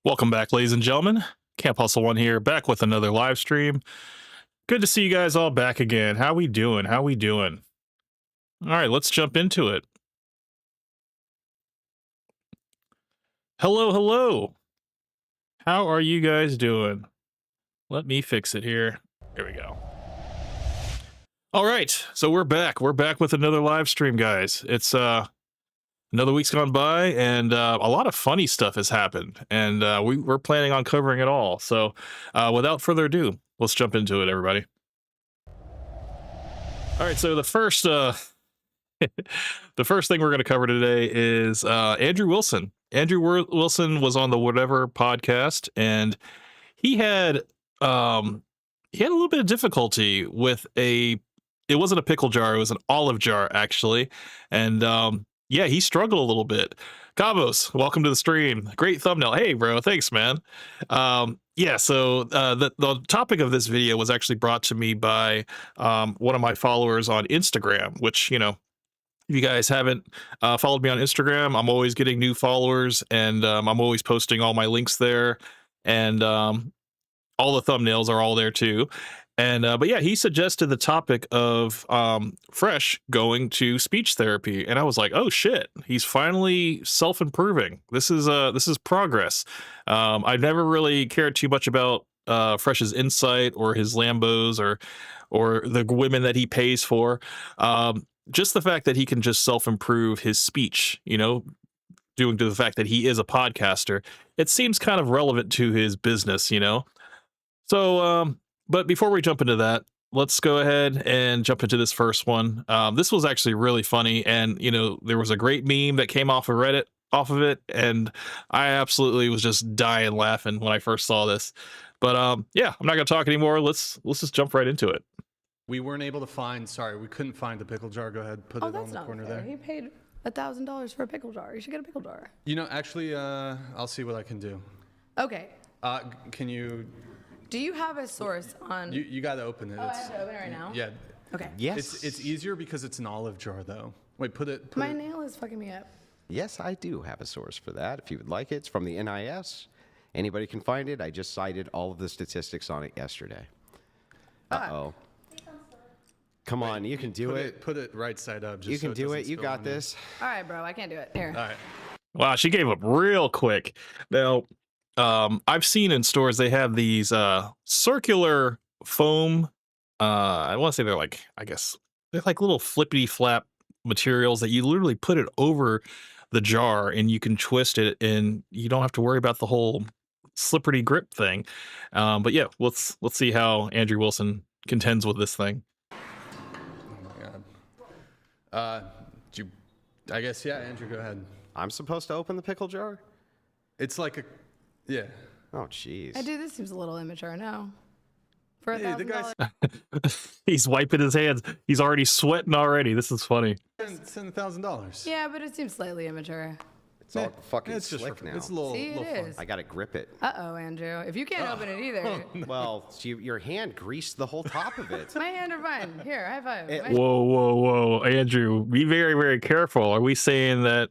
Welcome back, ladies and gentlemen. Camp Hustle One here, back with another live stream. Good to see you guys all back again. How we doing? How we doing? All right, let's jump into it. Hello, hello. How are you guys doing? Let me fix it here. There we go. All right, so we're back. We're back with another live stream, guys. It's another week's gone by, and a lot of funny stuff has happened, and we're planning on covering it all. So without further ado, let's jump into it, everybody. All right, so the first the first thing we're going to cover today is Andrew Wilson. Andrew Wilson was on the Whatever podcast, and he had a little bit of difficulty with it wasn't a pickle jar, it was an olive jar, actually. And yeah, he struggled a little bit. Cabos, welcome to the stream. Great thumbnail. Hey, bro, thanks, man. Yeah, so the topic of this video was actually brought to me by one of my followers on Instagram, which, you know, if you guys haven't followed me on Instagram, I'm always getting new followers, and I'm always posting all my links there, and all the thumbnails are all there too. And but yeah, he suggested the topic of Fresh going to speech therapy, and I was like, oh shit, he's finally self-improving. This is progress. I've never really cared too much about Fresh's insight or his Lambos or the women that he pays for. Just the fact that he can just self-improve his speech, you know, due to the fact that he is a podcaster, it seems kind of relevant to his business, you know. So but before we jump into that, let's go ahead and jump into this first one. This was actually really funny, and you know, there was a great meme that came off of Reddit off of it, and I absolutely was just dying laughing when I first saw this. But yeah, I'm not gonna talk anymore. Let's just jump right into it. We weren't able to find. Sorry, we couldn't find the pickle jar. Go ahead, put it on the corner there. He paid $1,000 for a pickle jar. You should get a pickle jar. You know, actually, I'll see what I can do. Okay. Can you? Do you have a source on? You got to open it. Oh, I have to open it right now. Yeah. Okay. Yes. It's easier because it's an olive jar, though. Wait, put it. My nail is fucking me up. Yes, I do have a source for that. If you would like it, it's from the NIS. Anybody can find it. I just cited all of the statistics on it yesterday. Uh-oh. Come on, you can do it. Put it right side up. Just You can so do doesn't it. You spill got on you. this. All right, bro. I can't do it. Here. All right. Wow, she gave up real quick. Now, I've seen in stores they have these circular foam. I want to say they're like, I guess they're like little flippity flap materials that you literally put it over the jar and you can twist it and you don't have to worry about the whole slippery grip thing. But yeah, let's see how Andrew Wilson contends with this thing. I guess, yeah, Andrew, go ahead. I'm supposed to open the pickle jar? It's like yeah. Oh, jeez. I do. This seems a little immature. No. For Hey, the guy's $1,000. He's wiping his hands. He's already sweating already. This is funny. $10,000. Yeah, but it seems slightly immature. It's all fucking It's just slick now. It's a little. See, it little is. I gotta grip it. Uh-oh, Andrew. If you can't open it either. Well, your hand greased the whole top of it. My hand are fine. Here, high five. It- My- Whoa, Andrew, be very, very careful. Are we saying that,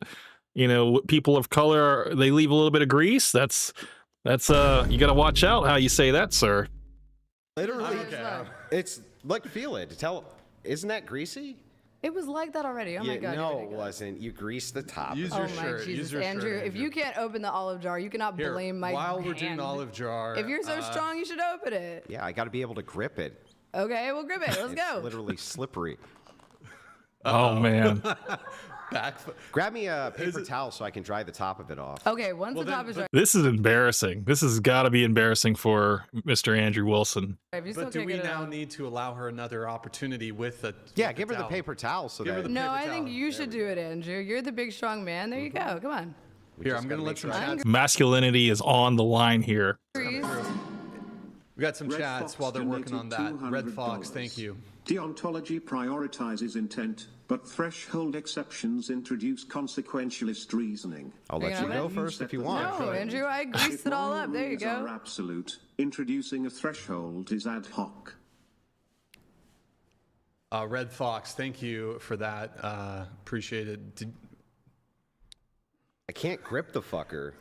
people of color, they leave a little bit of grease? That's you got to watch out how you say that, sir. Literally, Okay. it's like, feel it. Isn't that greasy? It was like that already. Oh my God. you're No, it ridiculous. wasn't. You greased the top. Use Oh your my shirt. Use Jesus, your Andrew! shirt, If you can't open the olive jar, you cannot Here, blame my while we're doing hand. the olive jar. If you're so strong, you should open it. Yeah, I gotta be able to grip it. Okay, we'll grip it. Let's It's go. literally slippery. Oh, man. Grab me a paper towel so I can dry the top of it off. Okay, once the top is dry, This is embarrassing. This has got to be embarrassing for Mr. Andrew Wilson. if you still But do can't we get it now out. need to allow her another opportunity with the? Yeah, with give her the towel? paper towel so Give her that. the No, paper I think towel. you should do it, Andrew. You're the big, strong man. There you go. Come on. Here, just I'm gotta gonna let make some sure I- chats. Masculinity is on the line here. Grease. We got some Red chats Fox while they're working on donated that. Red Fox, $200. thank you. Deontology prioritizes intent, but threshold exceptions introduce consequentialist reasoning. I'll let Hang you on. go first if you want. No, Andrew, I greased it all up. There you Rules are go. absolute. Introducing a threshold is ad hoc. Red Fox, thank you for that. Appreciate it. I can't grip the fucker.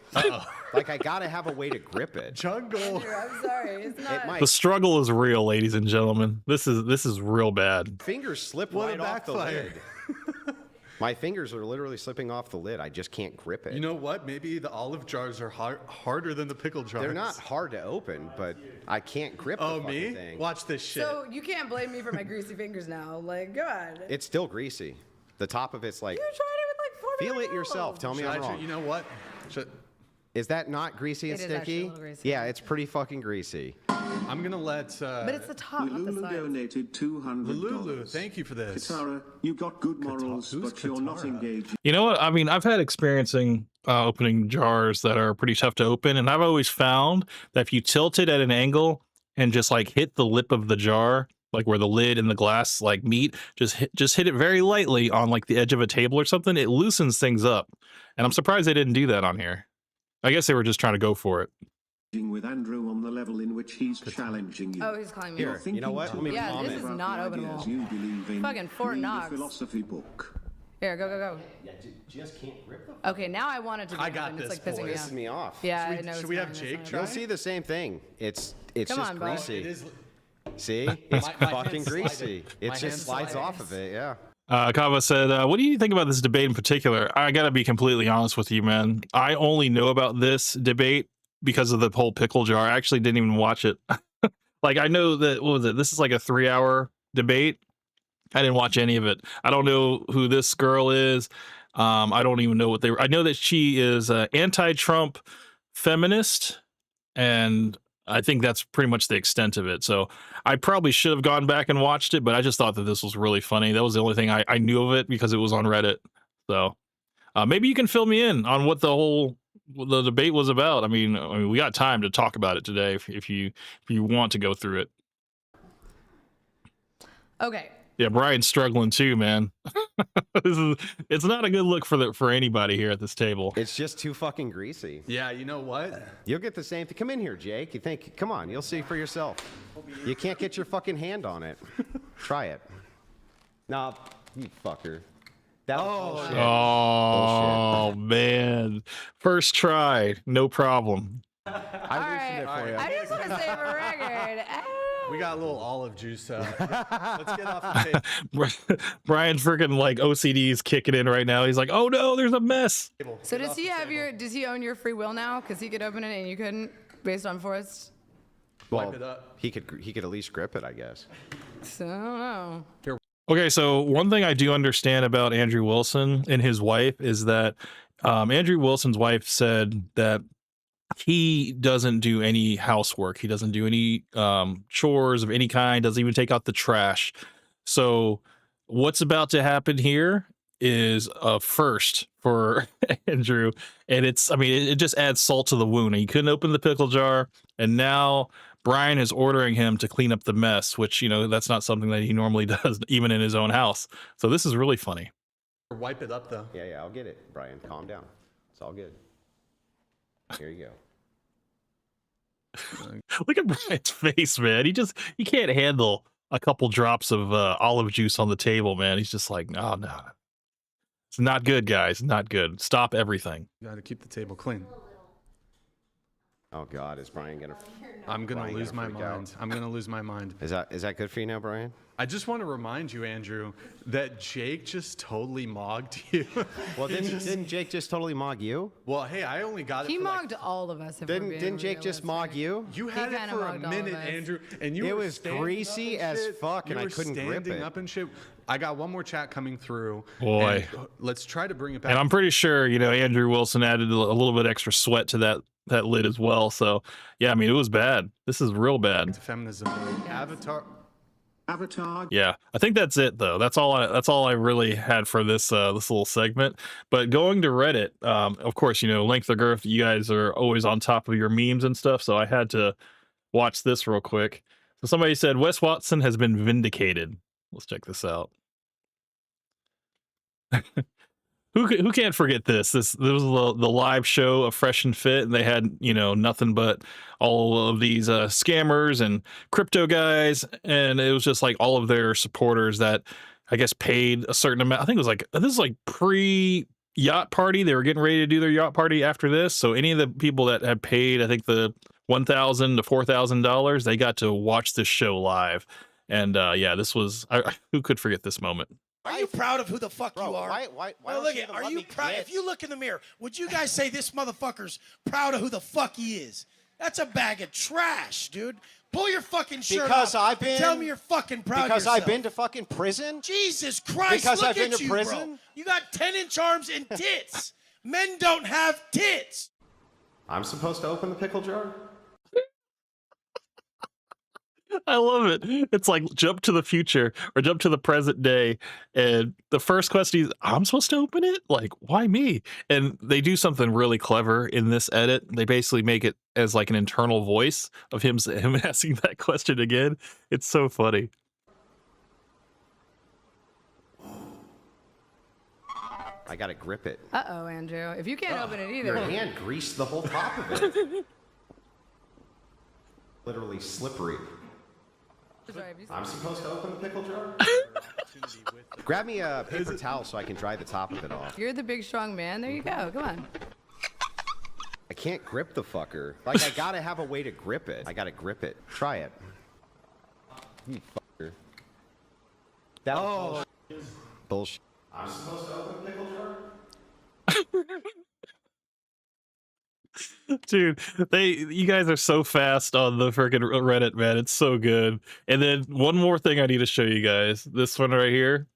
Like, I gotta have a way to grip it. Jungle. Andrew, I'm sorry. It's not. It might. The struggle is real, ladies and gentlemen. This is real bad. Fingers slip What a right off the backfire. lid. My fingers are literally slipping off the lid. I just can't grip it. You know what? Maybe the olive jars are harder than the pickle jars. They're not hard to open, but I can't grip Oh, the fucking me? thing. Watch this shit. So you can't blame me for my greasy fingers now. Like, go on. It's still greasy. The top of it's like, You tried it with like 4 feel million it yourself. olives. Tell me Should I'm I wrong. you know what? Should, Is that not greasy and It is actually a sticky? little greasy. Yeah, it's pretty fucking greasy. I'm gonna let. But it's the top, not the Lulu sides. donated $200. Lulu, thank you for this. Katara, you got good morals, who's but you're not Katara? engaged. You know what? I mean, I've had experiencing opening jars that are pretty tough to open, and I've always found that if you tilt it at an angle and just like hit the lip of the jar, like where the lid and the glass like meet, just hit it very lightly on like the edge of a table or something, it loosens things up. And I'm surprised they didn't do that on here. I guess they were just trying to go for it. With Andrew on the level in which he's challenging you. Oh, he's calling me. Here, you know what? Let me Yeah, comment. this is not openable. You believe in. Fucking Fort Read a Knox. philosophy book. Here, go. Yeah, just can't grip the Okay, now I want it to be I got open. It's this, like pissing me boys. off. pisses me off. Yeah, I Should we- know. should it's we have fine, it's Jake fine. try? You'll see the same thing. It's Come just on, bro. greasy. It is. See? It's My fucking hand slided. greasy. It My just hand slides slided. off of it, yeah. Kava said, what do you think about this debate in particular? I got to be completely honest with you, man. I only know about this debate because of the whole pickle jar. I actually didn't even watch it. Like, I know that, what was it? This is like a 3-hour debate. I didn't watch any of it. I don't know who this girl is. I don't even know what they were. I know that she is an anti-Trump feminist, and I think that's pretty much the extent of it. So I probably should have gone back and watched it, but I just thought that this was really funny. That was the only thing I knew of it because it was on Reddit. So maybe you can fill me in on what the debate was about. I mean, we got time to talk about it today if you want to go through it. Okay. Yeah, Brian's struggling too, man. It's not a good look for anybody here at this table. It's just too fucking greasy. Yeah, you know what? You'll get the same thing. Come in here, Jake. You think? Come on, you'll see for yourself. You can't get your fucking hand on it. Try it. No, you fucker. That was bullshit. Oh man, first try, no problem. I All loosened right. it for you. I just want to say for record. We got a little olive juice. Let's get off the table. Brian freaking like OCD is kicking in right now. He's like, oh no, there's a mess. So does he have does he own your free will now? Because he could open it and you couldn't, based on Forrest. Well, Wipe it up. he could at least grip it, I guess. So I don't know. Okay, so one thing I do understand about Andrew Wilson and his wife is that Andrew Wilson's wife said that he doesn't do any housework. He doesn't do any chores of any kind, doesn't even take out the trash. So what's about to happen here is a first for Andrew. And it just adds salt to the wound. He couldn't open the pickle jar. And now Brian is ordering him to clean up the mess, which, that's not something that he normally does, even in his own house. So this is really funny. Wipe it up, though. Yeah, I'll get it, Brian. Calm down. It's all good. Here you go. Look at Brian's face, man. He can't handle a couple drops of olive juice on the table, man. He's just like, no. It's not good, guys. Not good. Stop everything. You got to keep the table clean. Oh God, is Brian gonna? I'm gonna Brian lose my freak out? mind. I'm gonna lose my mind. Is that good for you now, Brian? I just want to remind you, Andrew, that Jake just totally mogged you. Well, didn't Jake just totally mog you? Well, hey, I only got it. He for mogged all of us. If we're being Didn't Jake just mog realistic. you? You had He it kinda for a mogged all of minute, us. Andrew, and you It were was standing greasy up and as shit. fuck, and You I were couldn't grip standing it. up and shit. I got one more chat coming through. Boy. and let's try to bring it back. And I'm pretty sure, Andrew Wilson added a little bit extra sweat to that lid as well. So, yeah, it was bad. This is real bad. to feminism. Avatar. Yeah, I think that's it though. That's all I really had for this little segment. But going to Reddit, of course, Length or Girth, you guys are always on top of your memes and stuff. So I had to watch this real quick. So somebody said Wes Watson has been vindicated. Let's check this out. Who can't forget this? This was the live show of Fresh and Fit, and they had nothing but all of these scammers and crypto guys, and it was just like all of their supporters that I guess paid a certain amount. I think it was this is like pre yacht party. They were getting ready to do their yacht party after this, so any of the people that had paid, I think the $1,000 to $4,000, they got to watch this show live, and yeah, this was who could forget this moment. Are you proud of who the fuck you are? Why Well, look at, are you proud? If you look in the mirror, would you guys say this motherfucker's proud of who the fuck he is? That's a bag of trash, dude. Pull your fucking shirt Because off I've and been- tell me you're fucking proud Because of yourself. I've been to fucking prison? Jesus Christ, Because look I've been at to you, prison? bro. You got 10-inch arms and tits. Men don't have tits. I'm supposed to open the pickle jar? I love it. It's like jump to the future or jump to the present day. And the first question is, I'm supposed to open it? Like, why me? And they do something really clever in this edit. They basically make it as like an internal voice of him asking that question again. It's so funny. I gotta grip it. Uh-oh, Andrew. If you can't open it Your either. hand greased the whole top of it. Literally slippery. Sorry, if you- I'm supposed to open the pickle jar? Grab me a paper towel so I can dry the top of it off. You're the big strong man. There you go. Come on. I can't grip the fucker. Like, I gotta have a way to grip it. I gotta grip it. Try it. You fucker. That was bullshit. I'm supposed to open the pickle jar? Dude, you guys are so fast on the freaking Reddit, man. It's so good. And then one more thing I need to show you guys. This one right here.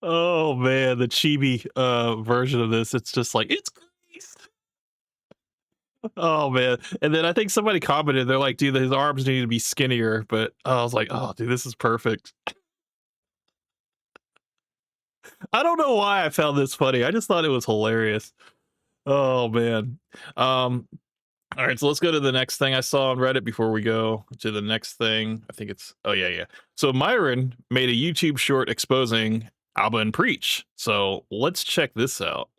Oh man, the chibi version of this. It's just like, it's greased. Oh man. And then I think somebody commented, they're like, dude, his arms need to be skinnier. But I was like, oh dude, this is perfect. I don't know why I found this funny. I just thought it was hilarious. Oh man. All right, so let's go to the next thing I saw on Reddit before we go to the next thing. I think it's yeah. So Myron made a YouTube short exposing Alba and Preach. So let's check this out.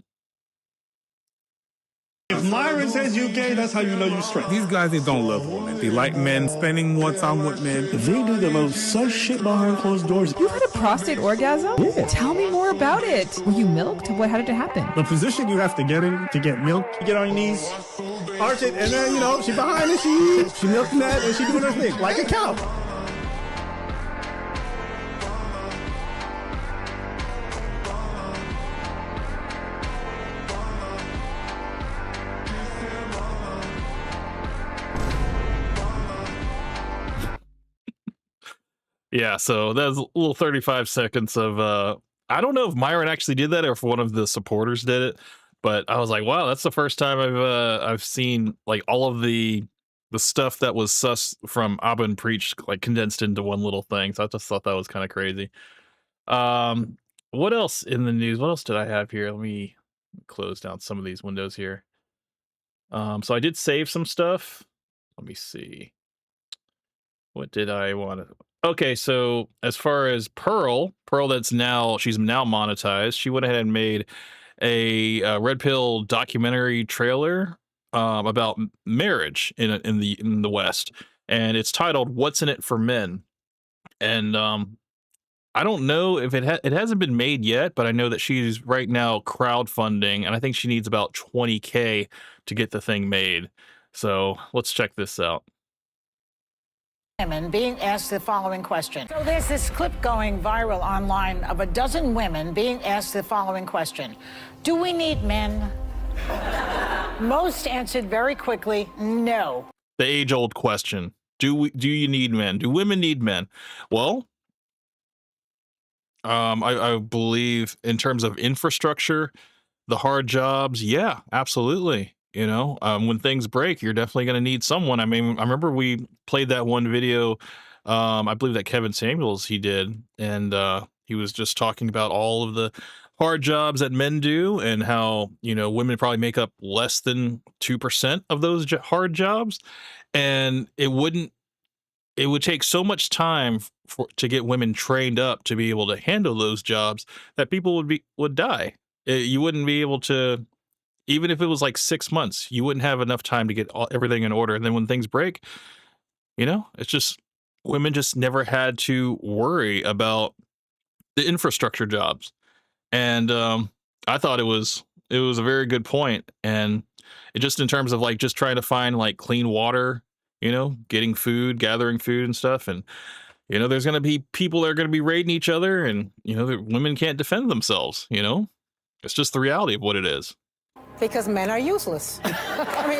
If Myron says you gay, that's how you know you straight. These guys, they don't love women. They like men, spending more time with men. They do the most such shit behind closed doors. You had a prostate orgasm? Yeah. Tell me more about it. Were you milked? How did it happen? The position you have to get in to get milk, you get on your knees, arch it, and then, you know, she behind and she milking that and she doing her thing like a cow. Yeah, so that's a little 35 seconds of I don't know if Myron actually did that or if one of the supporters did it, but I was like, wow, that's the first time I've seen like all of the stuff that was sus from Abba and Preach like condensed into one little thing. So I just thought that was kind of crazy. What else in the news? What else did I have here? Let me close down some of these windows here. So I did save some stuff. Let me see. What did I want to? Okay, so as far as Pearl, she's now monetized. She went ahead and made a Red Pill documentary trailer about marriage in the West, and it's titled "What's in It for Men." And I don't know if it hasn't been made yet, but I know that she's right now crowdfunding, and I think she needs about 20K to get the thing made. So let's check this out. Women being asked the following question. So there's this clip going viral online of a dozen women being asked the following question. Do we need men? Most answered very quickly, no. The age-old question. Do you need men? Do women need men? Well, I believe in terms of infrastructure, the hard jobs, yeah, absolutely. You know, when things break, you're definitely going to need someone. I mean, I remember we played that one video, I believe that Kevin Samuels, he did, and he was just talking about all of the hard jobs that men do and how, you know, women probably make up less than 2% of those hard jobs. And it would take so much time to get women trained up to be able to handle those jobs that people would die. You wouldn't be able to. Even if it was like 6 months, you wouldn't have enough time to get everything in order. And then when things break, you know, it's just women just never had to worry about the infrastructure jobs. And I thought it was a very good point. And it just in terms of like just trying to find like clean water, you know, getting food, gathering food and stuff. And, you know, there's going to be people that are going to be raiding each other and, you know, the women can't defend themselves, you know, it's just the reality of what it is. Because men are useless. I mean,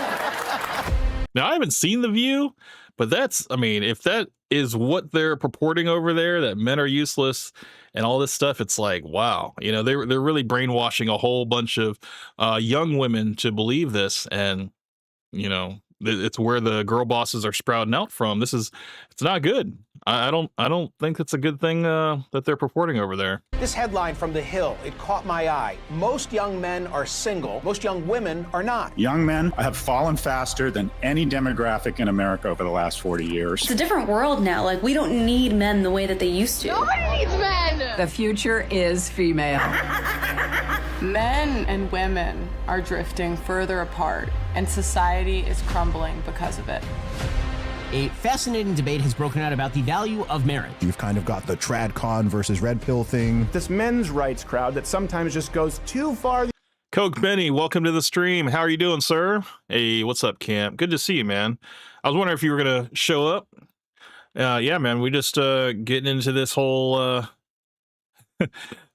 now I haven't seen The View, but if that is what they're purporting over there, that men are useless and all this stuff, it's like, wow, you know, they're really brainwashing a whole bunch of young women to believe this. And, you know, it's where the girl bosses are sprouting out from. It's not good. I don't think it's a good thing that they're purporting over there. This headline from The Hill, it caught my eye. Most young men are single. Most young women are not. Young men have fallen faster than any demographic in America over the last 40 years. It's a different world now. Like, we don't need men the way that they used to. Nobody needs men! The future is female. Men and women are drifting further apart, and society is crumbling because of it. A fascinating debate has broken out about the value of marriage. You've kind of got the trad-con versus red pill thing. This men's rights crowd that sometimes just goes too far. Coke Benny, welcome to the stream. How are you doing, sir? Hey, what's up, Camp? Good to see you, man. I was wondering if you were going to show up. Yeah, man, we just getting into this whole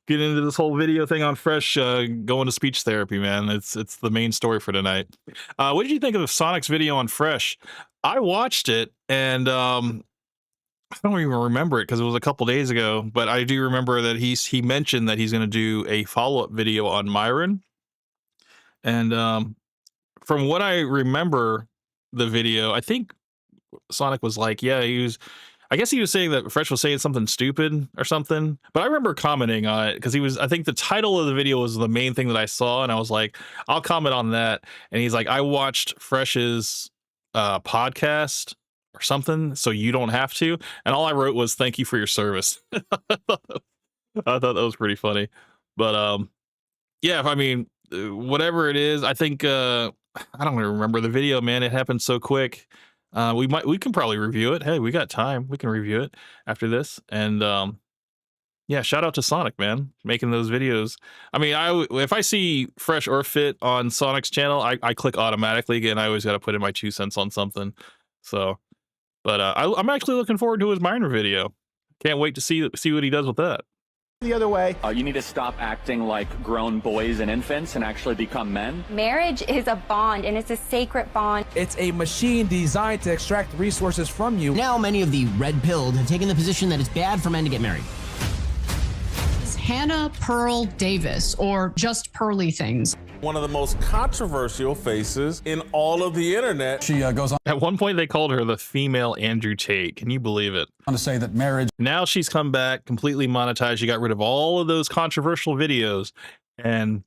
video thing on Fresh, going to speech therapy, man. It's the main story for tonight. What did you think of Sonic's video on Fresh? I watched it, and I don't even remember it because it was a couple days ago, but I do remember that he mentioned that he's going to do a follow-up video on Myron. And from what I remember the video, I think Sonic was like, yeah, I I guess he was saying that Fresh was saying something stupid or something, but I remember commenting on it because I think the title of the video was the main thing that I saw, and I was like, I'll comment on that. And he's like, I watched Fresh's podcast or something, so you don't have to. And all I wrote was, thank you for your service. I thought that was pretty funny. But yeah, I mean, whatever it is, I think I don't even remember the video, man. It happened so quick. We can probably review it. Hey, we got time. We can review it after this. And yeah, shout out to Sonic, man, making those videos. I mean, if I see Fresh or Fit on Sonic's channel, I click automatically. Again, I always got to put in my 2 cents on something. So, but I'm actually looking forward to his minor video. Can't wait to see what he does with that. The other way. You need to stop acting like grown boys and infants and actually become men. Marriage is a bond, and it's a sacred bond. It's a machine designed to extract resources from you. Now, many of the red-pilled have taken the position that it's bad for men to get married. Hannah Pearl Davis, or just Pearly Things. One of the most controversial faces in all of the internet. She goes on. At one point, they called her the female Andrew Tate. Can you believe it? On to say that marriage. Now she's come back, completely monetized. She got rid of all of those controversial videos. And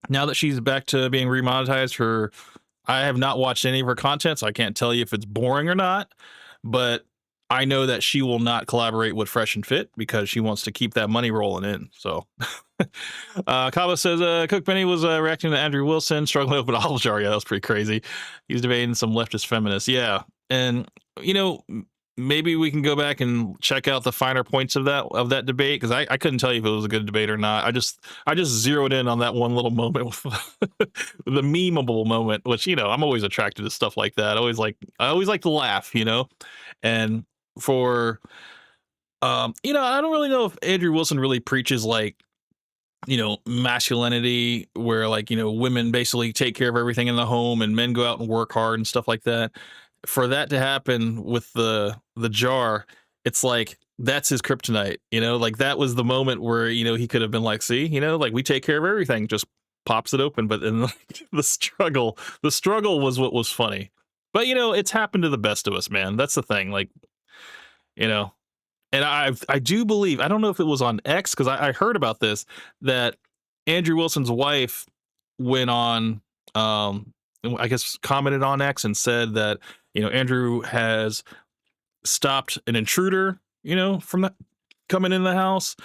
now that she's back to being remonetized, I have not watched any of her content, so I can't tell you if it's boring or not. But I know that she will not collaborate with Fresh and Fit because she wants to keep that money rolling in. So, Kava says, Cook Benny was reacting to Andrew Wilson struggling to open an olive jar. Yeah, that was pretty crazy. He's debating some leftist feminists. Yeah. And, maybe we can go back and check out the finer points of that debate, because I couldn't tell you if it was a good debate or not. I just zeroed in on that one little moment with the memeable moment, which, I'm always attracted to stuff like that. I always like to laugh, and for I don't really know if Andrew Wilson really preaches masculinity, where women basically take care of everything in the home and men go out and work hard and stuff like that. For that to happen with the jar, it's like that's his kryptonite, that was the moment where he could have been like, see, we take care of everything, just pops it open. But then the struggle was what was funny. But it's happened to the best of us, man. That's the thing. And I do believe, I don't know if it was on X, because I heard about this, that Andrew Wilson's wife went on, I guess, commented on X and said that, Andrew has stopped an intruder, from coming in the house.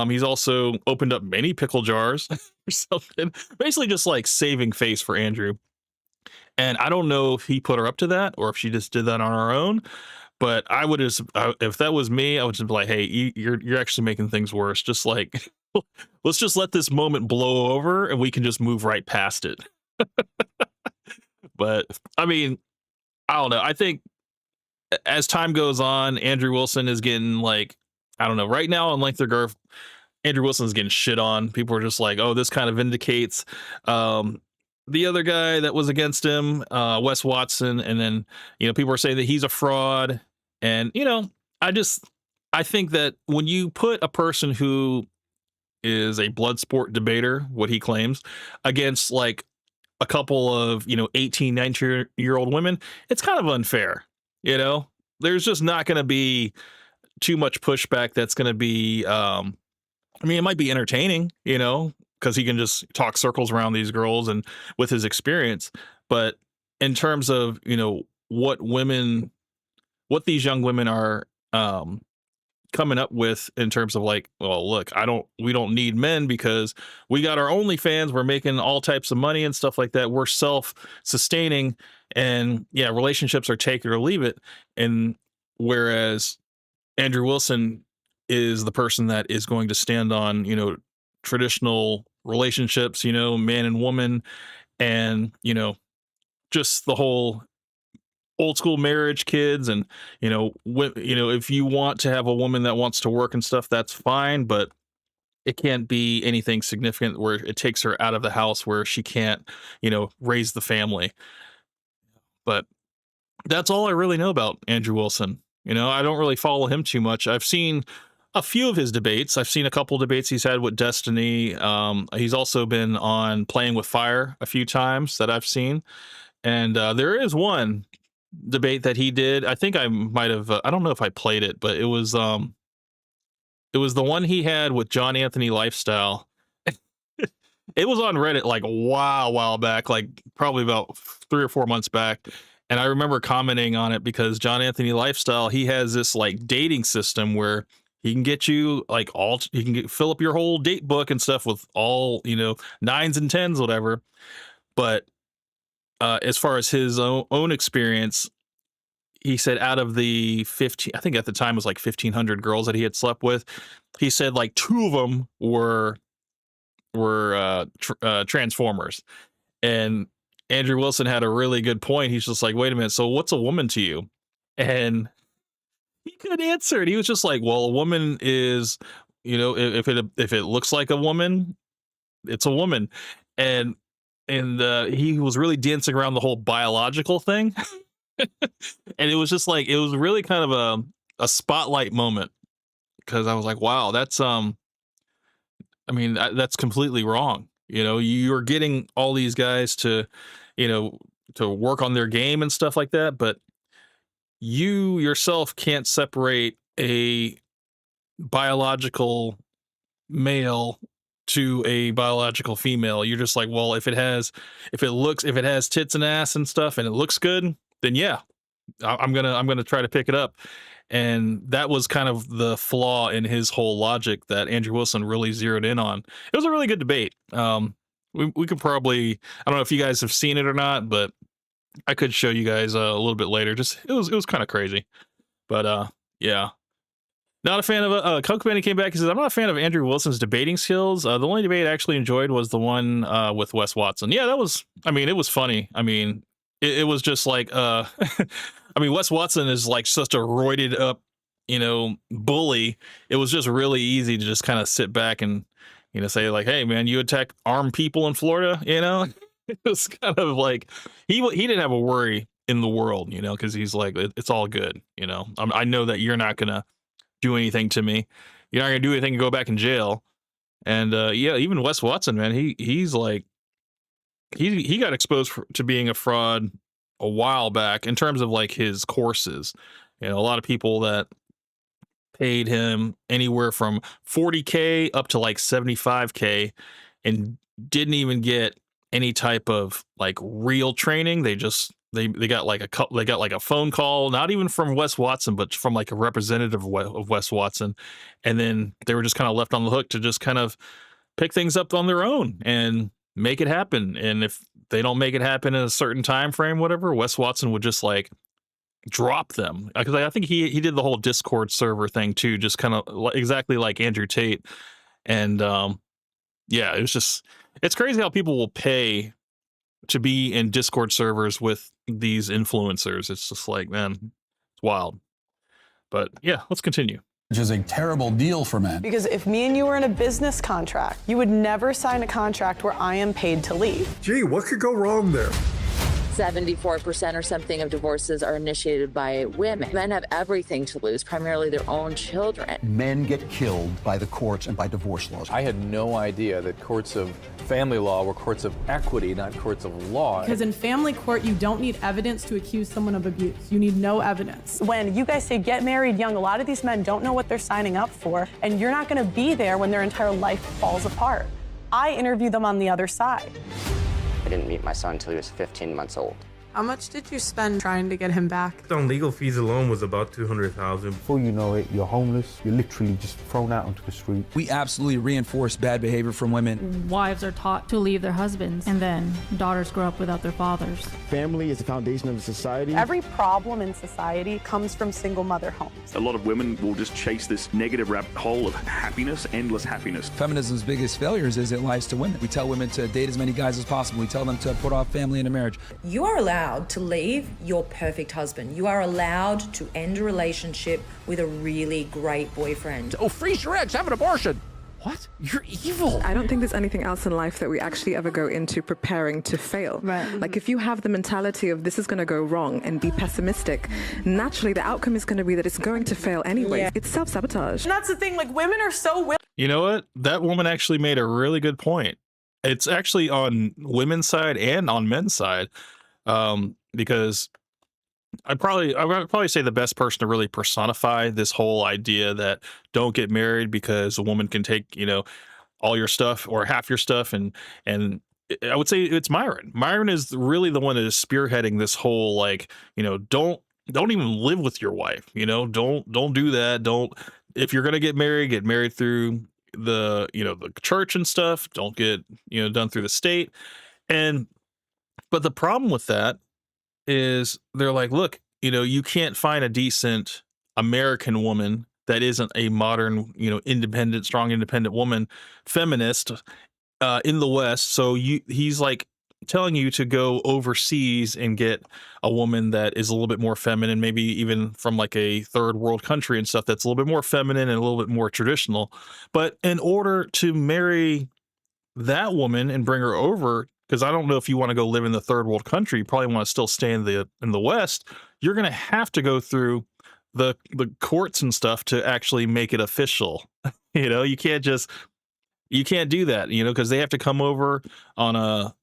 He's also opened up many pickle jars or something, basically just saving face for Andrew. And I don't know if he put her up to that or if she just did that on her own. But I would just, if that was me, I would just be like, hey, you're actually making things worse. Just let's just let this moment blow over and we can just move right past it. But I mean, I don't know. I think as time goes on, Andrew Wilson is getting I don't know. Right now on Length of Girth, Andrew Wilson is getting shit on. People are just like, oh, this kind of vindicates the other guy that was against him, Wes Watson. And then, people are saying that he's a fraud. And, I think that when you put a person who is a blood sport debater, what he claims, against a couple of, 18, 19-year-old women, it's kind of unfair. There's just not going to be too much pushback that's going to be, it might be entertaining, because he can just talk circles around these girls and with his experience. But in terms of, what these young women are coming up with in terms of well, look, we don't need men because we got our OnlyFans, we're making all types of money and stuff like that. We're self-sustaining, and yeah, relationships are take it or leave it. And whereas Andrew Wilson is the person that is going to stand on, traditional relationships, man and woman, and, just the whole old school marriage, kids, and if you want to have a woman that wants to work and stuff, that's fine, but it can't be anything significant where it takes her out of the house where she can't raise the family. But that's all I really know about Andrew Wilson. I don't really follow him too much. I've seen a few of his debates. I've seen a couple debates he's had with Destiny. He's also been on Playing with Fire a few times that I've seen. And there is one debate that he did. I think I might have. I don't know if I played it, but it was the one he had with John Anthony Lifestyle. It was on Reddit like a while back, like probably about 3 or 4 months back. And I remember commenting on it because John Anthony Lifestyle, he has this like dating system where he can get you like fill up your whole date book and stuff with all, 9s and 10s, whatever. But as far as his own experience, he said out of the 15, I think at the time it was like 1,500 girls that he had slept with, he said like 2 of them were Transformers. And Andrew Wilson had a really good point. He's just like, wait a minute, so what's a woman to you? And he couldn't answer it. He was just like, well, a woman is, if it looks like a woman, it's a woman. And he was really dancing around the whole biological thing. And it was just like, it was really kind of a spotlight moment, because I was like, wow, that's that's completely wrong. You're getting all these guys to work on their game and stuff like that, but you yourself can't separate a biological male to a biological female. You're just like, well, if it has tits and ass and stuff and it looks good, then yeah, I'm gonna try to pick it up. And that was kind of the flaw in his whole logic that Andrew Wilson really zeroed in on. It was a really good debate. We could probably, I don't know if you guys have seen it or not, but I could show you guys a little bit later. Just it was kind of crazy, but yeah. Not a fan of Coke Benny came back. He says, I'm not a fan of Andrew Wilson's debating skills. The only debate I actually enjoyed was the one with Wes Watson. Yeah, it was funny. It was just like, Wes Watson is like such a roided up, bully. It was just really easy to just kind of sit back and, say like, hey man, you attack armed people in Florida, It was kind of like, he didn't have a worry in the world, because he's like, it's all good. I know that you're not going to do anything to me. You're not going to do anything and go back in jail. And yeah, even Wes Watson, man, he's like, he got exposed to being a fraud a while back in terms of like his courses. A lot of people that paid him anywhere from $40K up to like $75K and didn't even get any type of like real training. They got like a phone call, not even from Wes Watson, but from like a representative of Wes Watson. And then they were just kind of left on the hook to just kind of pick things up on their own and make it happen. And if they don't make it happen in a certain time frame, whatever, Wes Watson would just like drop them. Because I think he did the whole Discord server thing too, just kind of exactly like Andrew Tate. And yeah, it's crazy how people will pay to be in Discord servers with these influencers. It's just like, man, it's wild. But yeah, let's continue. Which is a terrible deal for men. Because if me and you were in a business contract, you would never sign a contract where I am paid to leave. Gee, what could go wrong there? 74% or something of divorces are initiated by women. Men have everything to lose, primarily their own children. Men get killed by the courts and by divorce laws. I had no idea that courts of family law were courts of equity, not courts of law. Because in family court, you don't need evidence to accuse someone of abuse. You need no evidence. When you guys say get married young, a lot of these men don't know what they're signing up for, and you're not going to be there when their entire life falls apart. I interview them on the other side. I didn't meet my son until he was 15 months old. How much did you spend trying to get him back? On legal fees alone was about $200,000. Before you know it, you're homeless. You're literally just thrown out onto the street. We absolutely reinforce bad behavior from women. Wives are taught to leave their husbands, and then daughters grow up without their fathers. Family is the foundation of society. Every problem in society comes from single mother homes. A lot of women will just chase this negative rabbit hole of happiness, endless happiness. Feminism's biggest failures is it lies to women. We tell women to date as many guys as possible. We tell them to put off family and a marriage. You are allowed to leave your perfect husband. You are allowed to end a relationship with a really great boyfriend. Oh, freeze your eggs, have an abortion. What? You're evil. I don't think there's anything else in life that we actually ever go into preparing to fail. Right. Like if you have the mentality of this is going to go wrong and be pessimistic, naturally the outcome is going to be that it's going to fail anyway. Yeah. It's self-sabotage. And that's the thing, like women are so willing. You know what? That woman actually made a really good point. It's actually on women's side and on men's side. Because I would probably say the best person to really personify this whole idea that don't get married because a woman can take, all your stuff or half your stuff, and I would say it's Myron. Myron is really the one that is spearheading this whole, like, don't even live with your wife, don't do that. Don't, if you're gonna get married through the the church and stuff. Don't get done through the state. But the problem with that is they're like, look, you can't find a decent American woman that isn't a modern, independent, strong, independent woman, feminist, in the West. So he's like telling you to go overseas and get a woman that is a little bit more feminine, maybe even from like a third world country and stuff that's a little bit more feminine and a little bit more traditional. But in order to marry that woman and bring her over, because I don't know if you want to go live in the third world country, you probably want to still stay in the West. You're going to have to go through the courts and stuff to actually make it official. You can't do that, because they have to come over on a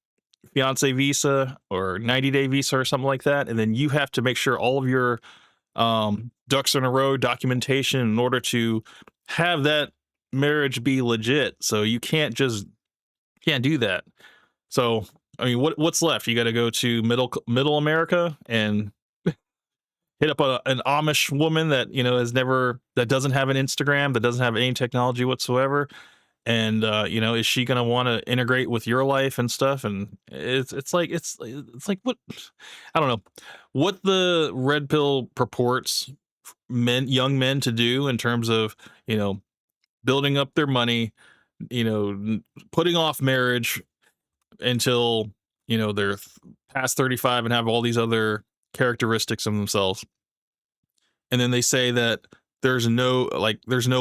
fiance visa or 90-day visa or something like that. And then you have to make sure all of your ducks in a row documentation in order to have that marriage be legit. So you can't do that. So, I mean, what's left? You got to go to middle America and hit up an Amish woman that, that doesn't have an Instagram, that doesn't have any technology whatsoever. And, is she going to want to integrate with your life and stuff? And it's like what, I don't know what the red pill purports young men to do in terms of, building up their money, putting off marriage until, they're past 35 and have all these other characteristics of themselves. And then they say that there's no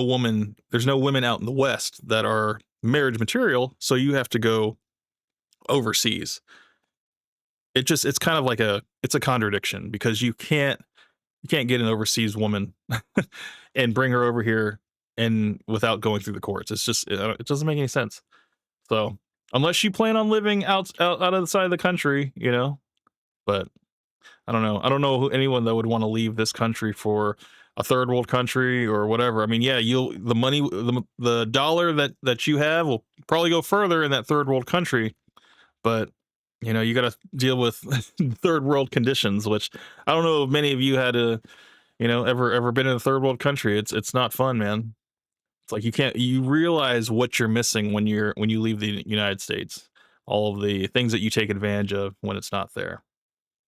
women out in the West that are marriage material, so you have to go overseas. It's kind of like it's a contradiction, because you can't get an overseas woman and bring her over here and without going through the courts. It's just, it doesn't make any sense. So unless you plan on living out of the side of the country, but I don't know. I don't know anyone that would want to leave this country for a third world country or whatever. I mean, yeah, the dollar that you have will probably go further in that third world country, but you got to deal with third world conditions, which I don't know if many of you had to, ever been in a third world country. It's not fun, man. It's like you realize what you're missing when you leave the United States, all of the things that you take advantage of when it's not there.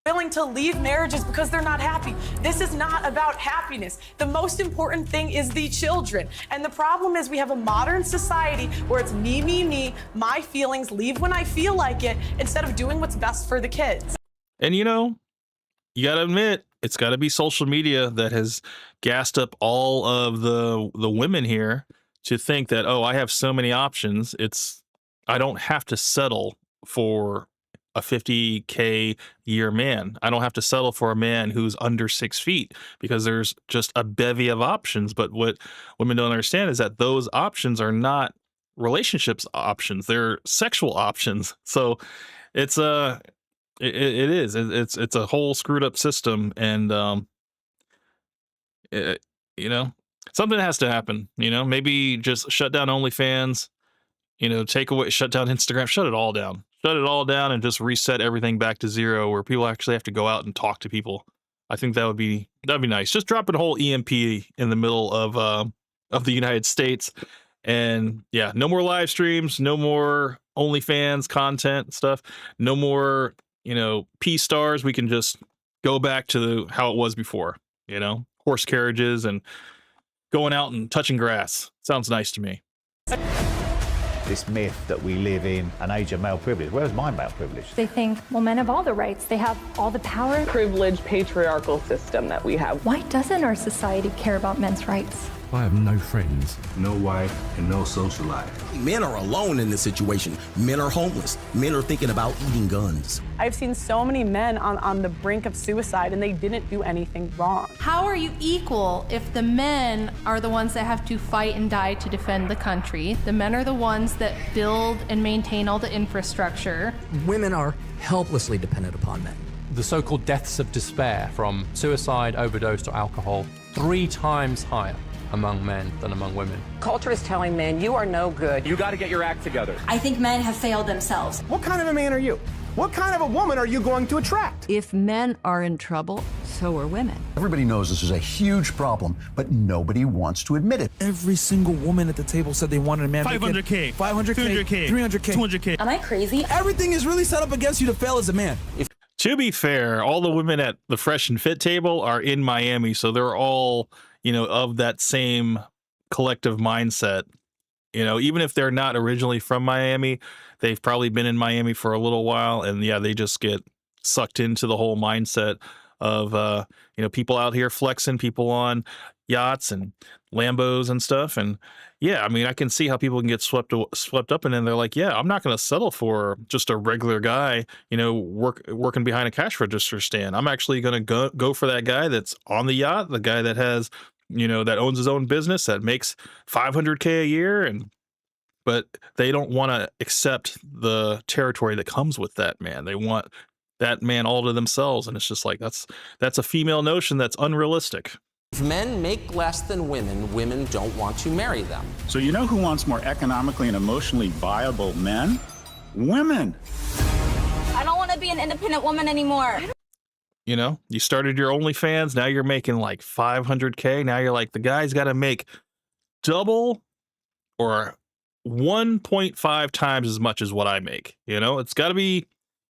Willing to leave marriages because they're not happy. This is not about happiness. The most important thing is the children. And the problem is we have a modern society where it's me, my feelings, leave when I feel like it, instead of doing what's best for the kids. And you got to admit, it's got to be social media that has gassed up all of the women here to think that, oh, I have so many options. I don't have to settle for a $50K year man. I don't have to settle for a man who's under 6 feet, because there's just a bevy of options. But what women don't understand is that those options are not relationships options. They're sexual options. So it's it's a whole screwed up system. And, something has to happen, maybe just shut down OnlyFans, shut down Instagram, shut it all down and just reset everything back to zero, where people actually have to go out and talk to people. I think that'd be nice. Just drop a whole EMP in the middle of the United States. And yeah, no more live streams, no more OnlyFans content stuff, no more, P stars. We can just go back to how it was before, horse carriages and going out and touching grass. Sounds nice to me. This myth that we live in an age of male privilege. Where's my male privilege? They think, well, men have all the rights. They have all the power. Privileged patriarchal system that we have. Why doesn't our society care about men's rights? I have no friends, no wife, and no social life. Men are alone in this situation. Men are homeless. Men are thinking about eating guns. I've seen so many men on the brink of suicide, and they didn't do anything wrong. How are you equal if the men are the ones that have to fight and die to defend the country? The men are the ones that build and maintain all the infrastructure. Women are helplessly dependent upon men. the so-called deaths of despair from suicide, overdose, or alcohol 3 times higher among men than among women. Culture is telling men, you are no good. You got to get your act together. I think men have failed themselves. What kind of a man are you? What kind of a woman are you going to attract? If men are in trouble, so are women. Everybody knows this is a huge problem, but nobody wants to admit it. Every single woman at the table said they wanted a man. 500K, 500K, 200K, 300K, 200K. Am I crazy? Everything is really set up against you to fail as a man. To be fair, all the women at the Fresh and Fit table are in Miami, so they're all, of that same collective mindset. Even if they're not originally from Miami, they've probably been in Miami for a little while, and yeah, they just get sucked into the whole mindset of people out here flexing, people on yachts and Lambos and stuff. And yeah, I mean, I can see how people can get swept up, and then they're like, yeah, I'm not going to settle for just a regular guy, working behind a cash register stand. I'm actually going to go for that guy that's on the yacht, the guy that has, that owns his own business, that makes $500K a year. But they don't want to accept the territory that comes with that man. They want that man all to themselves. And it's just like, that's a female notion that's unrealistic. If men make less than women, women don't want to marry them. So you know who wants more economically and emotionally viable men? Women. I don't want to be an independent woman anymore. You started your OnlyFans. Now you're making like 500K. Now you're like, the guy's got to make double or 1.5 times as much as what I make. It's got to be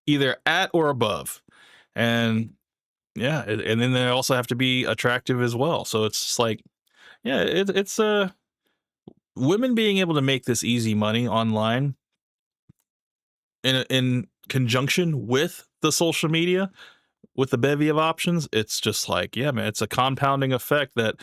either at or above. And yeah, and then they also have to be attractive as well. So it's just like, yeah, it's women being able to make this easy money online in conjunction with the social media, with the bevy of options. It's just like, yeah, man, it's a compounding effect that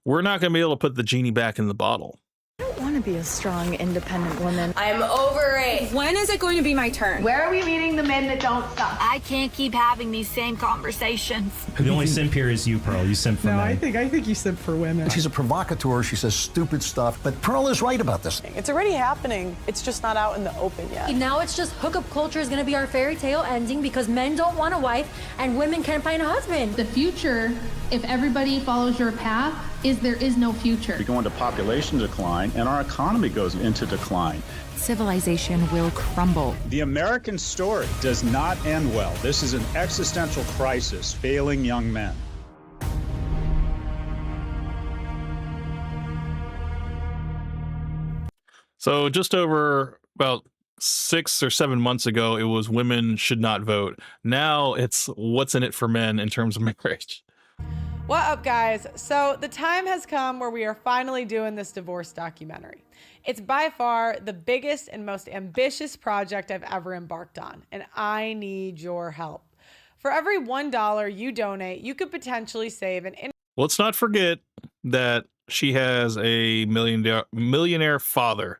we're not going to be able to put the genie back in the bottle. I don't want to be a strong, independent woman. I'm over it. When is it going to be my turn? Where are we meeting the men that don't stop? I can't keep having these same conversations. The only simp here is you, Pearl. You simp for men. I think you simp for women. She's a provocateur. She says stupid stuff. But Pearl is right about this. It's already happening. It's just not out in the open yet. Now it's just hookup culture is going to be our fairy tale ending because men don't want a wife and women can't find a husband. The future, if everybody follows your path, is there is no future. We go into population decline, and our economy goes into decline. Civilization will crumble. The American story does not end well. This is an existential crisis, failing young men. So just over about 6 or 7 months ago, it was women should not vote. Now it's what's in it for men in terms of marriage. What up, guys? So the time has come where we are finally doing this divorce documentary. It's by far the biggest and most ambitious project I've ever embarked on, and I need your help. For every $1 you donate, you could potentially save an... Let's not forget that she has a millionaire father,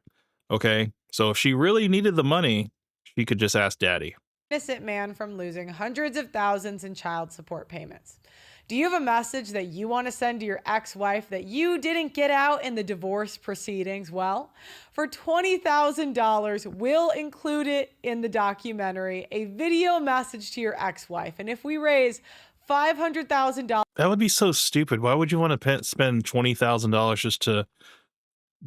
okay? So if she really needed the money, she could just ask daddy. ...innocent man from losing hundreds of thousands in child support payments. Do you have a message that you want to send to your ex-wife that you didn't get out in the divorce proceedings? Well, for $20,000, we'll include it in the documentary, a video message to your ex-wife. And if we raise $500,000... That would be so stupid. Why would you want to spend $20,000 just to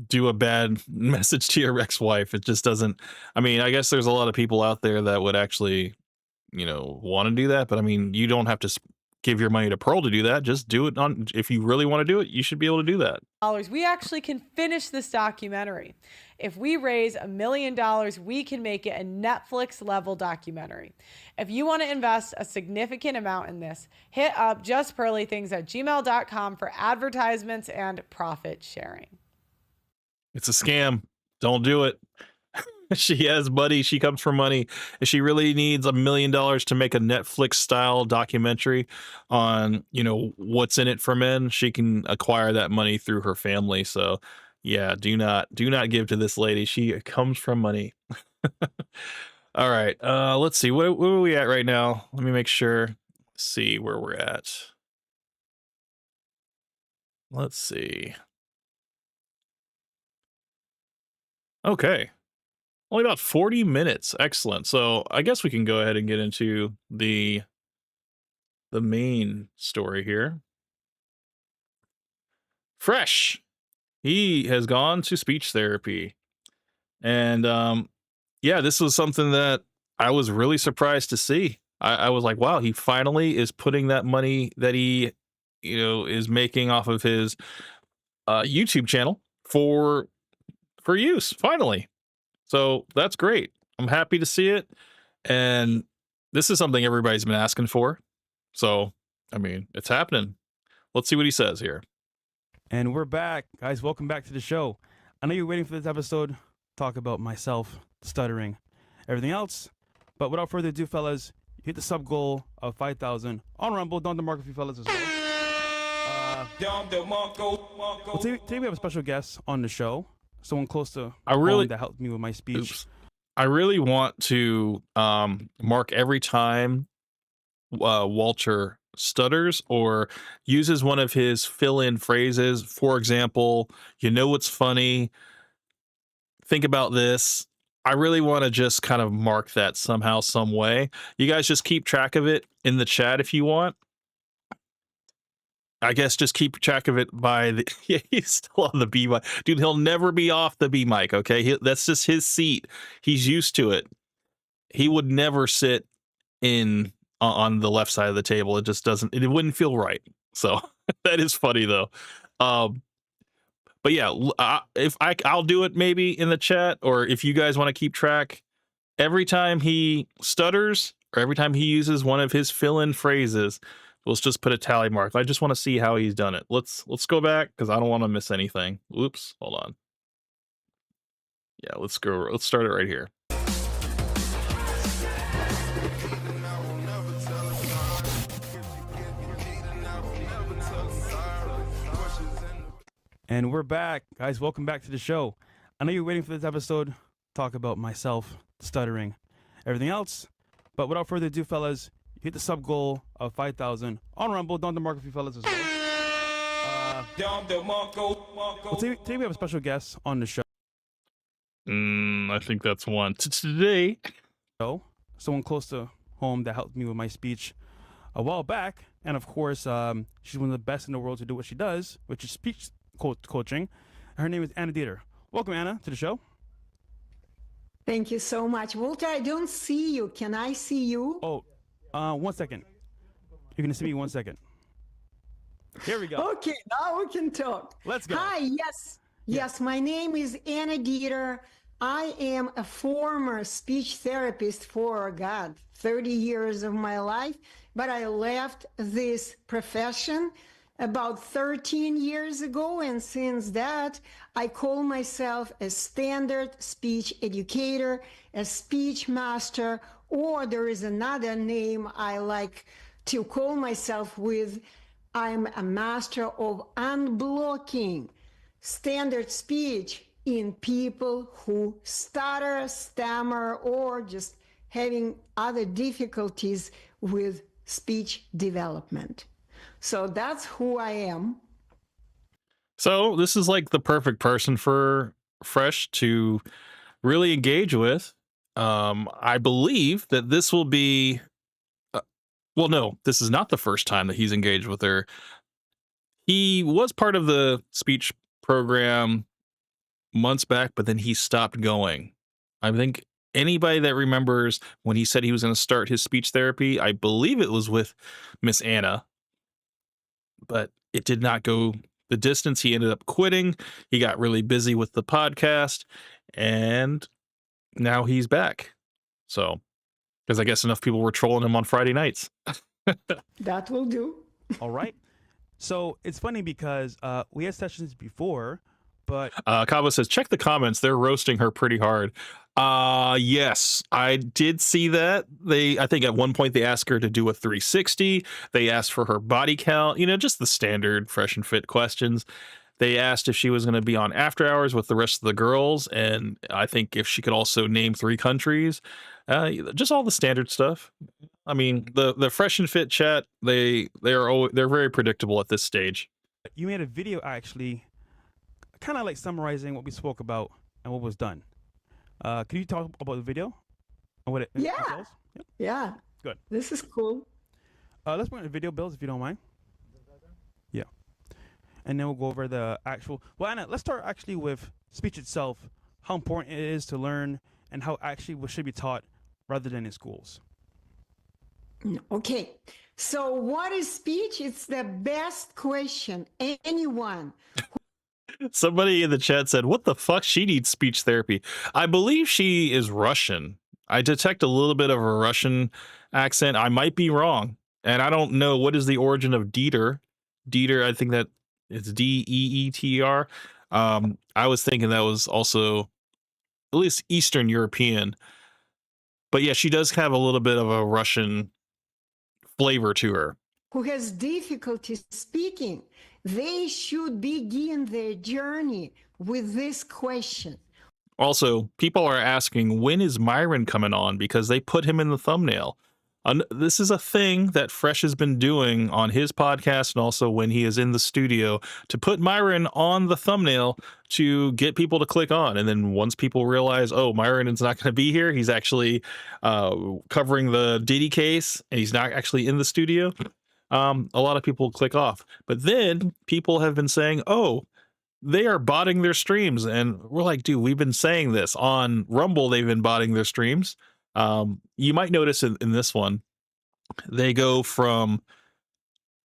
do a bad message to your ex-wife? It just doesn't... I mean, I guess there's a lot of people out there that would actually, want to do that. But I mean, you don't have to give your money to Pearl to do that. Just do it on, if you really want to do it, you should be able to do that. We actually can finish this documentary. If we raise $1 million, we can make it a Netflix level documentary. If you want to invest a significant amount in this, hit up justpearlythings@gmail.com for advertisements and profit sharing. It's a scam. Don't do it. She has money. She comes from money. If she really needs $1 million to make a Netflix style documentary on, what's in it for men, she can acquire that money through her family. So yeah, do not give to this lady. She comes from money. All right. Let's see. Where are we at right now? Let me make sure. See where we're at. Let's see. Okay. Only about 40 minutes. Excellent. So I guess we can go ahead and get into the the main story here. Fresh. He has gone to speech therapy. And yeah, this was something that I was really surprised to see. I was like, wow, he finally is putting that money that he, is making off of his YouTube channel for use, finally. So that's great. I'm happy to see it. And this is something everybody's been asking for. So, I mean, it's happening. Let's see what he says here. And we're back. Guys, welcome back to the show. I know you're waiting for this episode. Talk about myself, stuttering, everything else. But without further ado, fellas, hit the sub goal of 5,000 on Rumble. Don't mark for you fellas as well. Today we have a special guest on the show. Someone close to home that helped me with my speech. Oops. I really want to mark every time Walter stutters or uses one of his fill-in phrases. For example, what's funny? Think about this. I really want to just kind of mark that somehow, some way. You guys just keep track of it in the chat if you want. I guess just keep track of it by the... Yeah, he's still on the B mic. Dude, he'll never be off the B mic, okay? That's just his seat. He's used to it. He would never sit on the left side of the table. It just doesn't... It wouldn't feel right. So, that is funny, though. But yeah, I'll do it maybe in the chat, or if you guys want to keep track, every time he stutters, or every time he uses one of his fill-in phrases, let's just put a tally mark. I just want to see how he's done it. Let's go back because I don't want to miss anything. Oops, hold on. Yeah, let's go. Let's start it right here. And we're back. Guys, welcome back to the show. I know you're waiting for this episode. Talk about myself, stuttering, everything else. But without further ado, fellas, hit the sub goal of 5,000 on Rumble. Don't mark for you fellas as well. Today we have a special guest on the show. I think that's one. Today. Someone close to home that helped me with my speech a while back. And of course, she's one of the best in the world to do what she does, which is speech coaching. Her name is Anna Dieter. Welcome, Anna, to the show. Thank you so much. Walter, I don't see you. Can I see you? Oh, 1 second. You're going to see me 1 second. Here we go. Okay, now we can talk. Let's go. Hi, yes, my name is Anna Dieter. I am a former speech therapist for, 30 years of my life, but I left this profession about 13 years ago, and since that, I call myself a standard speech educator, a speech master, or there is another name I like to call myself with. I'm a master of unblocking standard speech in people who stutter, stammer, or just having other difficulties with speech development. So that's who I am. So this is like the perfect person for Fresh to really engage with. I believe that this will be, well, no, this is not the first time that he's engaged with her. He was part of the speech program months back, but then he stopped going. I think anybody that remembers when he said he was going to start his speech therapy, I believe it was with Miss Anna, but it did not go the distance. He ended up quitting. He got really busy with the podcast, and now he's back. So, because I guess enough people were trolling him on Friday nights. That will do. All right. So it's funny because we had sessions before, but Kava says, check the comments. They're roasting her pretty hard. Yes, I did see that. I think at one point they asked her to do a 360. They asked for her body count, just the standard Fresh and Fit questions. They asked if she was going to be on After Hours with the rest of the girls, and I think if she could also name 3 countries, just all the standard stuff. I mean, the Fresh and Fit chat, they're very predictable at this stage. You made a video actually, kind of like summarizing what we spoke about and what was done. Can you talk about the video and what it entails? Yeah. Good. This is cool. Let's bring the video, Bills, if you don't mind. Yeah. And then we'll go over the actual. Well, Anna, let's start actually with speech itself, how important it is to learn, and how actually what should be taught rather than in schools. Okay. So, what is speech? It's the best question anyone. Somebody in the chat said, "What the fuck? She needs speech therapy." I believe she is Russian. I detect a little bit of a Russian accent. I might be wrong, and I don't know what is the origin of Dieter. Dieter, I think that it's Deeter. I was thinking that was also at least Eastern European, but yeah, she does have a little bit of a Russian flavor to her. Who has difficulty speaking, they should begin their journey with this question. Also, people are asking, when is Myron coming on? Because they put him in the thumbnail. This is a thing that Fresh has been doing on his podcast and also when he is in the studio, to put Myron on the thumbnail to get people to click on. And then once people realize, oh, Myron is not going to be here, he's actually covering the Diddy case and he's not actually in the studio, a lot of people click off. But then people have been saying, oh, they are botting their streams. And we're like, dude, we've been saying this. On Rumble, they've been botting their streams. You might notice in this one, they go from,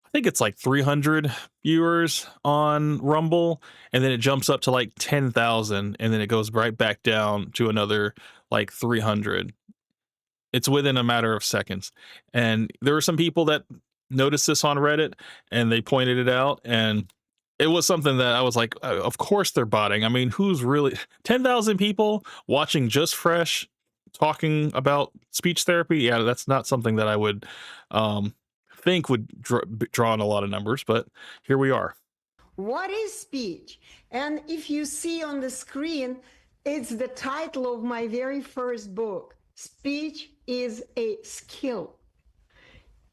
I think it's like 300 viewers on Rumble, and then it jumps up to like 10,000, and then it goes right back down to another like 300. It's within a matter of seconds. And there were some people that noticed this on Reddit, and they pointed it out, and it was something that I was like, of course they're botting. I mean, who's really 10,000 people watching just Fresh talking about speech therapy? Yeah, that's not something that I would think would draw in a lot of numbers, but here we are. What is speech? And if you see on the screen, it's the title of my very first book. Speech is a skill.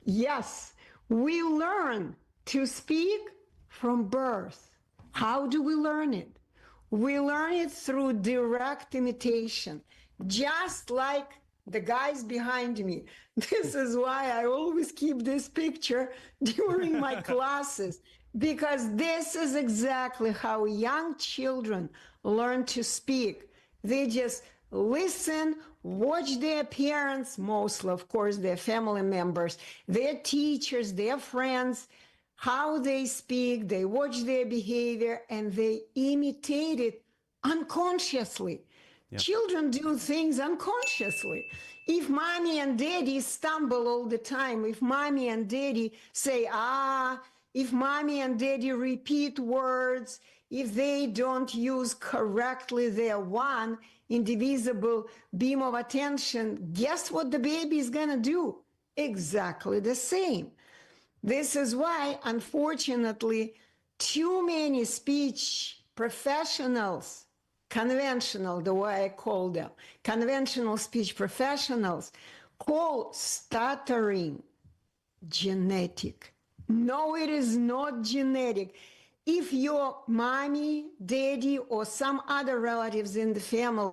Yes, we learn to speak from birth. How do we learn it? We learn it through direct imitation. Just like the guys behind me. This is why I always keep this picture during my classes, because this is exactly how young children learn to speak. They just listen, watch their parents, mostly, of course, their family members, their teachers, their friends, how they speak, they watch their behavior, and they imitate it unconsciously. Yeah. Children do things unconsciously. If mommy and daddy stumble all the time, if mommy and daddy say, if mommy and daddy repeat words, if they don't use correctly their one indivisible beam of attention, guess what the baby is going to do? Exactly the same. This is why, unfortunately, too many speech professionals, conventional, the way I call them, conventional speech professionals, call stuttering genetic. No, it is not genetic. If your mommy, daddy, or some other relatives in the family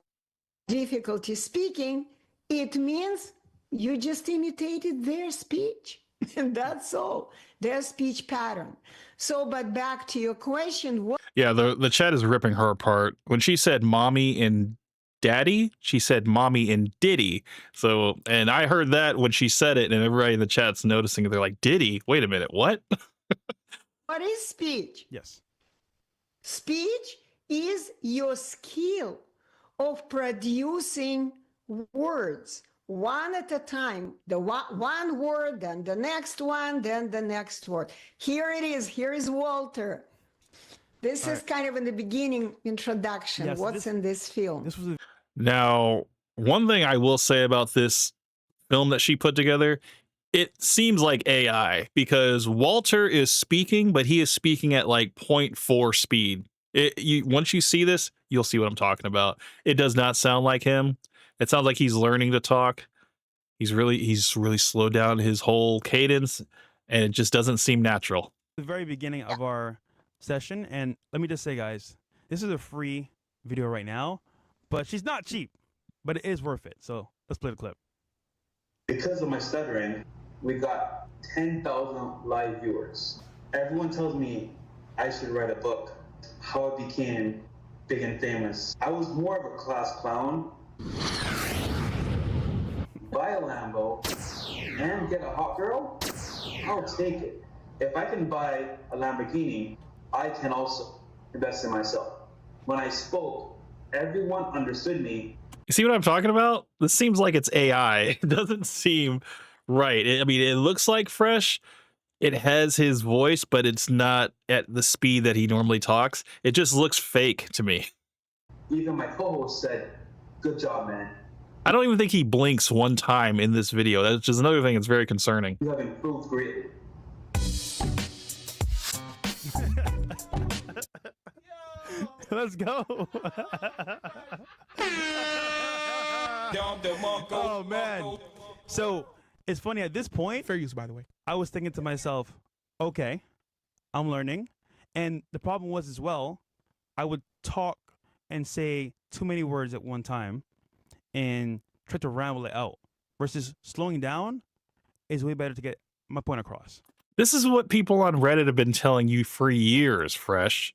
difficulty speaking, it means you just imitated their speech. And that's all, their speech pattern. So, but back to your question. Yeah, the chat is ripping her apart. When she said mommy and daddy, she said mommy and Diddy. So, and I heard that when she said it, and everybody in the chat's noticing, they're like, Diddy? Wait a minute, what? What is speech? Yes. Speech is your skill of producing words one at a time, the one word, then the next one, then the next word. Here it is. Here is Walter. This is kind of in the beginning introduction. Yes, What's in this film? Now, one thing I will say about this film that she put together, it seems like AI, because Walter is speaking, but he is speaking at like 0.4 speed. Once you see this, you'll see what I'm talking about. It does not sound like him. It sounds like he's learning to talk. He's really slowed down his whole cadence, and it just doesn't seem natural. The very beginning of our session, and let me just say, guys, this is a free video right now, but she's not cheap, but it is worth it. So let's play the clip. Because of my stuttering, we got 10,000 live viewers. Everyone tells me I should write a book, how I became big and famous. I was more of a class clown. Buy a Lambo and get a hot girl, I'll take it. If I can buy a Lamborghini, I can also invest in myself. When I spoke, everyone understood me. You see what I'm talking about? This seems like it's AI. It doesn't seem right. I mean, it looks like Fresh. It has his voice, but it's not at the speed that he normally talks. It just looks fake to me. Even my co-host said, "Good job, man. I don't even think he blinks one time in this video. That's just another thing that's very concerning. You have improved greatly." Let's go. Oh man. So it's funny at this point. Fair use, by the way. I was thinking to myself, okay, I'm learning. And the problem was as well, I would talk and say too many words at one time and try to ramble it out. Versus slowing down is way better to get my point across. This is what people on Reddit have been telling you for years, Fresh.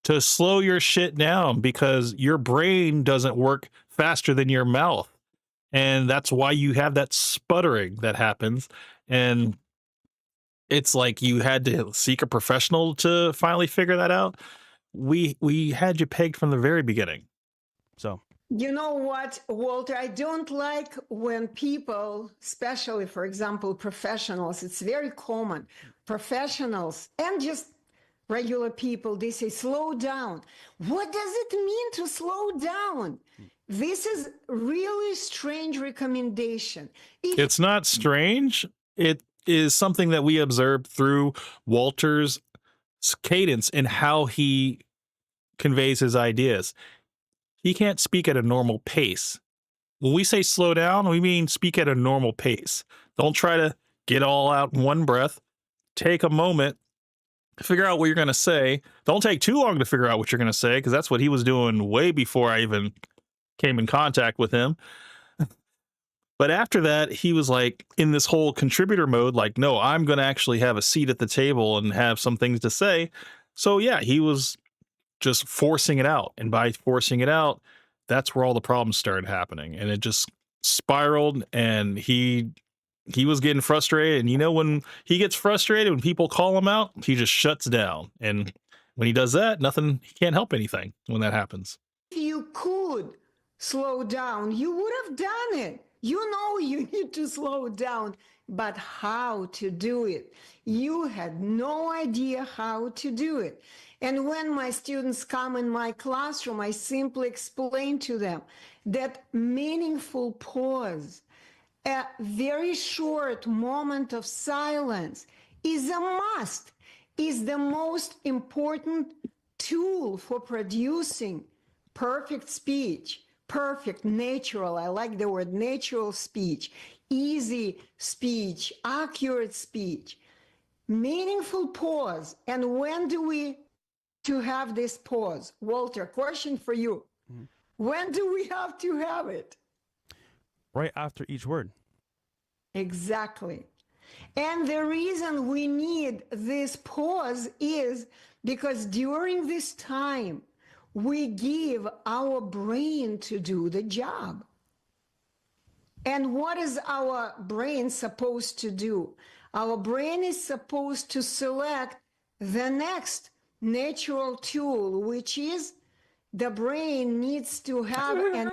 To slow your shit down because your brain doesn't work faster than your mouth. And that's why you have that sputtering that happens. And it's like you had to seek a professional to finally figure that out. We had you pegged from the very beginning. So you know what, Walter, I don't like when people, especially, for example, professionals, it's very common, professionals and just regular people, they say, slow down. What does it mean to slow down? This is really strange recommendation. It's not strange. It is something that we observed through Walter's cadence and how he conveys his ideas. He can't speak at a normal pace. When we say slow down, we mean speak at a normal pace. Don't try to get all out in one breath. Take a moment, figure out what you're going to say. Don't take too long to figure out what you're going to say, because that's what he was doing way before I even came in contact with him. But after that, he was like in this whole contributor mode, like, no, I'm going to actually have a seat at the table and have some things to say. So yeah, he was just forcing it out. And by forcing it out, that's where all the problems started happening. And it just spiraled, and he was getting frustrated. And you know, when he gets frustrated, when people call him out, he just shuts down. And when he does that, he can't help anything when that happens. If you could slow down, you would have done it. You know you need to slow down, but how to do it? You had no idea how to do it. And when my students come in my classroom, I simply explain to them that meaningful pause, a very short moment of silence is a must, is the most important tool for producing perfect speech, perfect, natural, I like the word natural speech, easy speech, accurate speech, meaningful pause. And when do we to have this pause? Walter, question for you. Mm-hmm. When do we have to have it? Right after each word. Exactly. And the reason we need this pause is because during this time, we give our brain to do the job. And what is our brain supposed to do? Our brain is supposed to select the next natural tool, which is the brain needs to have an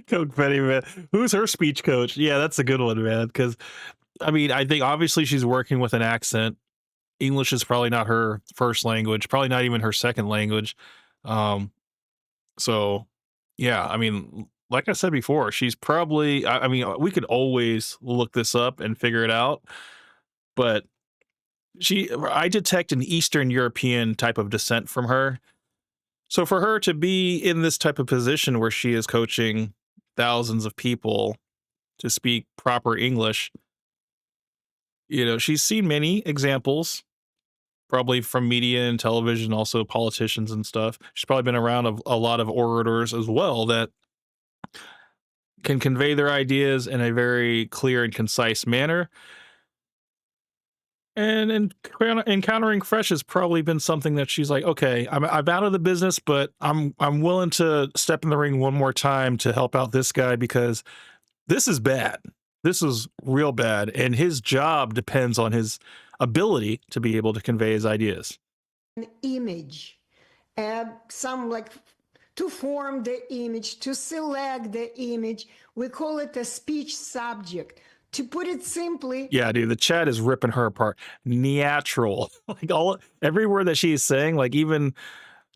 Coach Betty, man. Who's her speech coach? Yeah, that's a good one, man. Because, I mean, I think obviously she's working with an accent. English is probably not her first language, probably not even her second language. So, yeah, I mean, like I said before, she's probably, I mean, we could always look this up and figure it out. But I detect an Eastern European type of descent from her. So for her to be in this type of position where she is coaching thousands of people to speak proper English, you know, she's seen many examples, probably from media and television, also politicians and stuff. She's probably been around a lot of orators as well that can convey their ideas in a very clear and concise manner. And encountering Fresh has probably been something that she's like, okay, I'm out of the business, but I'm willing to step in the ring one more time to help out this guy because this is bad. This is real bad, and his job depends on his ability to be able to convey his ideas. An image, some like to form the image, to select the image. We call it a speech subject. To put it simply, Yeah, dude, the chat is ripping her apart. Natural, like every word that she's saying, like even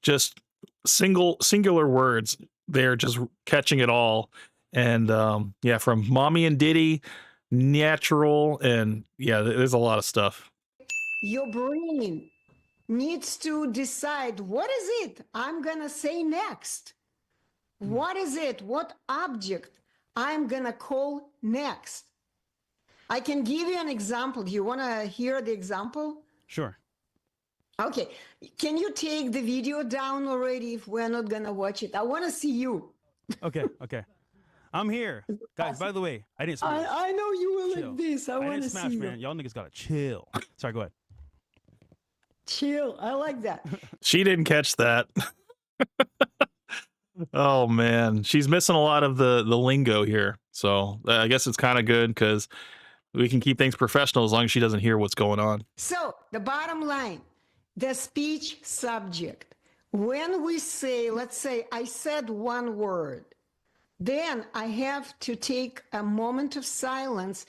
just singular words, they're just catching it all. And yeah, from Mommy and Diddy, natural, and yeah, there's a lot of stuff. your brain needs to decide what is it I'm gonna say next. What is it? What object I'm gonna call next? I can give you an example. Do you want to hear the example? Sure. Okay. Can you take the video down already if we're not going to watch it? I want to see you. Okay. I'm here. Guys, by the way, I didn't smash. I know you will Chill. like this. I want to smash, see man. you. Y'all niggas gotta chill. Sorry, go ahead. Chill. I like that. She didn't catch that. Oh man, she's missing a lot of the lingo here. So I guess it's kind of good because we can keep things professional as long as she doesn't hear what's going on. So the bottom line, the speech subject. When we say, let's say I said one word, then I have to take a moment of silence.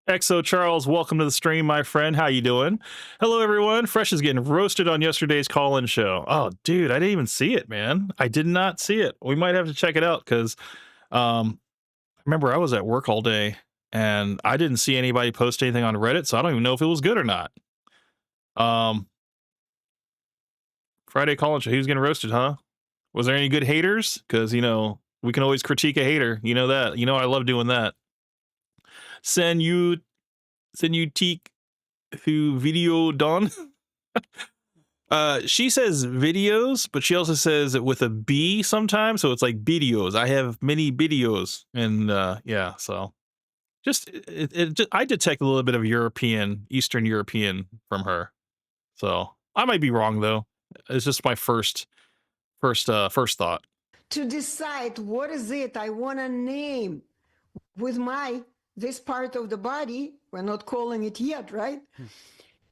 XO Charles, welcome to the stream, my friend. How you doing? Hello, everyone. Fresh is getting roasted on yesterday's call-in show. Oh, dude, I didn't even see it, man. I did not see it. We might have to check it out because remember I was at work all day and I didn't see anybody post anything on Reddit, so I don't even know if it was good or not. Friday call-in show. He was getting roasted, huh? Was there any good haters? Because, you know, we can always critique a hater. You know that. You know I love doing that. Send you teak through video don. She says videos, but she also says it with a B sometimes, so it's like videos. I have many videos, and yeah, so just I detect a little bit of Eastern European from her. So I might be wrong though. It's just my first thought. To decide what is it I want to name with this part of the body. We're not calling it yet, right?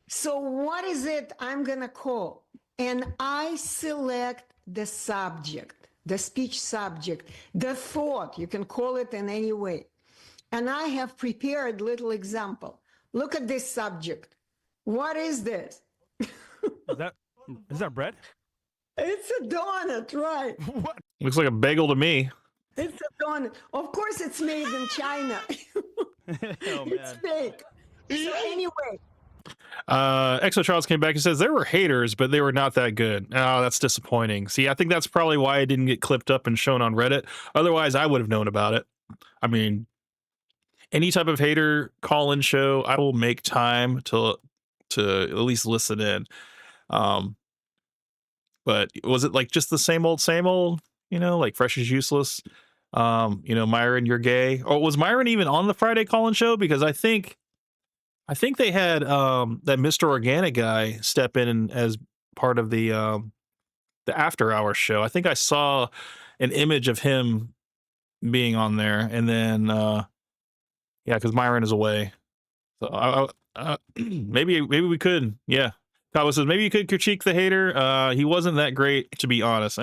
So what is it I'm going to call? And I select the subject, the speech subject, the thought. You can call it in any way. And I have prepared little example. Look at this subject. What is this? Is that bread? It's a donut, right? What? Looks like a bagel to me. It's a donut. Of course, it's made in China. Oh, it's fake. So anyway. XO Charles came back and says there were haters, but they were not that good. Oh, that's disappointing. See, I think that's probably why it didn't get clipped up and shown on Reddit. Otherwise, I would have known about it. I mean, any type of hater call-in show, I will make time to at least listen in. But was it like just the same old, you know, like Fresh is useless? You know, Myron, you're gay. Or was Myron even on the Friday call-in show? Because I think they had that Mr. Organic guy step in as part of the after hours show. I think I saw an image of him being on there, and then yeah, because Myron is away. So maybe we could, yeah. Kyle says maybe you could critique the hater. He wasn't that great, to be honest.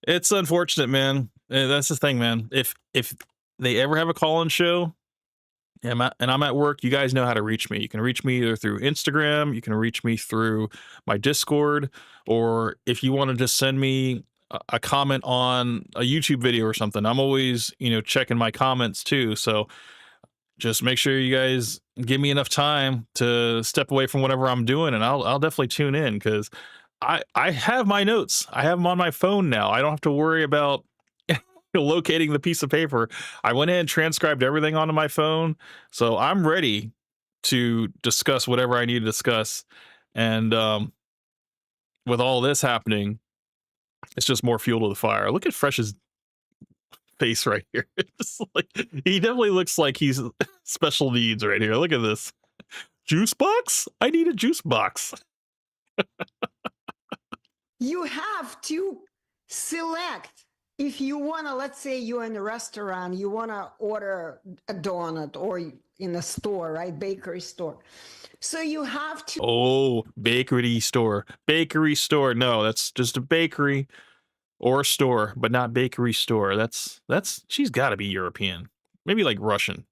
It's unfortunate, man. That's the thing, man. If they ever have a call-in show, and I'm at work, you guys know how to reach me. You can reach me either through Instagram, you can reach me through my Discord, or if you want to just send me a comment on a YouTube video or something, I'm always, you know, checking my comments too. So just make sure you guys give me enough time to step away from whatever I'm doing, and I'll definitely tune in because I have my notes. I have them on my phone now. I don't have to worry about locating the piece of paper. I went in and transcribed everything onto my phone, so I'm ready to discuss whatever I need to discuss. And with all this happening, it's just more fuel to the fire. Look at Fresh's face right here. It's like, he definitely looks like he's special needs right here. Look at this. Juice box? I need a juice box. You have to select. If you want to, let's say you're in a restaurant, you want to order a donut, or in a store, right? Bakery store. So you have to. Oh, bakery store. Bakery store. No, that's just a bakery or store, but not bakery store. That's she's got to be European. Maybe like Russian.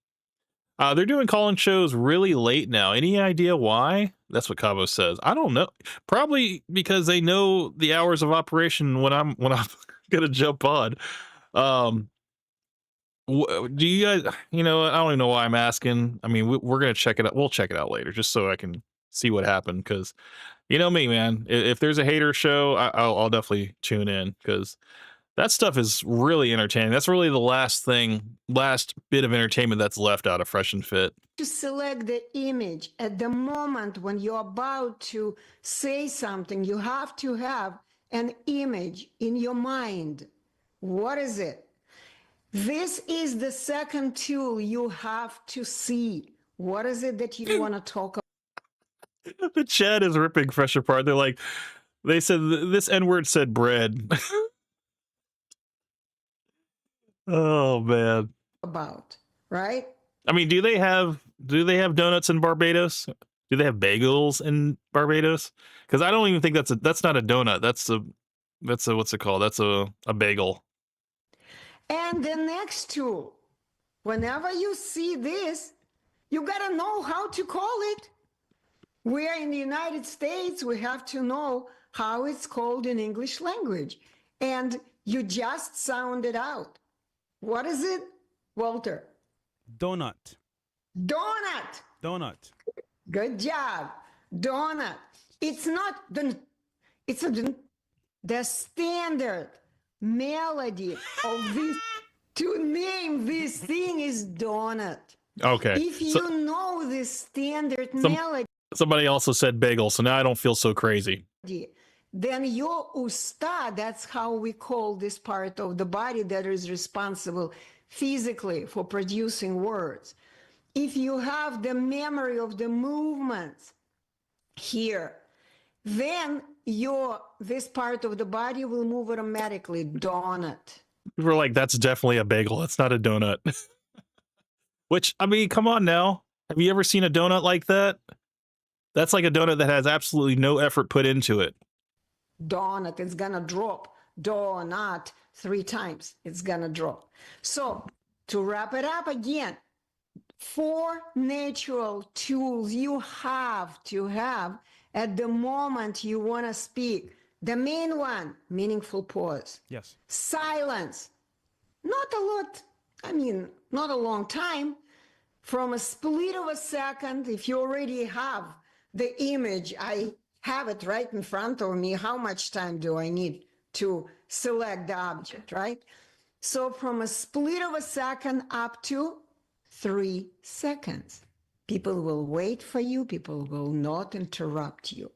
They're doing call-in shows really late now. Any idea why? That's what Cabo says. I don't know. Probably because they know the hours of operation when I'm gonna jump on. Do you guys? You know, I don't even know why I'm asking. I mean, we're gonna check it out. We'll check it out later, just so I can see what happened. Because you know me, man. If there's a hater show, I'll definitely tune in because that stuff is really entertaining. That's really the last bit of entertainment that's left out of Fresh and Fit. To select the image at the moment when you're about to say something, you have to have an image in your mind. What is it? This is the second tool you have to see. What is it that you want to talk about? The chat is ripping Fresh apart. They're like, they said this N-word said bread. Oh man. About, right? I mean, do they have donuts in Barbados? Do they have bagels in Barbados? Because I don't even think that's not a donut. That's a what's it called? That's a bagel. And the next tool, whenever you see this, you gotta know how to call it. We're in the United States, we have to know how it's called in English language. And you just sound it out. What is it, Walter? Donut. Donut. Donut. Good job. Donut. It's not it's the standard melody of this to name this thing is donut. Okay. If you know the standard melody, somebody also said bagel, so now I don't feel so crazy. Then your usta, that's how we call this part of the body that is responsible physically for producing words. If you have the memory of the movements here, then this part of the body will move automatically. Donut. We're like, that's definitely a bagel. That's not a donut. Which, I mean, come on now. Have you ever seen a donut like that? That's like a donut that has absolutely no effort put into it. Donut, it's gonna drop. Donut, 3 times, it's gonna drop. So, to wrap it up again, 4 natural tools you have to have at the moment you want to speak. The main one, meaningful pause. Yes. Silence. Not a lot, not a long time. From a split of a second, if you already have the image, I have it right in front of me. How much time do I need to select the object, right? So from a split of a second up to 3 seconds. People will wait for you. People will not interrupt you.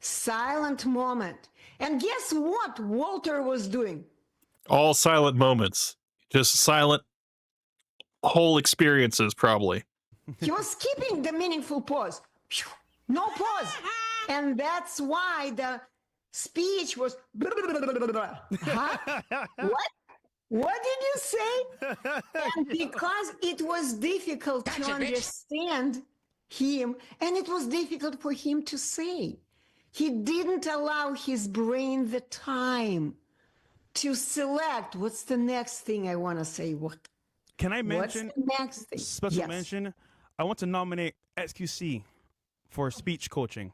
Silent moment. And guess what Walter was doing? All silent moments. Just silent whole experiences, probably. He was skipping the meaningful pause. No pause. And that's why the speech was... Huh? What? What did you say? And because it was difficult to understand him, and it was difficult for him to say, he didn't allow his brain the time to select what's the next thing I want to say. What? Can I mention what's the next thing? Special mention? I want to nominate XQC for speech coaching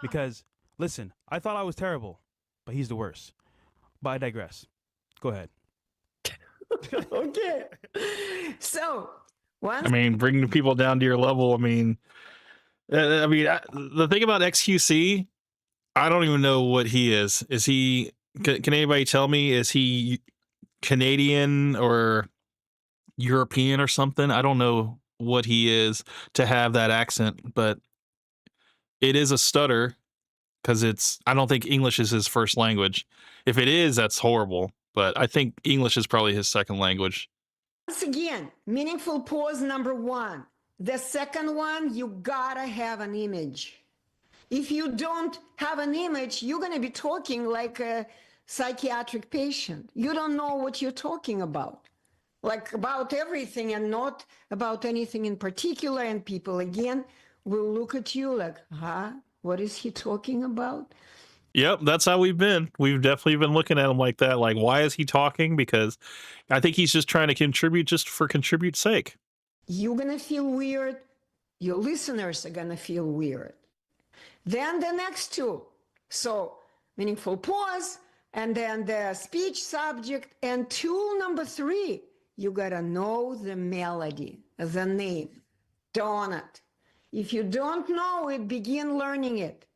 because, listen, I thought I was terrible, but he's the worst. But I digress. Go ahead. Okay. So, I mean, bringing people down to your level. I mean, the thing about XQC, I don't even know what he is. Is he? Can anybody tell me? Is he Canadian or European or something? I don't know what he is to have that accent, but it is a stutter because I don't think English is his first language. If it is, that's horrible. But I think English is probably his second language. Once again, meaningful pause number 1. The second one, you gotta have an image. If you don't have an image, you're gonna be talking like a psychiatric patient. You don't know what you're talking about, like about everything and not about anything in particular. And people again will look at you like, huh? What is he talking about? Yep, that's how we've been. We've definitely been looking at him like that. Like, why is he talking? Because I think he's just trying to contribute just for contribute's sake. You're gonna feel weird. Your listeners are gonna feel weird. Then the next two. So meaningful pause, and then the speech subject. And tool number 3, you gotta know the melody, the name, donut. If you don't know it, begin learning it.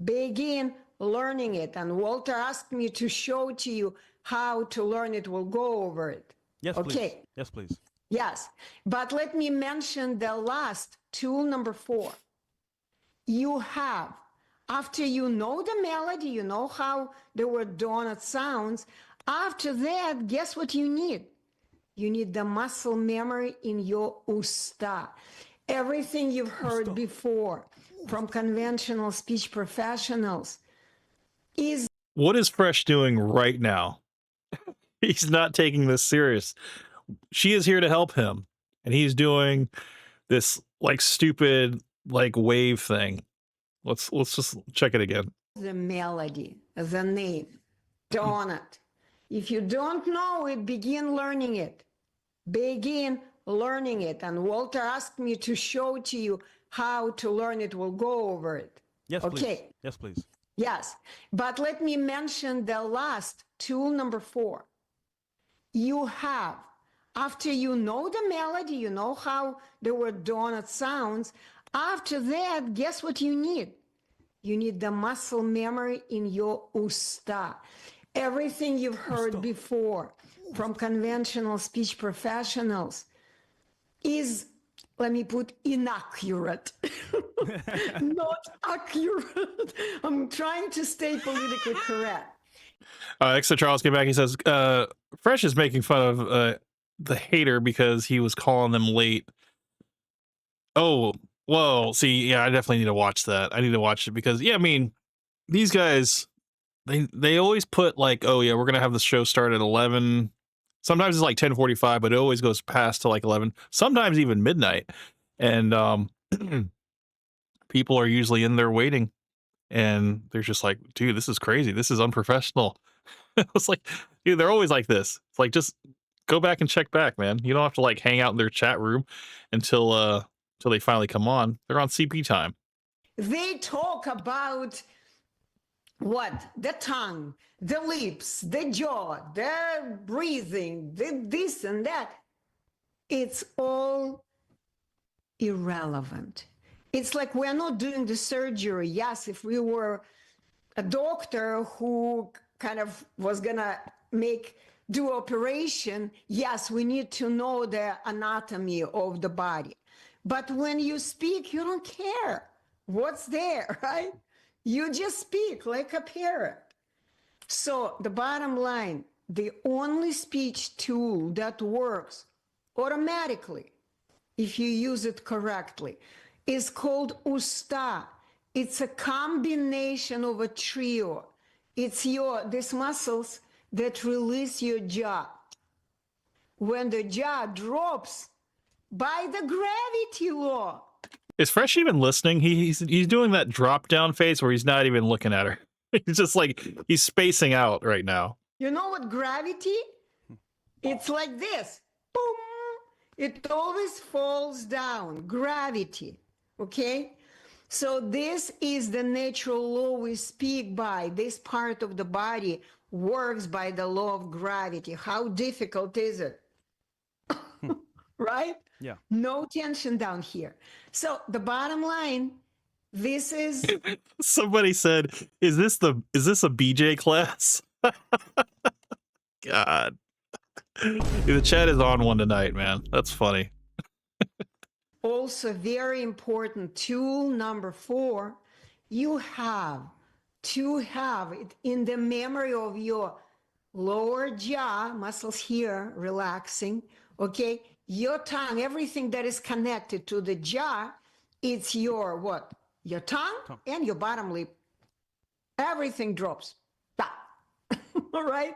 Begin learning it. And Walter asked me to show to you how to learn it. We'll go over it. Yes, okay. please. Yes, please. Yes, but let me mention the last tool number 4. You have, after you know the melody, you know how the word donut sounds, after that, guess what you need? You need the muscle memory in your usta. Everything you've heard before from conventional speech professionals is... What is Fresh doing right now? He's not taking this serious. She is here to help him, and he's doing this like stupid like wave thing. Let's just check it again. The melody, the name, donut. If you don't know it, begin learning it. Begin learning it. And Walter asked me to show to you how to learn it. We'll go over it. Yes, okay. please. Yes, please. Yes, but let me mention the last tool number 4. You have, after you know the melody, you know how the word donut sounds, after that, guess what you need? You need the muscle memory in your usta. Everything you've heard before from conventional speech professionals is, let me put, inaccurate. Not accurate. I'm trying to stay politically correct. Extra Charles came back. He says, Fresh is making fun of the hater because he was calling them late. Oh, well, see, yeah, I definitely need to watch that. I need to watch it because, yeah, I mean, these guys, they always put like, oh, yeah, we're going to have the show start at 11. Sometimes it's like 10:45, but it always goes past to like 11, sometimes even midnight. And people are usually in there waiting. And they're just like, dude, this is crazy. This is unprofessional. It's like, dude, they're always like this. It's like, just go back and check back, man. You don't have to like hang out in their chat room until they finally come on. They're on CP time. They talk about what? The tongue, the lips, the jaw, the breathing, the this and that. It's all irrelevant. It's like we're not doing the surgery. Yes, if we were a doctor who kind of was gonna do operation, yes, we need to know the anatomy of the body. But when you speak, you don't care what's there, right? You just speak like a parrot. So the bottom line, the only speech tool that works automatically, if you use it correctly, is called usta. It's a combination of a trio. It's these muscles that release your jaw. When the jaw drops by the gravity law. Is Fresh even listening? He's doing that drop down face where he's not even looking at her. He's just like, he's spacing out right now. You know what gravity? It's like this. Boom. It always falls down. Gravity. Okay? So this is the natural law we speak by. This part of the body works by the law of gravity. How difficult is it? Right? Yeah. No tension down here. So the bottom line, this is... Somebody said, is this a BJ class? God. The chat is on one tonight, man. That's funny. Also very important tool number 4, you have to have it in the memory of your lower jaw, muscles here relaxing, okay, your tongue, everything that is connected to the jaw, it's your what? Your tongue and your bottom lip. Everything drops. All right?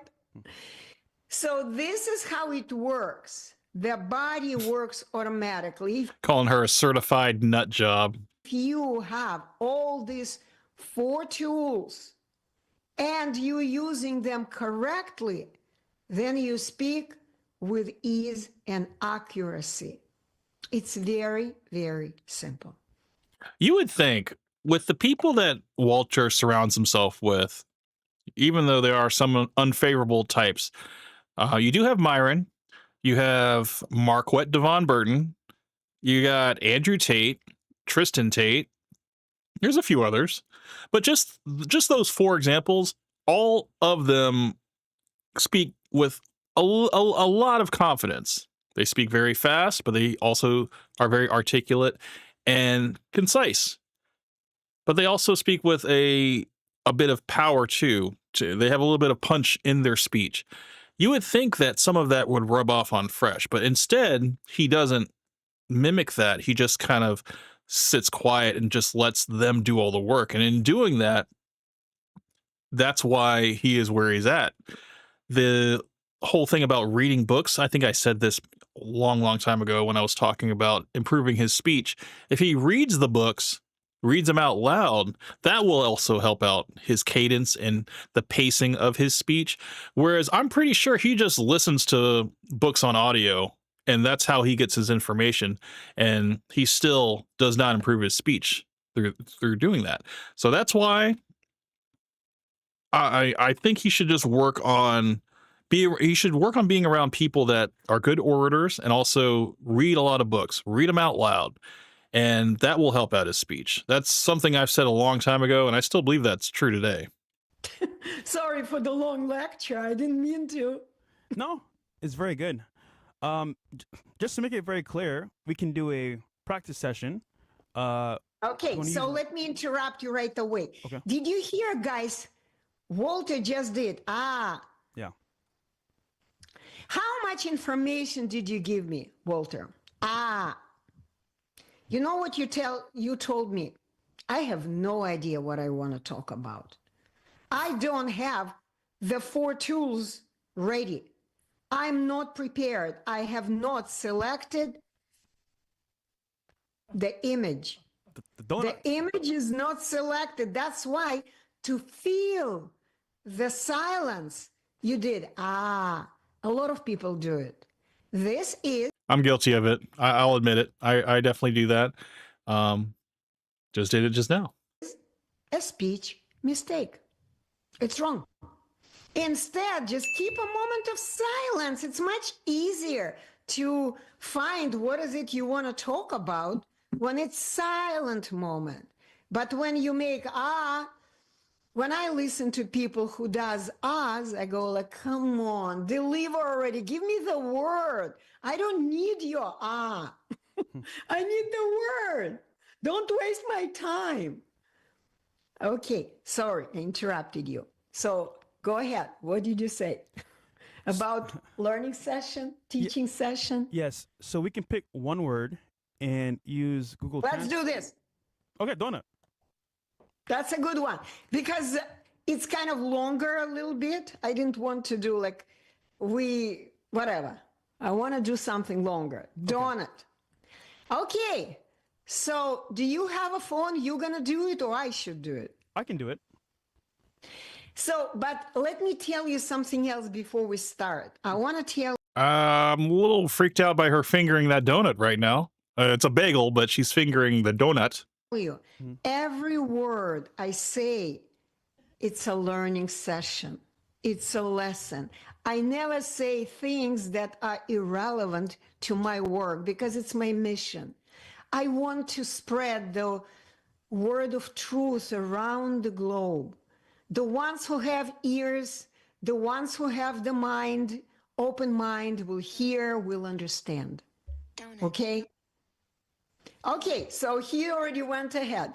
So this is how it works. The body works automatically. Calling her a certified nut job. If you have all these 4 tools and you're using them correctly, then you speak with ease and accuracy. It's very, very simple. You would think with the people that Walter surrounds himself with, even though there are some unfavorable types, you do have Myron, you have Marquette Devon Burton, you got Andrew Tate, Tristan Tate. There's a few others, but just those 4 examples, all of them speak with a lot of confidence. They speak very fast, but they also are very articulate and concise. But they also speak with a bit of power too. They have a little bit of punch in their speech. You would think that some of that would rub off on Fresh, but instead he doesn't mimic that. He just kind of sits quiet and just lets them do all the work. And in doing that, that's why he is where he's at. The whole thing about reading books, I think I said this a long time ago when I was talking about improving his speech. If he reads the books, reads them out loud, that will also help out his cadence and the pacing of his speech. Whereas I'm pretty sure he just listens to books on audio and that's how he gets his information. And he still does not improve his speech through doing that. So that's why I think he should just work on being around people that are good orators and also read a lot of books, read them out loud. And that will help out his speech. That's something I've said a long time ago, and I still believe that's true today. Sorry for the long lecture. I didn't mean to. No, it's very good. Just to make it very clear, we can do a practice session. Okay, so let me interrupt you right away. Okay. Did you hear, guys? Walter just did. Yeah. How much information did you give me, Walter? You know what you told me? I have no idea what I want to talk about. I don't have the 4 tools ready. I'm not prepared. I have not selected the image. The image is not selected. That's why to feel the silence, you did. A lot of people do it. This is. I'm guilty of it. I'll admit it. I definitely do that. Just did it just now. A speech mistake. It's wrong. Instead, just keep a moment of silence. It's much easier to find what is it you want to talk about when it's silent moment. But when you make when I listen to people who does ahs, I go like, come on, deliver already. Give me the word. I don't need your I need the word. Don't waste my time. Okay, sorry, I interrupted you. So go ahead. What did you say about learning session, teaching session? Yes. So we can pick one word and use Google Let's do this. Okay, donut. That's a good one because it's kind of longer a little bit. I didn't want to do like whatever. I want to do something longer. Donut. Okay. So do you have a phone? You going to do it or I should do it? I can do it. So, but let me tell you something else before we start. I want to tell. I'm a little freaked out by her fingering that donut right now. It's a bagel, but she's fingering the donut. You. Every word I say, it's a learning session. It's a lesson. I never say things that are irrelevant to my work because it's my mission. I want to spread the word of truth around the globe. The ones who have ears, the ones who have the mind, open mind, will hear, will understand. Okay? Okay, so he already went ahead.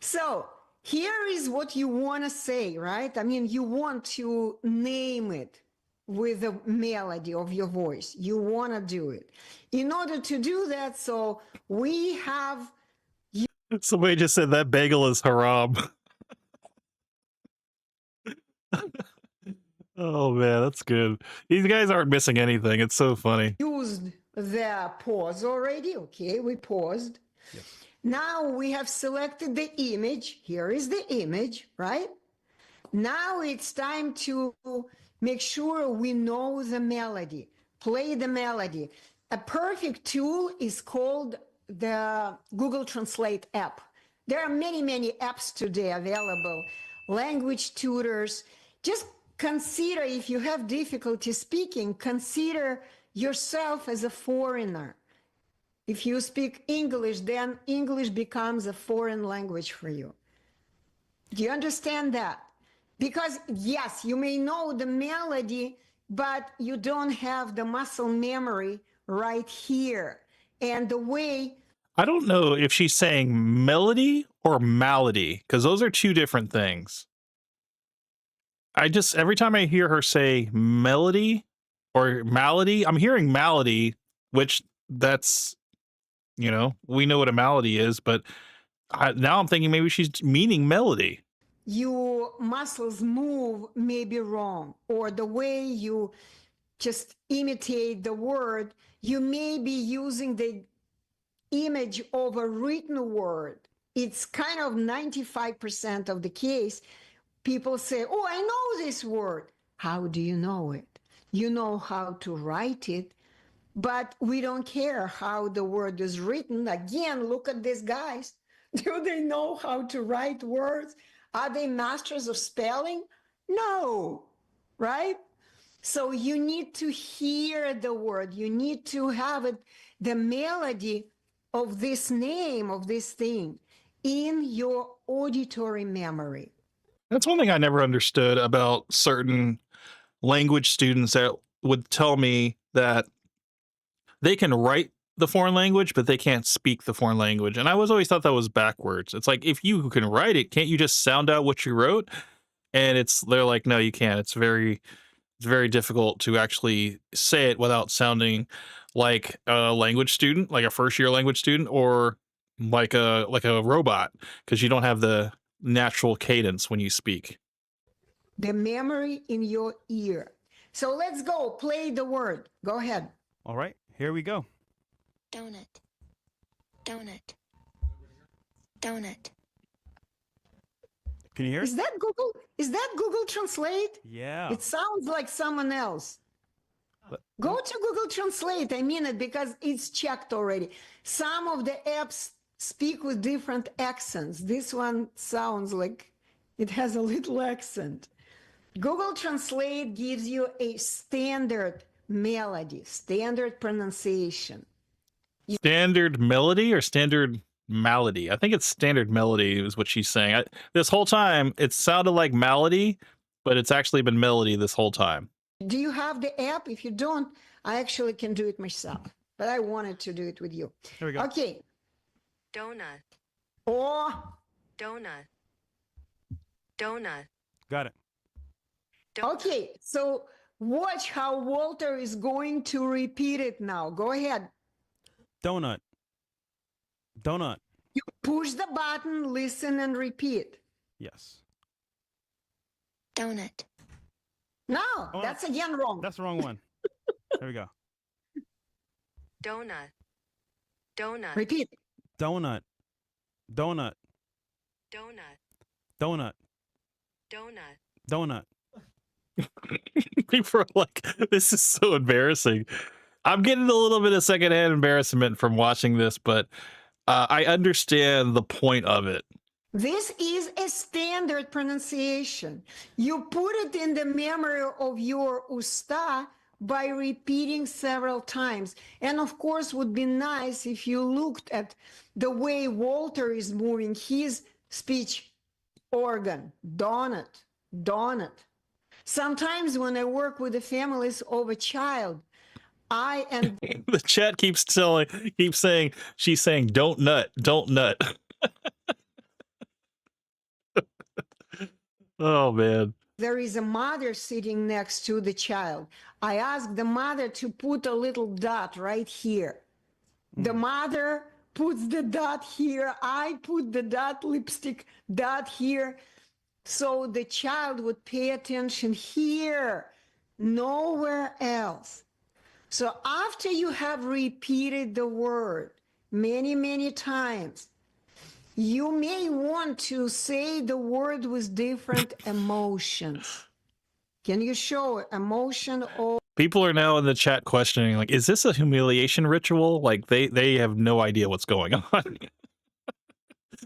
So here is what you want to say, right? I mean, you want to name it. with the melody of your voice. You want to do it. In order to do that, so we have. Somebody just said that bagel is haram. Oh man, that's good. These guys aren't missing anything. It's so funny. Used the pause already. Okay, we paused. Yes. Now we have selected the image. Here is the image, right? Now it's time to make sure we know the melody. Play the melody. A perfect tool is called the Google Translate app. There are many, many apps today available. Language tutors. Just consider, if you have difficulty speaking, consider yourself as a foreigner. If you speak English, then English becomes a foreign language for you. Do you understand that? Because yes, you may know the melody, but you don't have the muscle memory right here. And the way... I don't know if she's saying melody or malady, because those are two different things. Every time I hear her say melody or malady, I'm hearing malady, which that's, we know what a malady is, but now I'm thinking maybe she's meaning melody. Your muscles move may be wrong, or the way you just imitate the word, you may be using the image of a written word. It's kind of 95% of the case. People say, oh, I know this word. How do you know it? You know how to write it, but we don't care how the word is written. Again, look at these guys. Do they know how to write words? Are they masters of spelling? No, right? So you need to hear the word. You need to have it, the melody of this name, of this thing, in your auditory memory. That's one thing I never understood about certain language students that would tell me that they can write the foreign language, but they can't speak the foreign language. And I always thought that was backwards. It's like, if you can write it, can't you just sound out what you wrote? And they're like, no, you can't. It's very difficult to actually say it without sounding like a language student, like a first year language student, or like a robot, because you don't have the natural cadence when you speak. The memory in your ear. So let's go. Play the word. Go ahead. All right, here we go. Donut. Donut. Donut. Can you hear it? Is that Google? Is that Google Translate? Yeah. It sounds like someone else. Go to Google Translate. I mean it, because it's checked already. Some of the apps speak with different accents. This one sounds like it has a little accent. Google Translate gives you a standard melody, standard pronunciation. Standard melody or standard malady? I think it's standard melody is what she's saying. This whole time, it sounded like malady, but it's actually been melody this whole time. Do you have the app? If you don't, I actually can do it myself, but I wanted to do it with you. Here we go. Okay. Donut. Or Donut. Donut. Got it. Okay, so watch how Walter is going to repeat it now. Go ahead. Donut. Donut. You push the button, listen, and repeat. Yes. Donut. No, that's again wrong. That's the wrong one. There we go. Donut. Donut. Repeat. Donut. Donut. Donut. Donut. Donut. Donut. People are like, this is so embarrassing. I'm getting a little bit of secondhand embarrassment from watching this, but I understand the point of it. This is a standard pronunciation. You put it in the memory of your usta by repeating several times. And of course, would be nice if you looked at the way Walter is moving his speech organ. Donut, donut. Sometimes when I work with the families of a child, I am... The chat keeps saying, she's saying, don't nut, don't nut. Oh, man. there is a mother sitting next to the child, I ask the mother to put a little dot right here. The mother puts the dot here. I put the dot, lipstick dot here. So the child would pay attention here, nowhere else. So after you have repeated the word many, many times, you may want to say the word with different emotions. Can you show emotion or People are now in the chat questioning, like, is this a humiliation ritual? Like, they have no idea what's going on.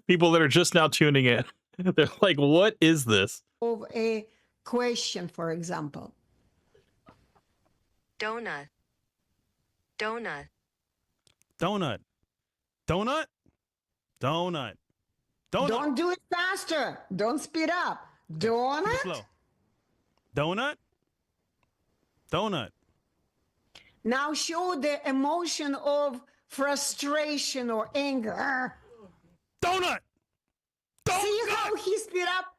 People that are just now tuning in, they're like, what is this? of a question, for example? Donut. Donut. Donut. Donut. Donut. Donut. Don't do it faster. Don't speed up. Donut. Slow. Donut. Donut. Now show the emotion of frustration or anger. Donut. See how he speed up?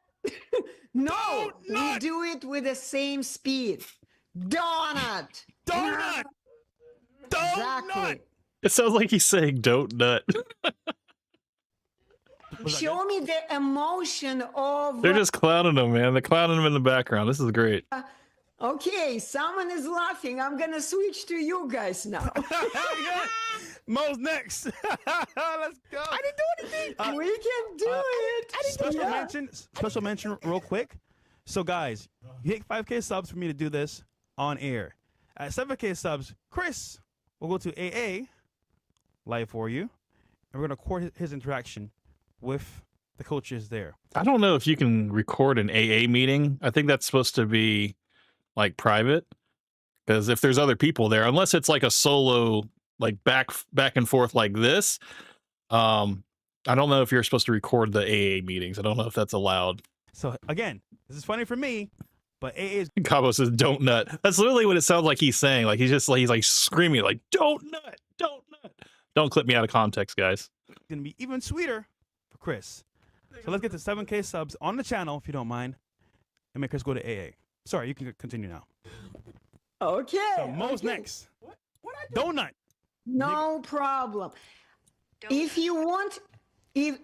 No, we do it with the same speed. Donut. Donut. Exactly. It sounds like he's saying don't nut. Show me the emotion of. They're just clowning him, man. They're clowning him in the background. This is great. Okay, someone is laughing. I'm gonna switch to you guys now. Mo's next. Let's go. I didn't do anything. We can do it. Special mention, real quick. So, guys, you hit 5K subs for me to do this on air. At 7K subs, Chris will go to AA live for you, and we're gonna record his interaction with the coaches there. I don't know if you can record an AA meeting. I think that's supposed to be like private, because if there's other people there, unless it's like a solo, like back and forth like this, I don't know if you're supposed to record the AA meetings. I don't know if that's allowed. So again, this is funny for me, but AA is. Cabo says don't nut. That's literally what it sounds like he's saying. Like he's like screaming like don't nut, don't nut. Don't clip me out of context, guys. Gonna be even sweeter for Chris. So let's get to 7K subs on the channel, if you don't mind, and make Chris go to AA. Sorry, you can continue now. Okay. So Mo's next. Donut. No problem. If you want,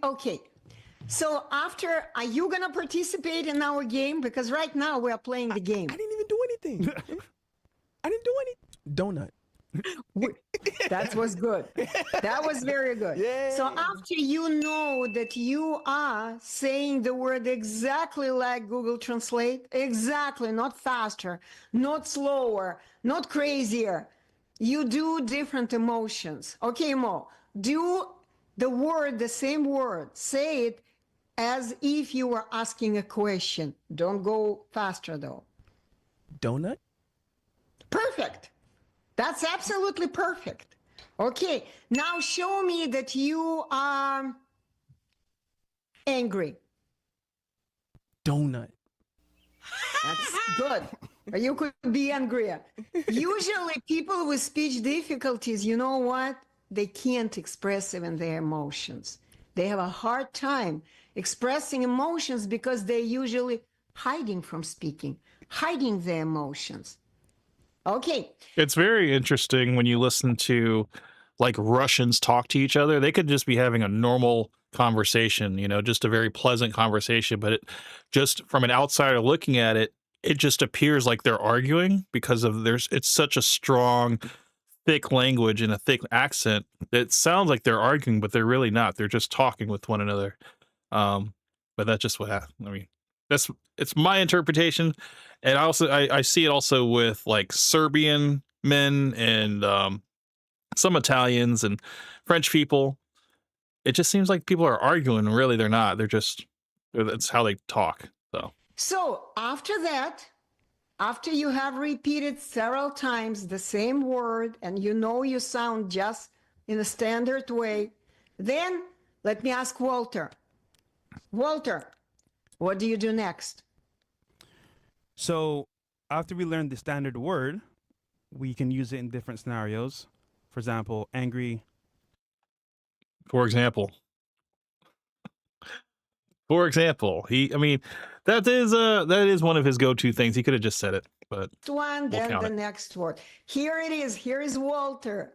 okay. So after, are you gonna participate in our game? Because right now we are playing the game. I didn't even do anything. I didn't do anything. Donut. That was good. That was very good. Yeah. So after you know that you are saying the word exactly like Google Translate, exactly, not faster, not slower, not crazier, you do different emotions. Okay, Mo, do the word, the same word, say it as if you were asking a question. Don't go faster though. Donut. Perfect. That's absolutely perfect. Okay, now show me that you are angry. Donut. That's good. Or you could be angrier. Usually people with speech difficulties, you know what? They can't express even their emotions. They have a hard time expressing emotions because they're usually hiding from speaking, hiding their emotions. Okay. It's very interesting when you listen to like Russians talk to each other. They could just be having a normal conversation, you know, just a very pleasant conversation, but it just from an outsider looking at it, it just appears like they're arguing because of it's such a strong, thick language and a thick accent. It sounds like they're arguing, but they're really not. They're just talking with one another. But that's just what happened. I mean, it's my interpretation. And I see it also with like Serbian men and some Italians and French people. It just seems like people are arguing. Really, they're not. It's how they talk. So after that, after you have repeated several times the same word and you know you sound just in a standard way, then let me ask Walter. Walter, what do you do next? So after we learn the standard word, we can use it in different scenarios. For example, angry. For example. For example, that is one of his go-to things. He could have just said it, but one, we'll then count the it. next word. Here it is. Here is Walter.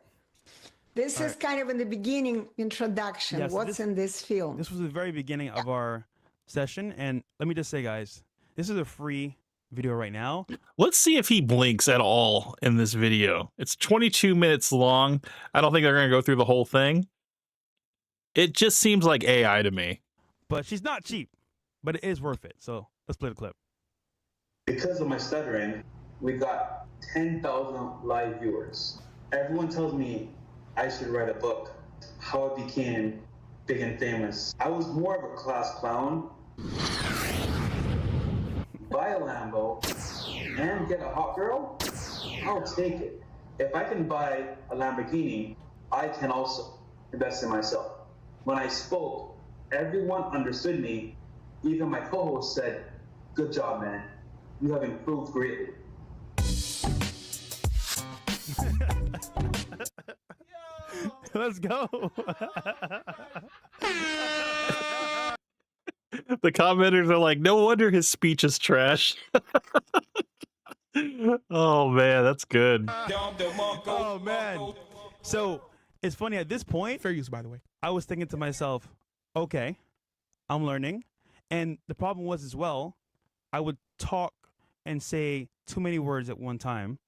This is kind of in the beginning introduction. Yes, What's in this film? This was the very beginning of our session, and let me just say, guys, this is a free video right now. Let's see if he blinks at all in this video. It's 22 minutes long. I don't think they're going to go through the whole thing. It just seems like AI to me. But she's not cheap, but it is worth it. So let's play the clip. Because of my stuttering, we got 10,000 live viewers. Everyone tells me I should write a book, how I became big and famous. I was more of a class clown. Buy a Lambo and get a hot girl, I'll take it. If I can buy a Lamborghini, I can also invest in myself. When I spoke, everyone understood me. Even my co-host said, "Good job, man. You have improved greatly." Let's go. The commenters are like, no wonder his speech is trash. Oh man, that's good. Oh man. So it's funny at this point. Fair use, by the way. I was thinking to myself, okay, I'm learning. And the problem was as well, I would talk and say too many words at one time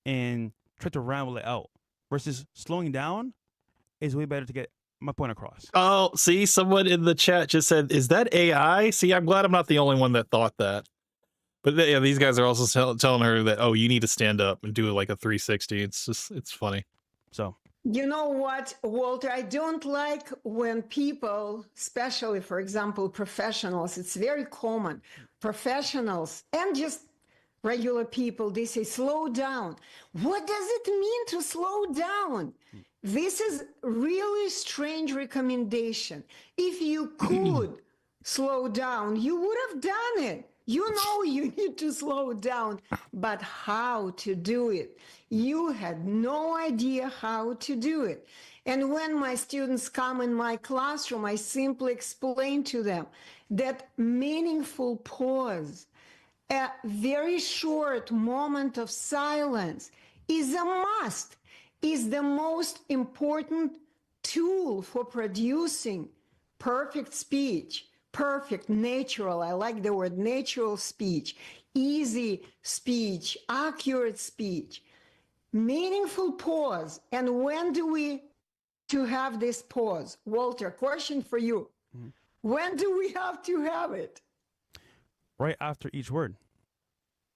and try to ramble it out versus slowing down is way better to get my point across. Oh, see, someone in the chat just said, is that AI? See, I'm glad I'm not the only one that thought that. But yeah, these guys are also telling her that, oh, you need to stand up and do like a 360. It's funny. So. You know what, Walter, I don't like when people, especially, for example, professionals, it's very common, professionals and just regular people, they say, slow down. What does it mean to slow down? This is really strange recommendation. If you could slow down, you would have done it. You know you need to slow down, but how to do it? You had no idea how to do it. And when my students come in my classroom, I simply explain to them that meaningful pause, a very short moment of silence is a must, is the most important tool for producing perfect speech. Perfect, natural, I like the word natural speech, easy speech, accurate speech, meaningful pause. And when do we to have this pause? Walter, question for you. Mm-hmm. When do we have to have it? Right after each word.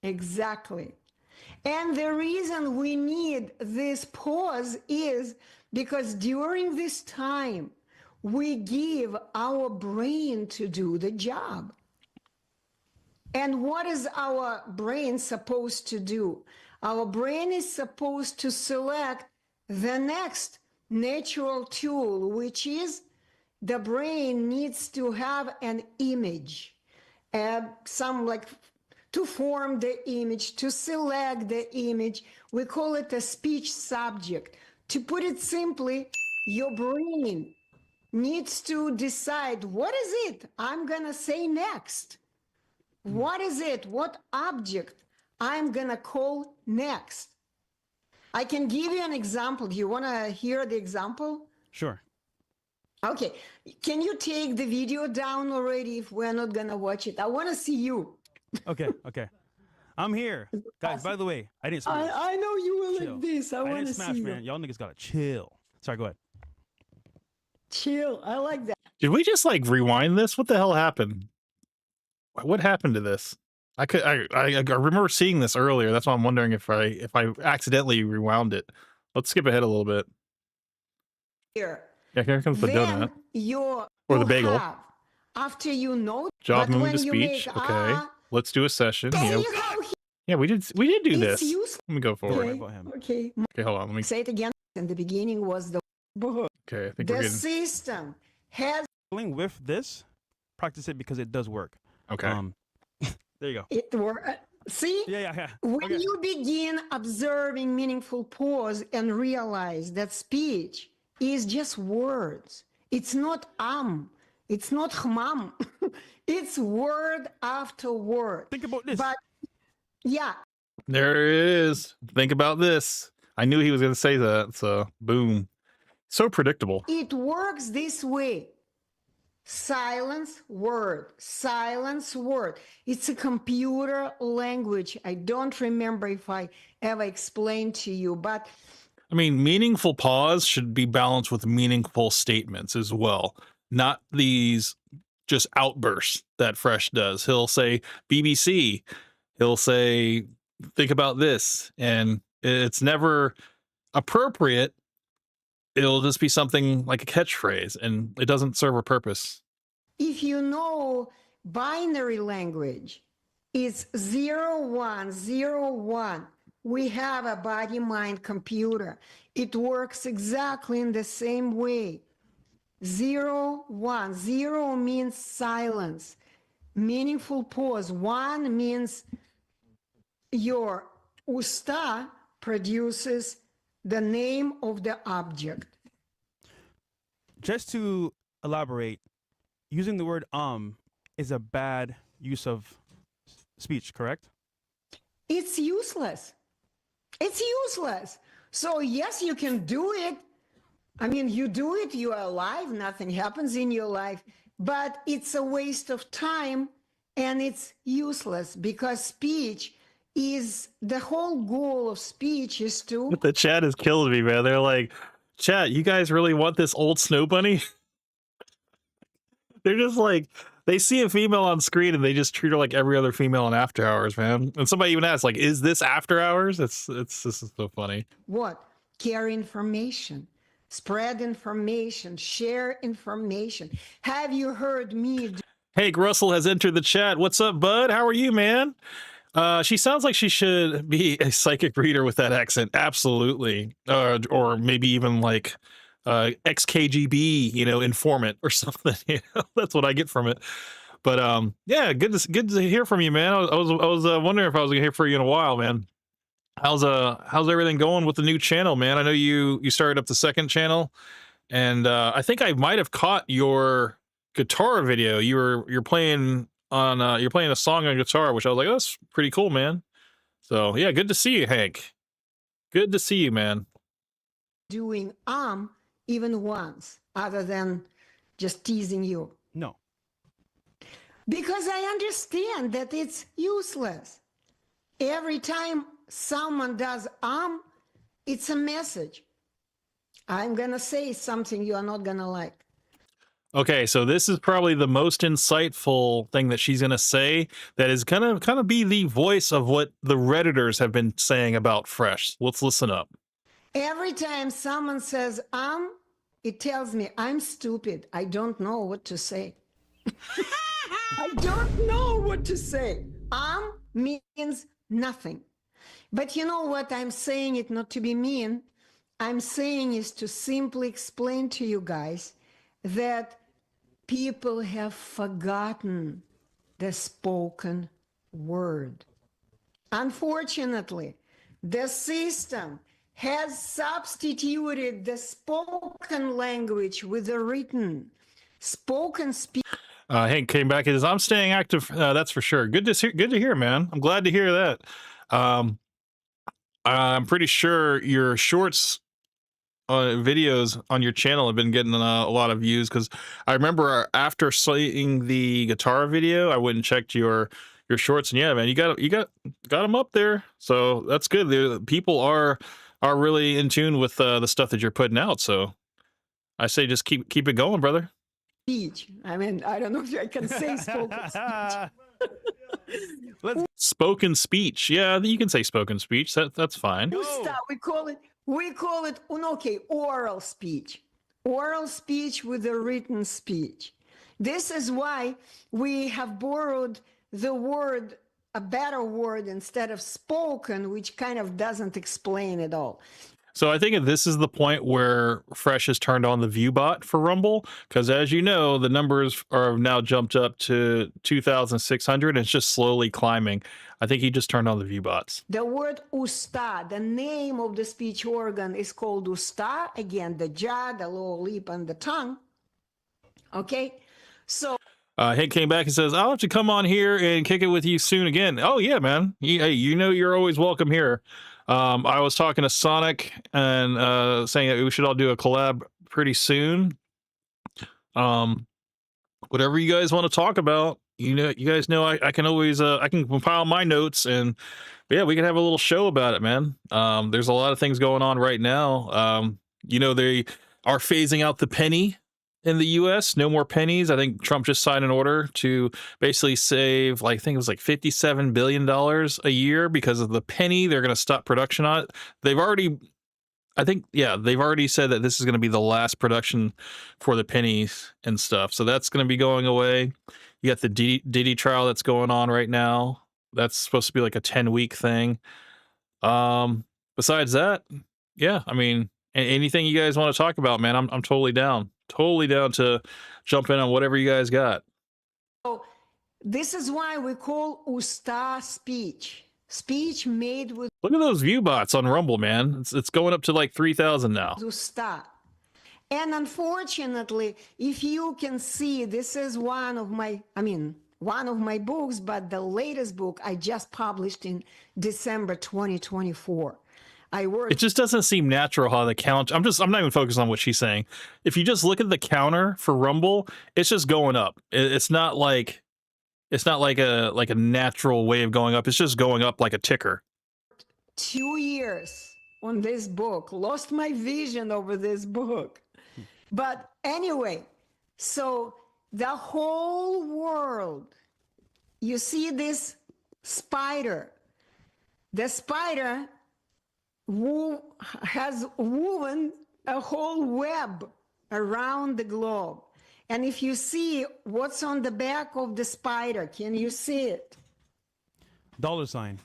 Exactly. And the reason we need this pause is because during this time, we give our brain to do the job. And what is our brain supposed to do? Our brain is supposed to select the next natural tool, which is the brain needs to have an image, to form the image, to select the image. We call it a speech subject. To put it simply, your brain needs to decide, what is it I'm gonna say next? What is it? What object I'm gonna call next? I can give you an example. Do you wanna hear the example? Sure. Okay, can you take the video down already if we're not gonna watch it? I wanna see you. Okay. I'm here. Guys, by the way, I didn't smash. I know you will Chill. like this. I wanna didn't smash, see man. you. Y'all niggas gotta chill. Sorry, go ahead. Chill, I like that. Did we just like rewind this? What the hell happened? What happened to this? I remember seeing this earlier. That's why I'm wondering if I accidentally rewound it. Let's skip ahead a little bit. Here. Yeah, here comes the Then donut. Or the bagel. Have, after you know, Job but moving when to you speech. make, Okay. Let's do a session. there Yeah. you go. Yeah, we did do this. Useless. Let me go forward. Okay. Okay, hold on. Let me Say it again. In the beginning was the Okay, I think the we're getting system has With this, practice it because it does work. Okay. There you go. it work. See? Yeah. When Okay. you begin observing meaningful pause and realize that speech is just words. It's not It's not hmam. It's word after word. Think about this. But yeah. There it is. Think about this. I knew he was going to say that. So, boom. So predictable. It works this way. Silence word, silence word. It's a computer language. I don't remember if I ever explained to you, but I mean, meaningful pause should be balanced with meaningful statements as well, not these just outbursts that Fresh does. He'll say BBC, he'll say, think about this, and it's never appropriate. It'll just be something like a catchphrase, and it doesn't serve a purpose. if you know binary language, it's 0101. We have a body-mind computer. It works exactly in the same way. 01. 0 means silence. Meaningful pause. 1 means your usta produces the name of the object. Just to elaborate, using the word is a bad use of speech, correct? It's useless. It's useless. So yes, you can do it. I mean, you do it, you are alive, nothing happens in your life, but it's a waste of time and it's useless because speech is the whole goal of speech is to. The chat is killing me, man. They're like, chat, you guys really want this old snow bunny? They're just like, they see a female on screen and they just treat her like every other female in After Hours, man. And somebody even asked, like, is this After Hours? This is so funny. What? Carry information, spread information, share information. Have you heard me? Hank Russell has entered the chat. What's up, bud? How are you, man? She sounds like she should be a psychic reader with that accent. Absolutely. Or maybe even like ex-KGB, informant or something. That's what I get from it. But yeah, good to hear from you, man. I was wondering if I was gonna hear from you in a while, man. How's everything going with the new channel, man? I know you started up the second channel, and I think I might have caught your guitar video. You're playing a song on guitar, which I was like, oh, that's pretty cool, man. So yeah, good to see you, Hank. Good to see you, man. Doing even once, other than just teasing you. No. Because I understand that it's useless. Every time someone does it's a message. I'm gonna say something you are not gonna like. Okay, so this is probably the most insightful thing that she's gonna say that is gonna kind of be the voice of what the Redditors have been saying about Fresh. Let's listen up. Every time someone says it tells me I'm stupid. I don't know what to say. I don't know what to say. Means nothing. But you know what? I'm saying it not to be mean. I'm saying is to simply explain to you guys that people have forgotten the spoken word. Unfortunately, the system has substituted the spoken language with the written. Spoken speech. Hank came back and says, I'm staying active. That's for sure. Good to hear, man. I'm glad to hear that. I'm pretty sure your shorts videos on your channel have been getting a lot of views, because I remember after seeing the guitar video, I went and checked your shorts, and yeah, man, you got them up there. So that's good. The people are really in tune with the stuff that you're putting out. So I say just keep it going, brother. Speech. I mean, I don't know if I can say spoken speech. Spoken speech. Yeah, you can say spoken speech. That's fine. We call it oral speech. Oral speech with a written speech. This is why we have borrowed the word, a better word instead of spoken, which kind of doesn't explain it all. So I think this is the point where Fresh has turned on the view bot for Rumble, because as you know, the numbers are now jumped up to 2,600, and it's just slowly climbing. I think he just turned on the view bots. The word usta, the name of the speech organ is called usta. Again, the jaw, the lower lip, and the tongue. Okay? So Hank came back and says, "I'll have to come on here and kick it with you soon again." Oh yeah, man. Hey, you know you're always welcome here. I was talking to Sonic and saying that we should all do a collab pretty soon. Whatever you guys want to talk about, you guys know I can always I can compile my notes and yeah, we can have a little show about it, man. There's a lot of things going on right now. They are phasing out the penny in the US. No more pennies. I think Trump just signed an order to basically save, like, I think it was like $57 billion a year because of the penny. They're going to stop production on it. They've already said that this is going to be the last production for the pennies and stuff. So that's going to be going away. You got the Diddy trial that's going on right now. That's supposed to be like a 10-week thing. Besides that, yeah, I mean, anything you guys want to talk about, man, I'm totally down. Totally down to jump in on whatever you guys got. this is why we call Usta speech. Speech made with Look at those view bots on Rumble, man. It's going up to like 3,000 now. Usta. And unfortunately, if you can see, this is one of my books, but the latest book I just published in December 2024. It just doesn't seem natural how the count. I'm not even focused on what she's saying. If you just look at the counter for Rumble, it's just going up. It's not like a natural way of going up. It's just going up like a ticker. 2 years on this book, lost my vision over this book. But anyway, so the whole world, you see this spider. The spider has woven a whole web around the globe. And if you see what's on the back of the spider, can you see it? $.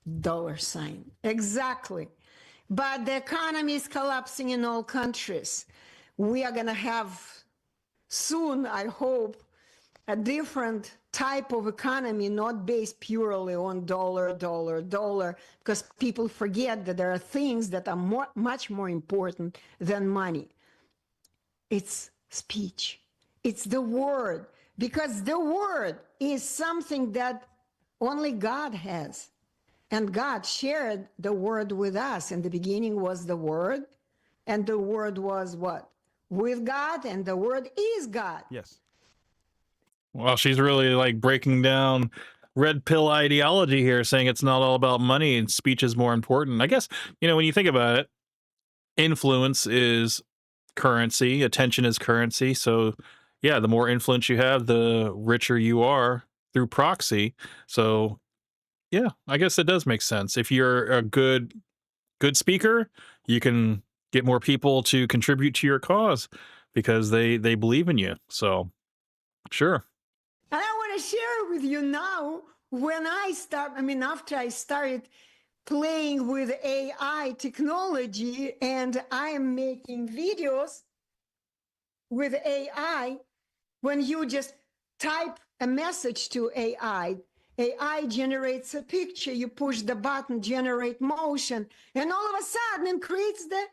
$. Exactly. But the economy is collapsing in all countries. We are going to have soon, I hope, a different type of economy, not based purely on dollar, because people forget that there are things that are much more important than money. It's speech. It's the word, because the word is something that only God has. And God shared the word with us. In the beginning was the word, and the word was what? With God, and the word is God. Yes. Well, she's really like breaking down red pill ideology here, saying it's not all about money and speech is more important. I guess, when you think about it, influence is currency, attention is currency. So yeah, the more influence you have, the richer you are through proxy. So yeah, I guess it does make sense. If you're a good speaker, you can get more people to contribute to your cause because they believe in you. So sure. And I want to share with you now, after I started playing with AI technology and I am making videos with AI, when you just type a message to AI generates a picture, you push the button, generate motion, and all of a sudden it creates the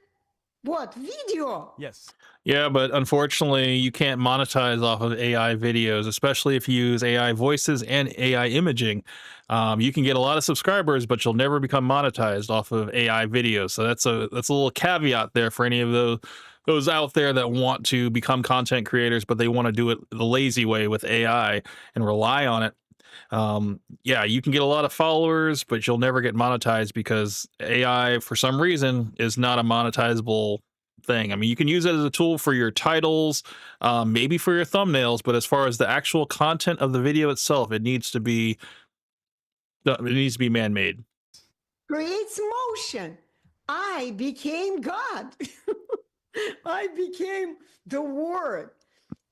video. Yes. Yeah, but unfortunately, you can't monetize off of AI videos, especially if you use AI voices and AI imaging. You can get a lot of subscribers, but you'll never become monetized off of AI videos. So that's a little caveat there for any of those out there that want to become content creators, but they want to do it the lazy way with AI and rely on it. Yeah, you can get a lot of followers, but you'll never get monetized because AI, for some reason, is not a monetizable thing. I mean, you can use it as a tool for your titles, maybe for your thumbnails, but as far as the actual content of the video itself, it needs to be man-made. Creates motion. I became God. I became the word.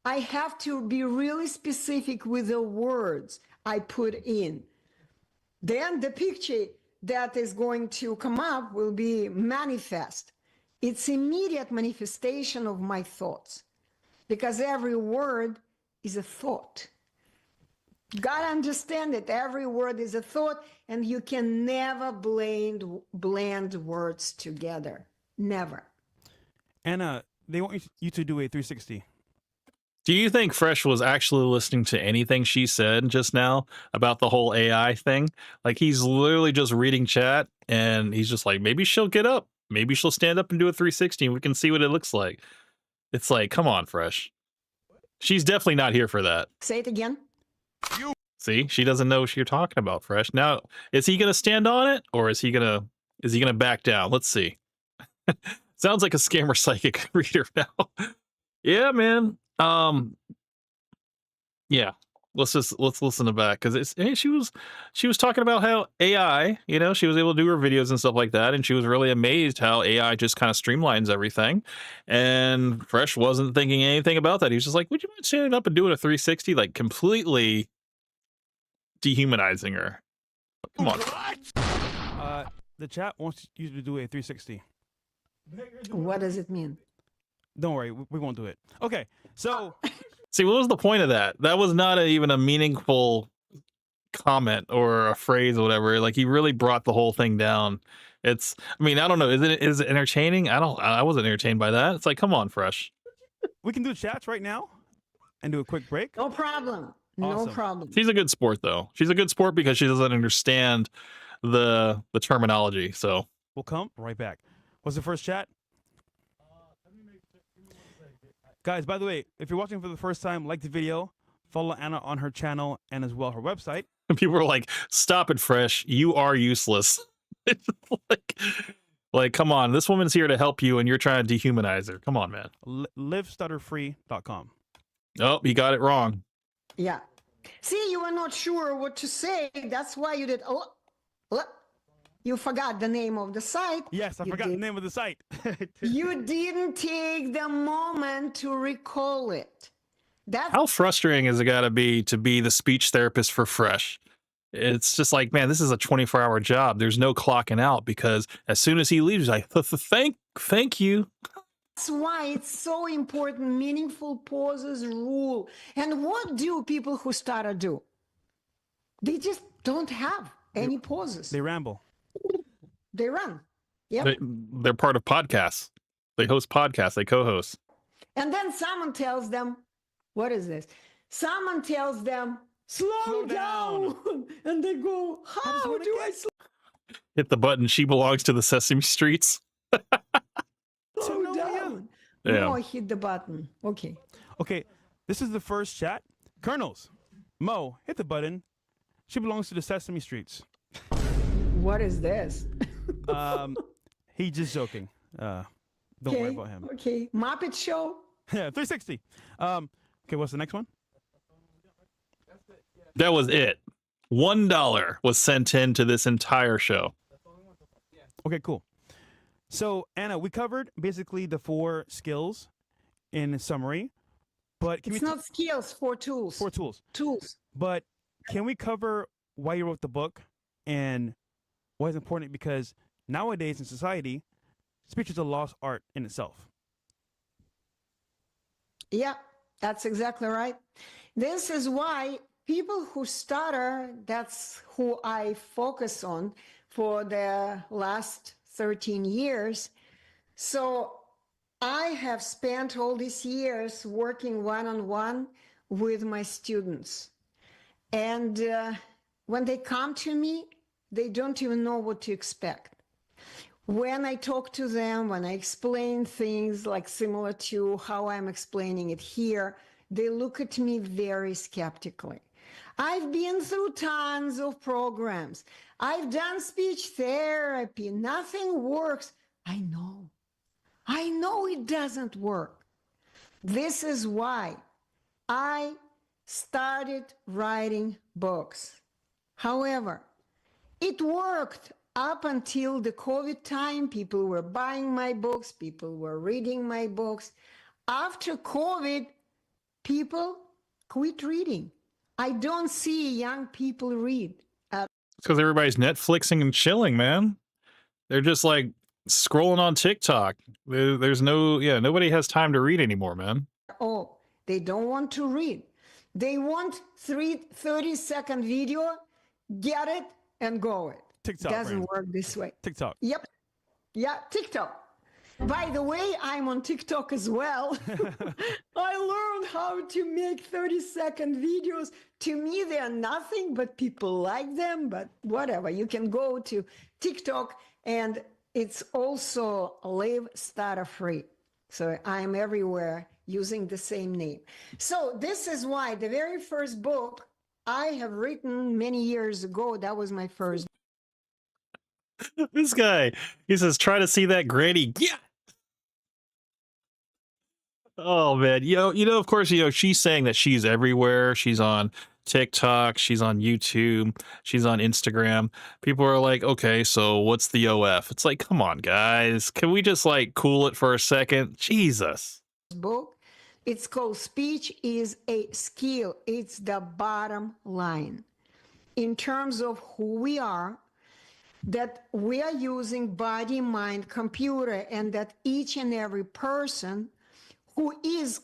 I have to be really specific with the words I put in. Then the picture that is going to come up will be manifest. It's immediate manifestation of my thoughts, because every word is a thought. Gotta understand it. Every word is a thought, and you can never blend words together. Never. Anna, they want you to do a 360. Do you think Fresh was actually listening to anything she said just now about the whole AI thing? Like, he's literally just reading chat and he's just like, maybe she'll get up. Maybe she'll stand up and do a 360 and we can see what it looks like. It's like, come on, Fresh. She's definitely not here for that. Say it again. See, she doesn't know what you're talking about, Fresh. Now, is he gonna stand on it or is he gonna back down? Let's see. Sounds like a scammer psychic reader now. Yeah, man. Yeah. Let's listen to back because she was talking about how AI, she was able to do her videos and stuff like that, and she was really amazed how AI just kind of streamlines everything. And Fresh wasn't thinking anything about that. He was just like, "Would you mind standing up and doing a 360?" Like completely dehumanizing her. Come on. The chat wants you to do a 360. What does it mean? Don't worry, we won't do it. Okay, so see, what was the point of that? That was not even a meaningful comment or a phrase or whatever. Like, he really brought the whole thing down. I don't know. Is it entertaining? I wasn't entertained by that. It's like, come on, Fresh. We can do chats right now and do a quick break. No problem. No problem. She's a good sport, though. She's a good sport because she doesn't understand the terminology. So we'll come right back. What's the first chat? Guys, by the way, if you're watching for the first time, like the video, follow Anna on her channel and as well her website. And people are like, "Stop it, Fresh. You are useless." like, come on. This woman's here to help you, and you're trying to dehumanize her. Come on, man. LiveStutterFree.com. Oh, you got it wrong. Yeah. See, you were not sure what to say. That's why you did. You forgot the name of the site. Yes, I forgot the name of the site. You didn't take the moment to recall it. How frustrating is it got to be the speech therapist for Fresh? It's just like, man, this is a 24-hour job. There's no clocking out because as soon as he leaves, he's like, thank you. That's why it's so important. Meaningful pauses rule. And what do people who stutter do? They just don't have any pauses. They ramble. They run. Yep. They're part of podcasts. They host podcasts. They co-host. And then someone tells them, what is this? Someone tells them, slow down. And they go, how do I slow Hit the button. She belongs to the Sesame Streets. down? Yeah. No, I hit the button. Okay. Okay, this is the first chat. Colonels, Mo, hit the button. She belongs to the Sesame Streets. What is this? He's just joking. Don't worry about him. Okay, Muppet Show. Yeah, 360. Okay, what's the next one? That was it. $1 was sent in to this entire show. Okay, cool. So, Anna, we covered basically the 4 skills in summary, but It's not skills, 4 tools. 4 tools. Tools. But can we cover why you wrote the book and why it's important? Because nowadays in society, speech is a lost art in itself. Yeah, that's exactly right. This is why people who stutter, that's who I focus on for the last 13 years. So I have spent all these years working one-on-one with my students. And when they come to me, they don't even know what to expect. When I talk to them, when I explain things like similar to how I'm explaining it here, they look at me very skeptically. I've been through tons of programs. I've done speech therapy. Nothing works. I know it doesn't work. This is why I started writing books. However, it worked up until the COVID time. People were buying my books. People were reading my books. After COVID, people quit reading. I don't see young people read. It's because everybody's Netflixing and chilling, man. They're just like scrolling on TikTok. There's nobody has time to read anymore, man. Oh, they don't want to read. They want 30-second video, get it, and go it. TikTok doesn't work this way. TikTok. Yep. Yeah, TikTok. By the way, I'm on TikTok as well. I learned how to make 30-second videos. To me, they are nothing, but people like them, but whatever. You can go to TikTok, and it's also Live Stutter Free. So I'm everywhere using the same name. So this is why the very first book I have written many years ago, that was my first. This guy, he says, try to see that granny. Yeah. Oh man, of course, she's saying that she's everywhere. She's on TikTok, she's on YouTube, she's on Instagram. People are like, okay, so what's the OF? It's like, come on, guys, can we just like cool it for a second? Jesus. Book. It's called Speech is a Skill. It's the bottom line. In terms of who we are, that we are using body, mind, computer, and that each and every person who is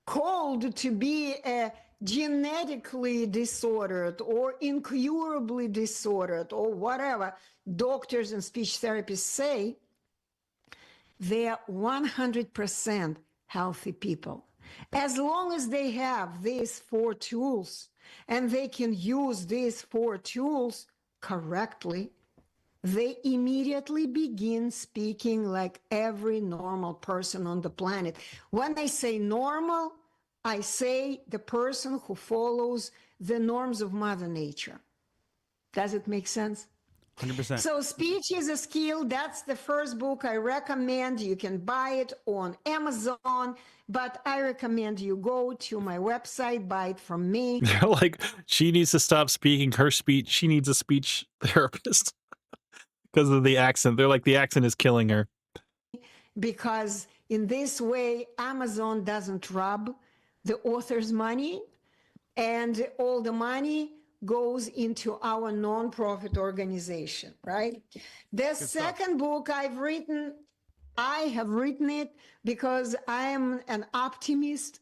called to be a genetically disordered or incurably disordered or whatever doctors and speech therapists say, they are 100% healthy people. As long as they have these 4 tools and they can use these 4 tools correctly, they immediately begin speaking like every normal person on the planet. When I say normal, I say the person who follows the norms of Mother Nature. Does it make sense? 100%. So Speech is a Skill. That's the first book I recommend. You can buy it on Amazon, but I recommend you go to my website, buy it from me. They're like, she needs to stop speaking her speech. She needs a speech therapist because of the accent. They're like, the accent is killing her. Because in this way, Amazon doesn't rob the author's money, and all the money goes into our nonprofit organization, right? The second book I have written it because I am an optimist.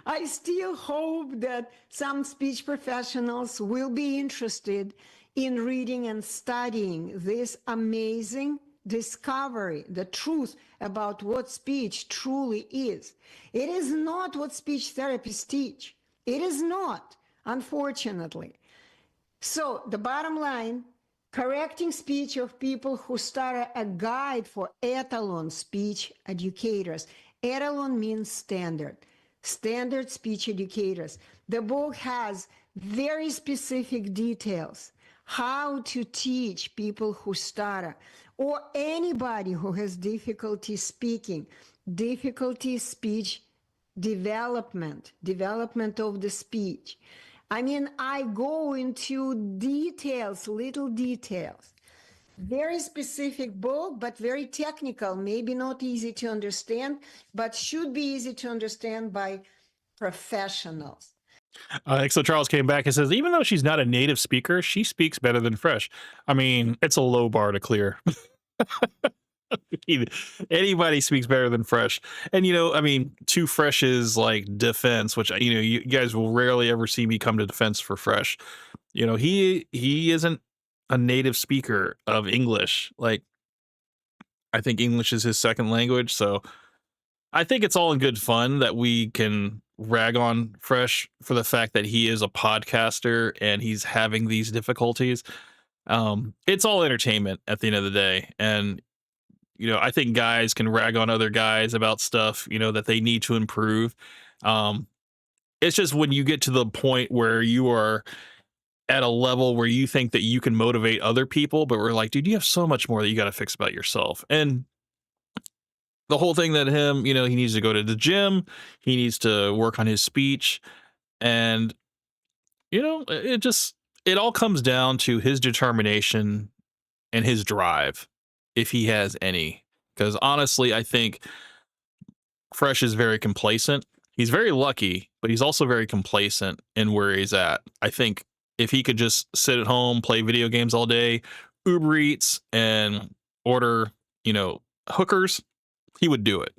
I still hope that some speech professionals will be interested in reading and studying this amazing discovery, the truth about what speech truly is. It is not what speech therapists teach. It is not, unfortunately. So the bottom line, correcting speech of people who stutter, a guide for etalon speech educators. Etalon means standard speech educators. The book has very specific details how to teach people who stutter or anybody who has difficulty speaking, difficulty speech development of the speech. I mean, I go into details, little details. Very specific book, but very technical, maybe not easy to understand, but should be easy to understand by professionals. So Charles came back and says, even though she's not a native speaker, she speaks better than Fresh. I mean, it's a low bar to clear. Anybody speaks better than Fresh. And, I mean, to Fresh's like defense, which, you guys will rarely ever see me come to defense for Fresh. He isn't a native speaker of English. Like, I think English is his second language. So I think it's all in good fun that we can rag on Fresh for the fact that he is a podcaster and he's having these difficulties. It's all entertainment at the end of the day. And, I think guys can rag on other guys about stuff, that they need to improve. It's just when you get to the point where you are at a level where you think that you can motivate other people, but we're like, dude, you have so much more that you got to fix about yourself. And the whole thing that him, he needs to go to the gym, he needs to work on his speech. And, it all comes down to his determination and his drive, if he has any. Because honestly, I think Fresh is very complacent. He's very lucky, but he's also very complacent in where he's at. I think if he could just sit at home, play video games all day, Uber Eats, and order, hookers, he would do it.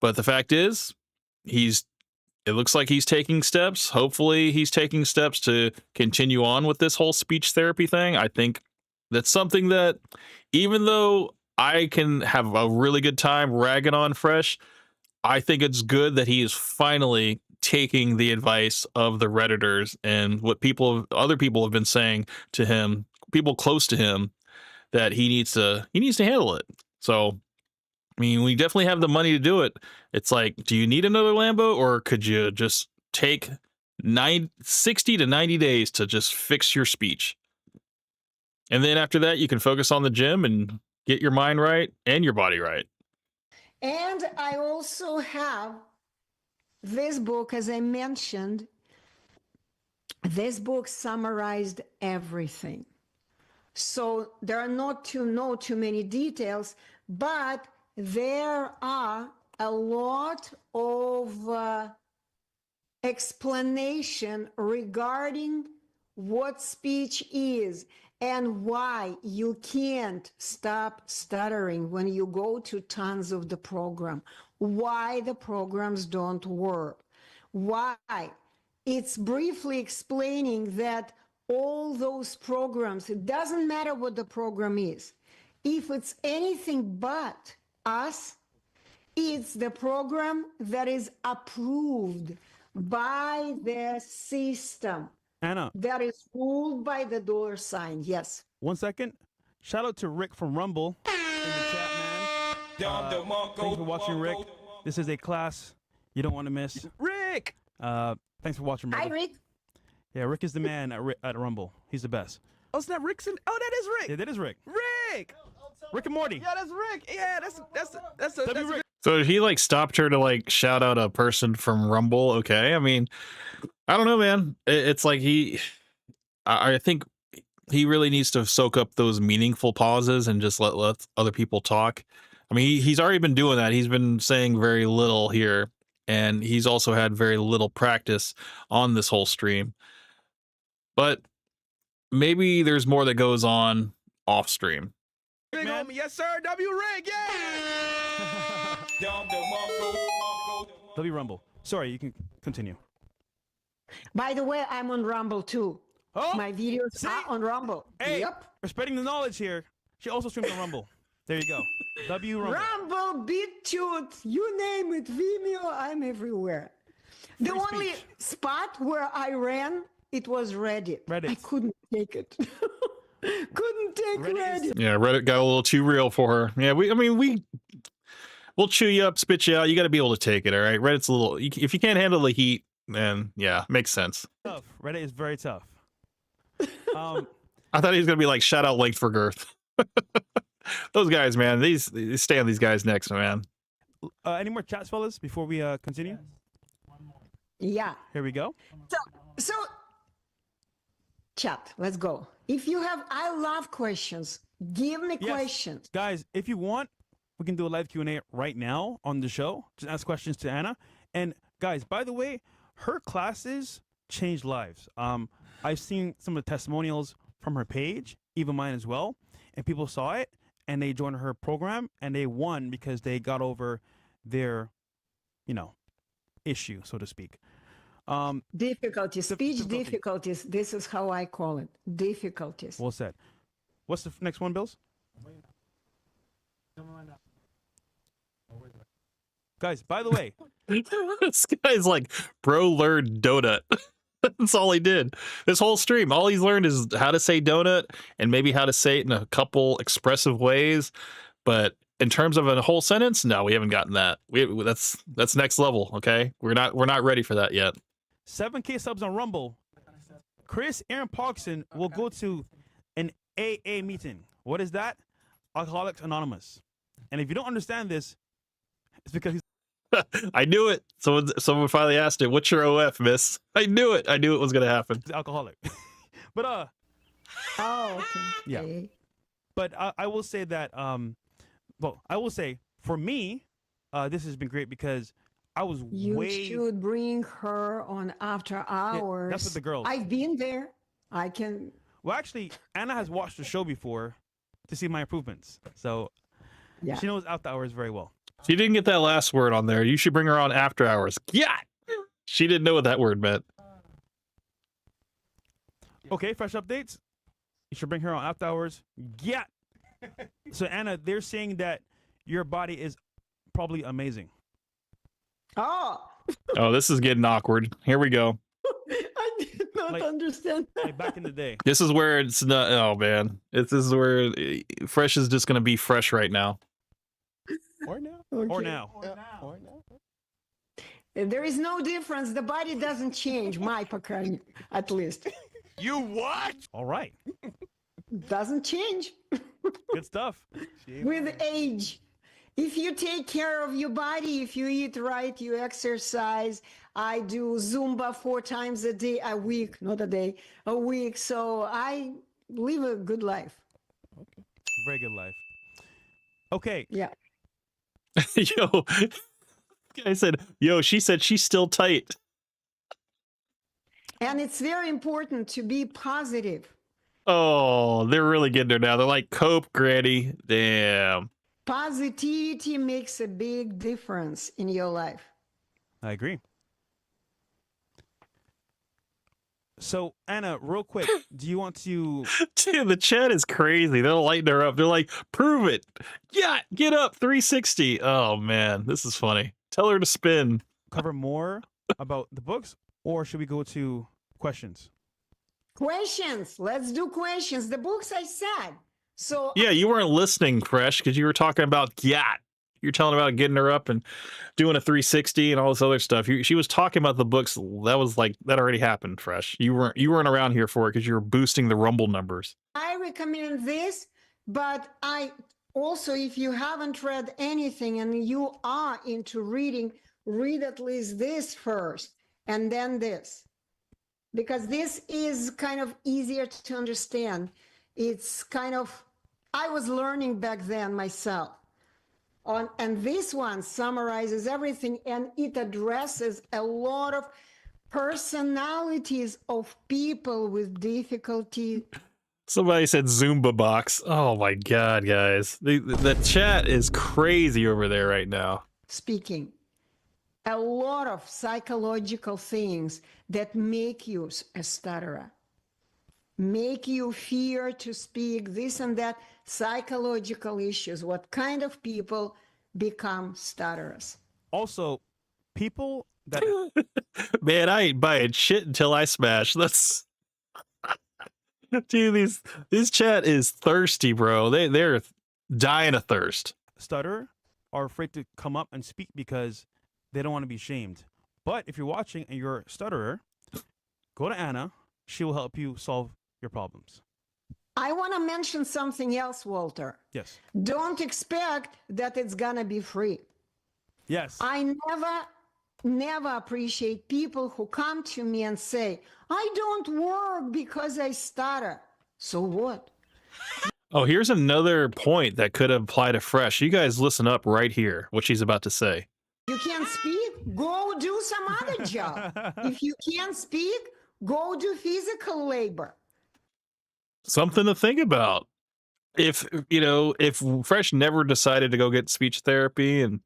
But the fact is, it looks like he's taking steps. Hopefully he's taking steps to continue on with this whole speech therapy thing. I think that's something that, even though I can have a really good time ragging on Fresh. I think it's good that he is finally taking the advice of the Redditors and what other people have been saying to him, people close to him, that he needs to handle it. So, I mean, we definitely have the money to do it. It's like, do you need another Lambo, or could you just take 60 to 90 days to just fix your speech? And then after that, you can focus on the gym and get your mind right and your body right. And I also have this book, as I mentioned, this book summarized everything. So there are not too many details, but there are a lot of explanation regarding what speech is and why you can't stop stuttering when you go to tons of the program, why the programs don't work, why. It's briefly explaining that all those programs, it doesn't matter what the program is. If it's anything but us, it's the program that is approved by the system. Anna. That is ruled by the dollar sign. Yes. 1 second. Shout out to Rick from Rumble in the chat, man. Thanks for watching, Rick. This is a class you don't want to miss. Rick! Thanks for watching, brother. Hi, Rick. Yeah, Rick is the man at Rumble. He's the best. Oh, it's not Rickson. Oh, that is Rick. Yeah, that is Rick. Rick! Rick and Morty. Yeah, that's Rick. Yeah, that's Rick. So he like stopped her to like shout out a person from Rumble. Okay. I mean, I don't know, man. It's like I think he really needs to soak up those meaningful pauses and just let other people talk. I mean, he's already been doing that. He's been saying very little here, and he's also had very little practice on this whole stream. But maybe there's more that goes on off stream. Big homie, yes sir, W Rick, yeah! W Rumble. Sorry, you can continue. By the way, I'm on Rumble too. Oh, my videos are on Rumble. Hey, yep. We're spreading the knowledge here. She also streams on Rumble. There you go. W Rumble. Rumble, BitChute, you name it, Vimeo, I'm everywhere. The only spot where I ran, it was Reddit. I couldn't take it. Couldn't take Reddit. Yeah, Reddit got a little too real for her. Yeah, we'll chew you up, spit you out. You got to be able to take it, all right? Reddit's a little, if you can't handle the heat, then yeah, makes sense. Tough. Reddit is very tough. I thought he was going to be like, shout out Length for Girth. Those guys, man, these stay on these guys' necks, man. Any more chats, fellas, before we continue? Yeah. Here we go. So, chat, let's go. If you have, I love questions. Give me questions. Guys, if you want, we can do a live Q&A right now on the show. Just ask questions to Anna. And guys, by the way, her classes changed lives. I've seen some of the testimonials from her page, even mine as well. And people saw it and they joined her program and they won because they got over their, issue, so to speak. Difficulties, speech difficulties. This is how I call it. Difficulties. Well said. What's the next one, Bills? Guys, by the way, this guy's like, bro learned donut. That's all he did. This whole stream, all he's learned is how to say donut and maybe how to say it in a couple expressive ways. But in terms of a whole sentence, no, we haven't gotten that. That's next level. Okay, we're not ready for that yet. 7K subs on Rumble. Chris Aaron Parkson will go to an AA meeting. What is that? Alcoholics Anonymous. And if you don't understand this, it's because he's I knew it. Someone finally asked it. What's your OF, miss? I knew it. I knew it was gonna happen. He's alcoholic. But oh, okay. Yeah. But I will say that I will say for me, this has been great because I was You should bring her on After Hours. Yeah, that's with the girls. I've been there. I can. Well, actually, Anna has watched the show before to see my improvements, so she knows After Hours very well. She didn't get that last word on there. You should bring her on After Hours. Yeah, she didn't know what that word meant. Okay, fresh updates. You should bring her on After Hours. Yeah. So Anna, they're saying that your body is probably amazing. Oh, Oh, this is getting awkward. Here we go. I did not understand. Like back in the day. This is where it's not. Oh man, this is where Fresh is just gonna be fresh right now. Or now. Or now. Or now. There is no difference. The body doesn't change, my opinion, at least. You what? All right. Doesn't change Good stuff. with age. If you take care of your body, if you eat right, you exercise. I do Zumba 4 times a week, not a day, a week. So I live a good life. Very good life. Okay. Yeah. Yo, I said, yo, she said she's still tight. And it's very important to be positive. Oh, they're really getting there now. They're like, cope, Granny. Damn. Positivity makes a big difference in your life. I agree. So, Anna, real quick, do you want to... Dude, the chat is crazy. They're lighting her up. They're like, prove it. Yeah, get up, 360. Oh, man, this is funny. Tell her to spin. Cover more about the books, or should we go to questions? Questions. Let's do questions. The books I said. So Yeah, you weren't listening, Fresh, because you were talking about yacht. You're telling about getting her up and doing a 360 and all this other stuff. She was talking about the books. That was like that already happened, Fresh. You weren't around here for it because you were boosting the Rumble numbers. I recommend this, but I also, if you haven't read anything and you are into reading, read at least this first and then this, because this is kind of easier to understand. It's kind of, I was learning back then myself. And this one summarizes everything, and it addresses a lot of personalities of people with difficulty. Somebody said Zumba box. Oh my God, guys. The chat is crazy over there right now. Speaking. A lot of psychological things that make you a stutterer, make you fear to speak, this and that, psychological issues, what kind of people become stutterers. Also, people that... Man, I ain't buying shit until I smash. That's... Dude, this chat is thirsty, bro. They're dying of thirst. Stutter are afraid to come up and speak because they don't want to be shamed. But if you're watching and you're a stutterer, go to Anna. She will help you solve your problems. I want to mention something else, Walter. Yes. Don't expect that it's going to be free. Yes. I never appreciate people who come to me and say, I don't work because I stutter. So what? Oh, here's another point that could apply to Fresh. You guys listen up right here, what she's about to say. You can't speak? Go do some other job. If you can't speak, go do physical labor. Something to think about. If Fresh never decided to go get speech therapy and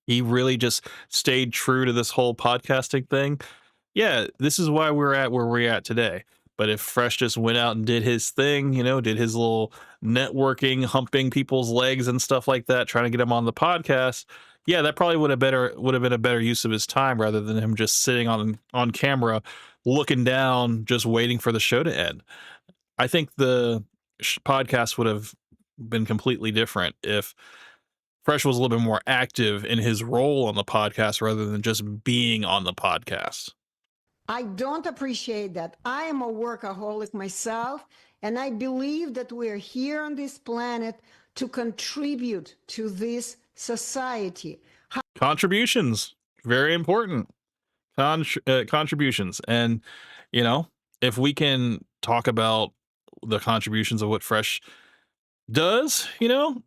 he really just stayed true to this whole podcasting thing, yeah, this is why we're at where we're at today. But if Fresh just went out and did his thing, did his little networking, humping people's legs and stuff like that, trying to get him on the podcast, yeah, that probably would have been a better use of his time rather than him just sitting on camera, looking down, just waiting for the show to end. I think the podcast would have been completely different if Fresh was a little bit more active in his role on the podcast rather than just being on the podcast. I don't appreciate that. I am a workaholic myself, and I believe that we're here on this planet to contribute to this society. Contributions, very important. Contributions. And, if we can talk about the contributions of what Fresh does,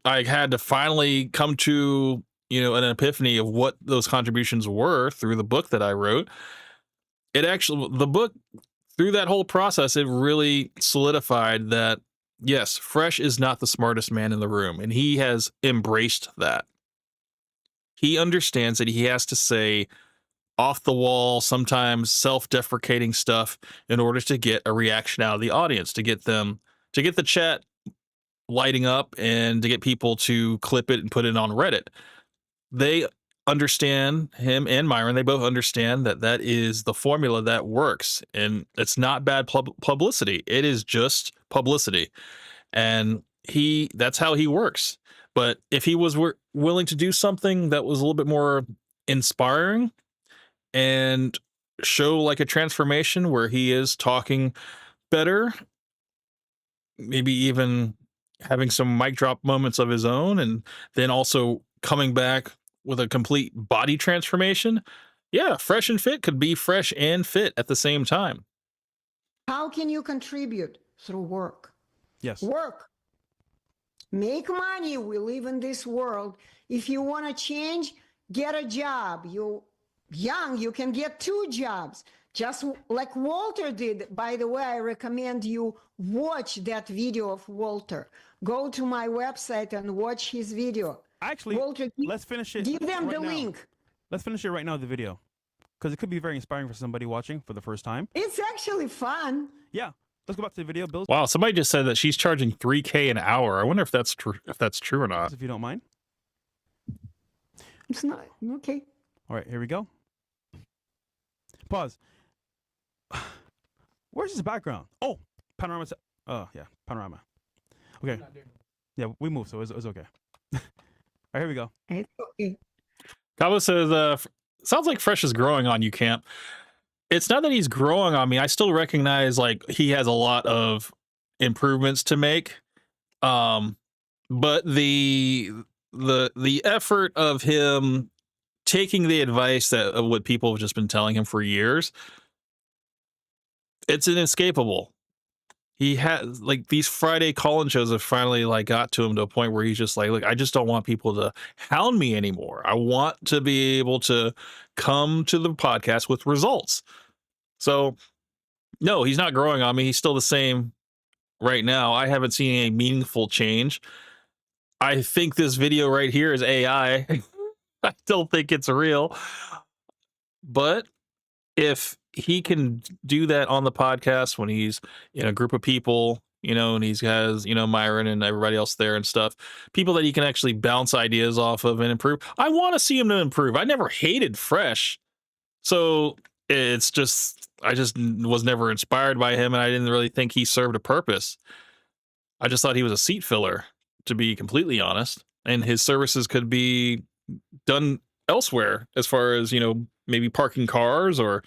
I had to finally come to, an epiphany of what those contributions were through the book that I wrote. The book, through that whole process, it really solidified that, yes, Fresh is not the smartest man in the room, and he has embraced that. He understands that he has to say off the wall, sometimes self-deprecating stuff in order to get a reaction out of the audience, to get the chat lighting up and to get people to clip it and put it on Reddit. They understand, him and Myron, they both understand that that is the formula that works, and it's not bad publicity. It is just publicity, and that's how he works. But if he was willing to do something that was a little bit more inspiring and show like a transformation where he is talking better, maybe even having some mic drop moments of his own, and then also coming back with a complete body transformation, yeah, Fresh and Fit could be fresh and fit at the same time. How can you contribute? Through work. Yes. Work. Make money. We live in this world. If you want to change, get a job. You're young, you can get 2 jobs. Just like Walter did. By the way, I recommend you watch that video of Walter. Go to my website and watch his video. Actually, Walter, let's finish it. Give them right the now. link. Let's finish it right now, the video. Because it could be very inspiring for somebody watching for the first time. It's actually fun. Yeah. Let's go back to the video, Bill. Wow, somebody just said that she's charging $3,000 an hour. I wonder if that's true. If that's true or not. If you don't mind. It's not okay. All right, here we go. Pause. Where's his background? Oh, panorama. Oh, yeah, panorama. Okay. Yeah, we moved, so it's okay. All right, here we go. It's okay. Cabo says, sounds like Fresh is growing on you, Camp. It's not that he's growing on me. I still recognize like he has a lot of improvements to make. But the effort of him taking the advice of what people have just been telling him for years, it's inescapable. He has like these Friday call-in shows have finally like got to him to a point where he's just like, look, I just don't want people to hound me anymore. I want to be able to come to the podcast with results. So no, he's not growing on me. He's still the same right now. I haven't seen a meaningful change. I think this video right here is AI. I don't think it's real. But if he can do that on the podcast when he's in a group of people, you know, and he has, you know, Myron and everybody else there and stuff, people that he can actually bounce ideas off of and improve. I want to see him to improve. I never hated Fresh. So it's just, I just was never inspired by him, and I didn't really think he served a purpose. I just thought he was a seat filler, to be completely honest, and his services could be done elsewhere as far as, you know, maybe parking cars or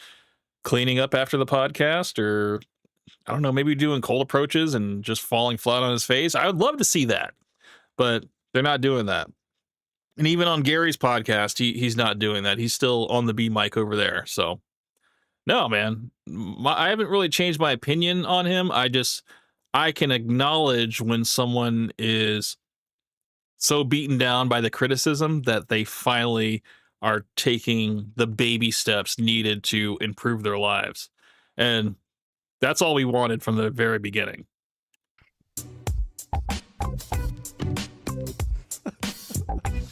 cleaning up after the podcast, or I don't know, maybe doing cold approaches and just falling flat on his face. I would love to see that, but they're not doing that. And even on Gary's podcast, he's not doing that. He's still on the B mic over there. So no, man, I haven't really changed my opinion on him. I can acknowledge when someone is so beaten down by the criticism that they finally are taking the baby steps needed to improve their lives. And that's all we wanted from the very beginning.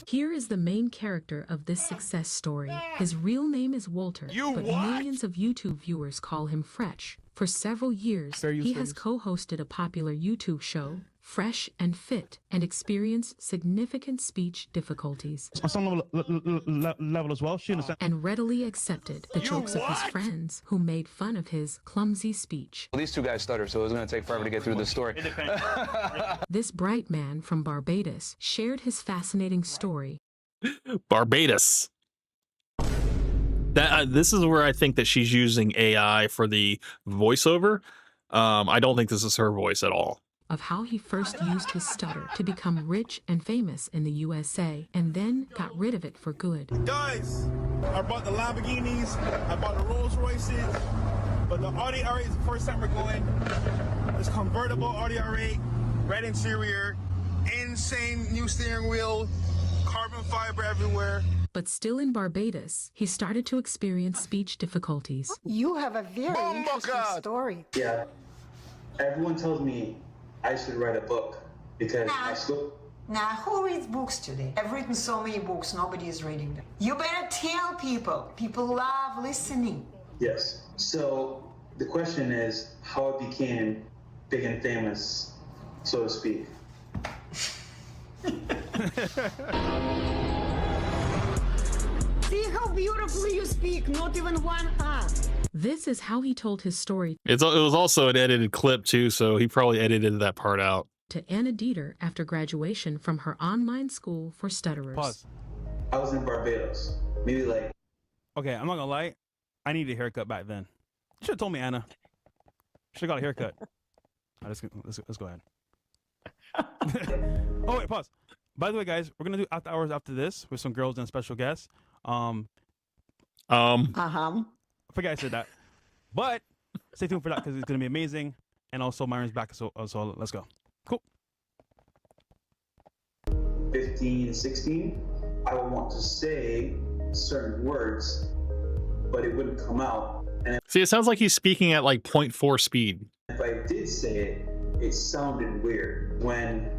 Here is the main character of this success story. His real name is Walter, but millions of YouTube viewers call him Fresh. For several years, he has co-hosted a popular YouTube show, Fresh and Fit, and experienced significant speech difficulties. On some level as well, and readily accepted the jokes of his friends who made fun of his clumsy speech. Well, these 2 guys stutter, so it was going to take forever to get through this story. This bright man from Barbados shared his fascinating story. Barbados. This is where I think that she's using AI for the voiceover. I don't think this is her voice at all. Of how he first used his stutter to become rich and famous in the USA, and then got rid of it for good. Guys, I bought the Lamborghinis, I bought the Rolls Royces, but the Audi R8 is the first time we're going. It's convertible Audi R8, red interior, insane new steering wheel, carbon fiber everywhere. But still in Barbados, he started to experience speech difficulties. You have a very interesting story. Yeah. Everyone tells me I should write a book because I still... Now, who reads books today? I've written so many books, nobody is reading them. You better tell people. People love listening. Yes. So the question is how I became big and famous, so to speak. See how beautifully you speak, not even one R. This is how he told his story It was also an edited clip too, so he probably edited that part out. to Anna Dieter after graduation from her online school for stutterers. Pause. I was in Barbados. Maybe like. Okay, I'm not gonna lie. I needed a haircut back then. You should have told me, Anna. Should have got a haircut. All right, let's go ahead. Oh wait, pause. By the way, guys, we're gonna do after hours after this with some girls and a special guest. I forget I said that, but stay tuned for that because it's gonna be amazing. And also, Myron's back, so let's go. Cool. 15, 16, I would want to say certain words, but it wouldn't come out. And See, it sounds like he's speaking at like 0.4 speed. if I did say it, it sounded weird. When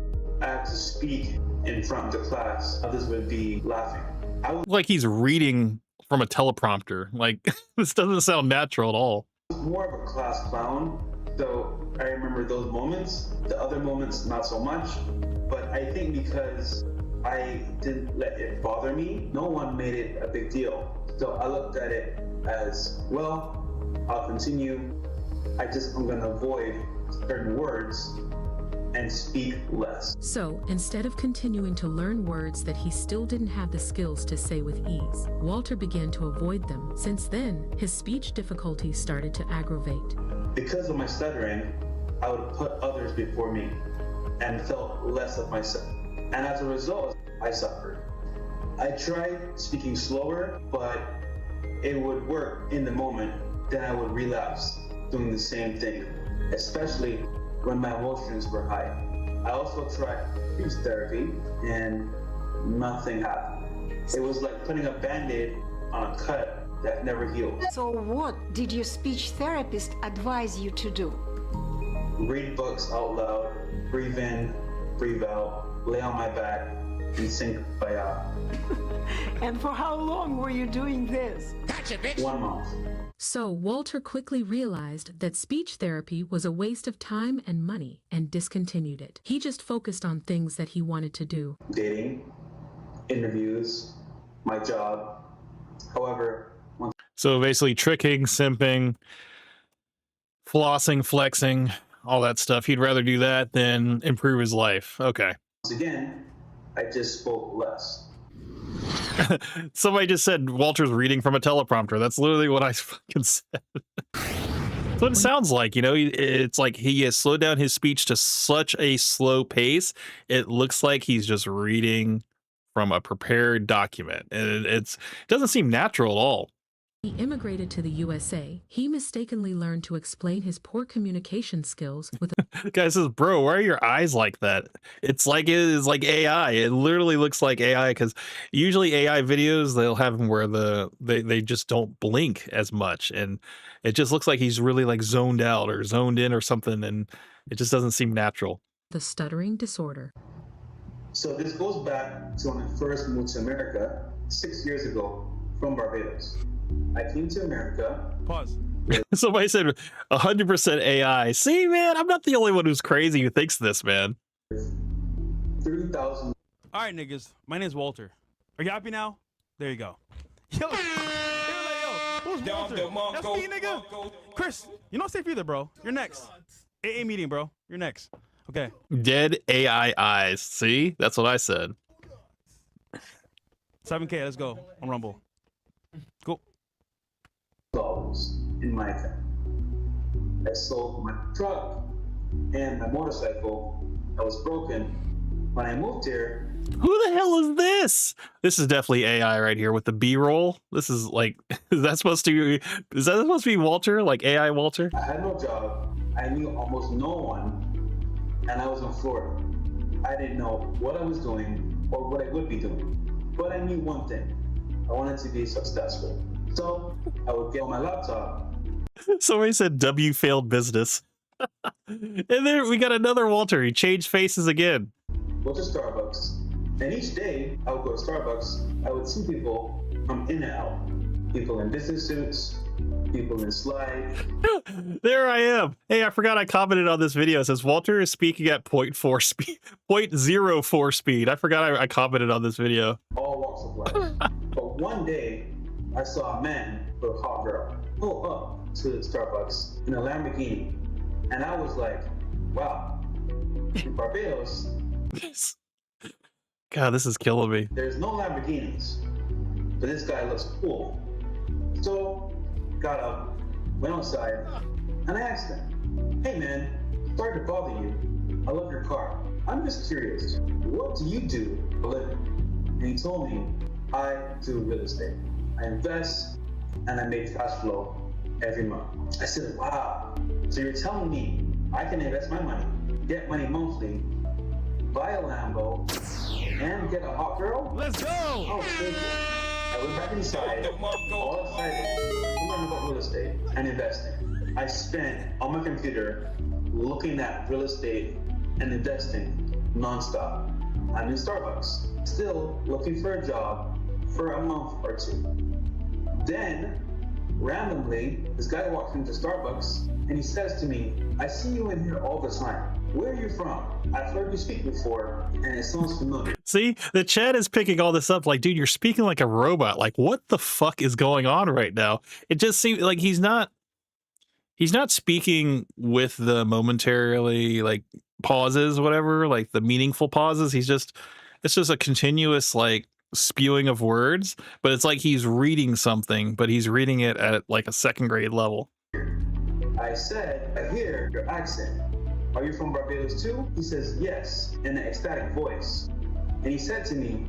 I had to speak in front of the class, others would be laughing. I was Like he's reading from a teleprompter. Like this doesn't sound natural at all. more of a class clown, so I remember those moments. The other moments, not so much. But I think because I didn't let it bother me, no one made it a big deal. So I looked at it as, well, I'll continue. I'm gonna avoid certain words and speak less. So, instead of continuing to learn words that he still didn't have the skills to say with ease, Walter began to avoid them. Since then, his speech difficulties started to aggravate. Because of my stuttering, I would put others before me and felt less of myself. And as a result, I suffered. I tried speaking slower, but it would work in the moment. Then I would relapse doing the same thing, especially when my emotions were high. I also tried speech therapy and nothing happened. It was like putting a Band-Aid on a cut that never healed. So what did your speech therapist advise you to do? Read books out loud, breathe in, breathe out, lay on my back, and sing Baya. And for how long were you doing this? 1 month. So, Walter quickly realized that speech therapy was a waste of time and money and discontinued it. He just focused on things that he wanted to do. Dating, interviews, my job. However, So basically tricking, simping, flossing, flexing, all that stuff. He'd rather do that than improve his life. Okay. once again, I just spoke less. Somebody just said Walter's reading from a teleprompter. That's literally what I fucking said. That's what it sounds like, you know. It's like he has slowed down his speech to such a slow pace. It looks like he's just reading from a prepared document, and it doesn't seem natural at all. He immigrated to the USA. He mistakenly learned to explain his poor communication skills with The guy says, "Bro, why are your eyes like that?" It is like AI. It literally looks like AI because usually AI videos they'll have them where they just don't blink as much, and it just looks like he's really like zoned out or zoned in or something, and it just doesn't seem natural. the stuttering disorder. So this goes back to when I first moved to America 6 years ago from Barbados. I came to America. Pause. Somebody said 100% AI. See, man, I'm not the only one who's crazy who thinks this, man. 3,000. All right, niggas. My name's Walter. Are you happy now? There you go. Yo, who's Walter? That's me, nigga. Chris, you're not safe either, bro. You're next. AA meeting, bro. You're next. Okay. Dead AI eyes. See, that's what I said. 7K. Let's go on Rumble. Cool. Dollars in my account. I sold my truck and my motorcycle that was broken. When I moved here, Who the hell is this? This is definitely AI right here with the B-roll. This is like, is that supposed to be Walter? Like AI Walter? I had no job. I knew almost no one, and I was in Florida. I didn't know what I was doing or what I would be doing, but I knew one thing. I wanted to be successful. So I would get on my laptop. Somebody said W failed business. And then we got another Walter. He changed faces again. Go to Starbucks. And each day I would go to Starbucks, I would see people come in and out. People in business suits, people in slide. There I am. Hey, I forgot I commented on this video. It says Walter is speaking at 0.4 speed, 0.04 speed. I forgot I commented on this video. All walks of life. But one day, I saw a man with a hot girl pull up to Starbucks in a Lamborghini. And I was like, wow, in Barbados, God, this is killing me. there's no Lamborghinis, but this guy looks cool. So, got up, went outside, and I asked him, hey man, sorry to bother you. I love your car. I'm just curious, what do you do for a living? And he told me, I do real estate. I invest and I make cash flow every month. I said, wow, so you're telling me I can invest my money, get money monthly, buy a Lambo, and get a hot girl? Let's go! Oh, thank you. I went back inside, all excited to learn about real estate and investing. I spent on my computer looking at real estate and investing nonstop. I'm in Starbucks, still looking for a job for a month or two. Then, randomly, this guy walks into Starbucks and he says to me, I see you in here all the time. Where are you from? I've heard you speak before and it sounds familiar. See, the chat is picking all this up. Like, dude, you're speaking like a robot. Like, what the fuck is going on right now? It just seems like he's not speaking with the momentarily like pauses, whatever, like the meaningful pauses. It's just a continuous like spewing of words, but it's like he's reading something, but he's reading it at like a second grade level. I said, I hear your accent. Are you from Barbados too? He says, yes, in an ecstatic voice. And he said to me,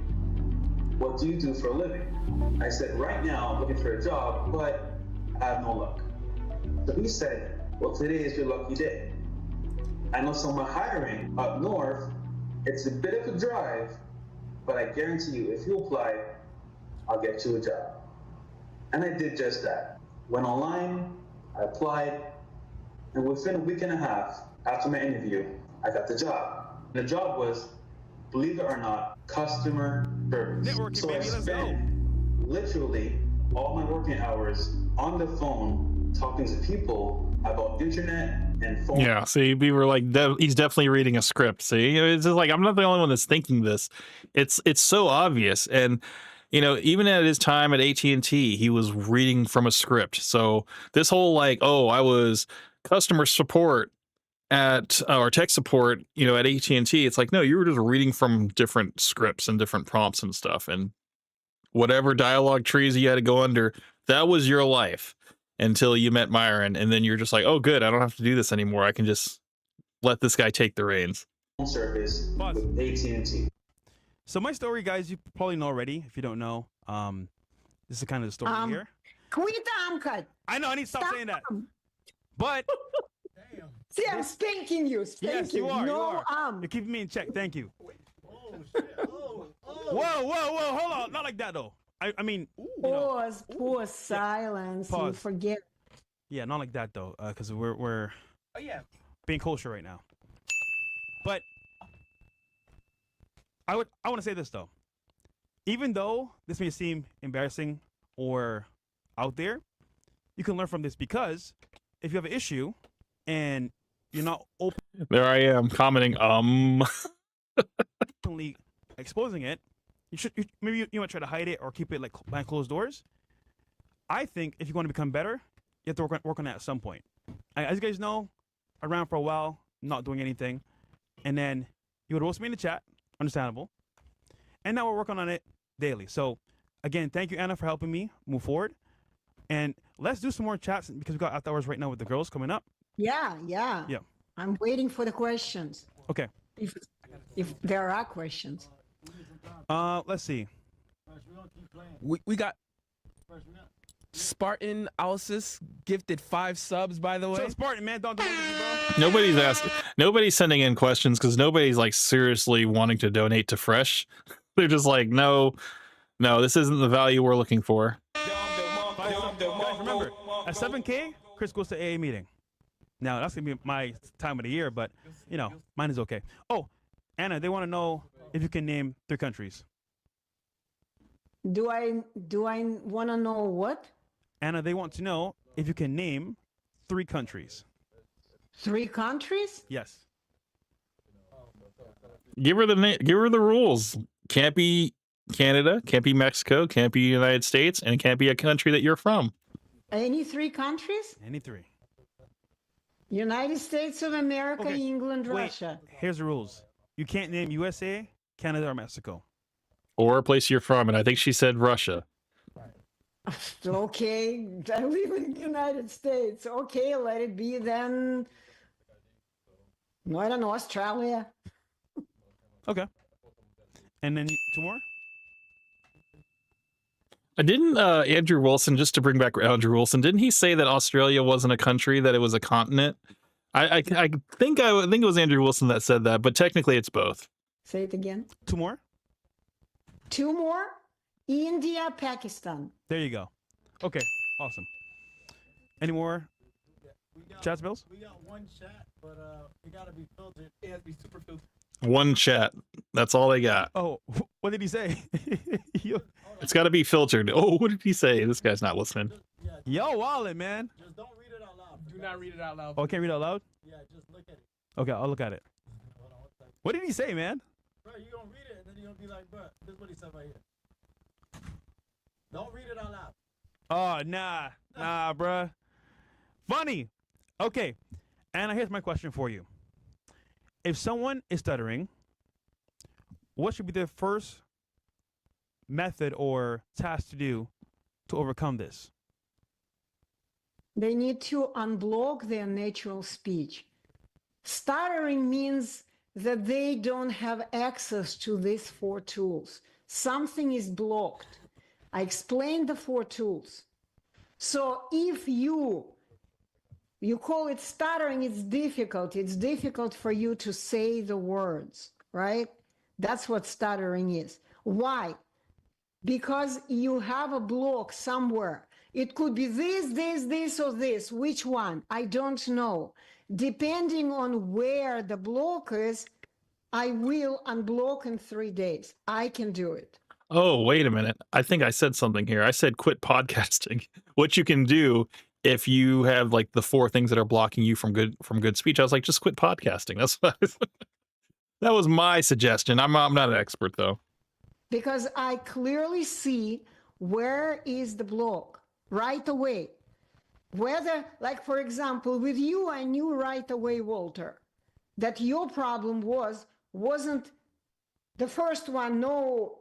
what do you do for a living? I said, right now, I'm looking for a job, but I have no luck. So he said, well, today is your lucky day. I know someone hiring up north. It's a bit of a drive, but I guarantee you, if you apply, I'll get you a job. And I did just that. Went online, I applied, and within a week and a half after my interview, I got the job. The job was, believe it or not, customer service. Networking, so baby, I let's go. spent literally all my working hours on the phone talking to people about internet and phone. Yeah, see, we were like, he's definitely reading a script. See, it's just like I'm not the only one that's thinking this. It's so obvious, and you know, even at his time at AT&T, he was reading from a script. So this whole like, oh, I was customer support at or tech support, you know, at AT&T. It's like, no, you were just reading from different scripts and different prompts and stuff, and whatever dialogue trees you had to go under, that was your life until you met Myron, and then you're just like, oh, good, I don't have to do this anymore. I can just let this guy take the reins. Service with AT&T. So my story, guys, you probably know already. If you don't know, this is kind of the story here. Quit cut. I know, I need to stop saying that. But see, I'm spanking you. yes, you are. No, You're keeping me in check. Thank you. Whoa, hold on. Not like that though. I mean, pause, silence. Pause. You forget. Yeah, not like that though, because we're being kosher right now. But I want to say this though. Even though this may seem embarrassing or out there, you can learn from this, because if you have an issue and you're not There I am commenting, openly exposing it, maybe you might try to hide it or keep it like behind closed doors. I think if you want to become better, you have to work on that at some point. As you guys know, I ran for a while, not doing anything, and then you would roast me in the chat, understandable, and now we're working on it daily. So again, thank you, Anna, for helping me move forward, and let's do some more chats because we got after hours right now with the girls coming up. Yeah. I'm waiting for the questions. Okay. If there are questions. Let's see. We got Spartan Alsis gifted 5 subs, by the way. So Spartan, man, don't do anything, bro. Nobody's sending in questions because nobody's like seriously wanting to donate to Fresh. They're just like, no, this isn't the value we're looking for. Guys, remember, at 7K, Chris goes to AA meeting. Now, that's going to be my time of the year, but, you know, mine is okay. Oh, Anna, they want to know if you can name 3 countries. Do I want to know what? Anna, they want to know if you can name 3 countries. 3 countries? Yes. Give her the rules. Can't be Canada, can't be Mexico, can't be United States, and it can't be a country that you're from. Any 3 countries? Any 3. United States of America, Okay, England, wait. Russia. Here's the rules. You can't name USA, Canada, or Mexico. Or a place you're from, and I think she said Russia. Okay, I live in the United States. Okay, let it be then. No, I don't know, Australia. Okay. And then 2 more? Didn't Andrew Wilson, just to bring back Andrew Wilson, didn't he say that Australia wasn't a country, that it was a continent? I think it was Andrew Wilson that said that, but technically it's both. Say it again. 2 more? 2 more? India, Pakistan. There you go. Okay, awesome. Any more chats, Bills? We got 1 chat, but it gotta be filtered. It has to be super filtered. 1 chat. That's all they got. Oh, what did he say? It's got to be filtered. Oh, what did he say? This guy's not listening. Yo, Wallet, man. Just don't read it out loud. Do not read it out loud. Oh, I can't read it out loud? Yeah, just look at it. Okay, I'll look at it. What did he say, man? Bro, you gonna read it and then you're gonna be like, bro, this is what he said right here. Don't read it out loud. Oh, nah, bruh. Funny. Okay, Anna, here's my question for you. If someone is stuttering, what should be their first method or task to do to overcome this? They need to unblock their natural speech. Stuttering means that they don't have access to these 4 tools. Something is blocked. I explained the 4 tools. So if you call it stuttering, it's difficult. It's difficult for you to say the words, right? That's what stuttering is. Why? Because you have a block somewhere. It could be this, or this. Which one? I don't know. Depending on where the block is, I will unblock in 3 days. I can do it. Oh, wait a minute. I think I said something here. I said quit podcasting. What you can do if you have like the 4 things that are blocking you from good speech. I was like, just quit podcasting. That's what that was my suggestion. I'm not an expert though. Because I clearly see where is the block right away. Whether, like for example, with you, I knew right away, Walter, that your problem wasn't the first one, no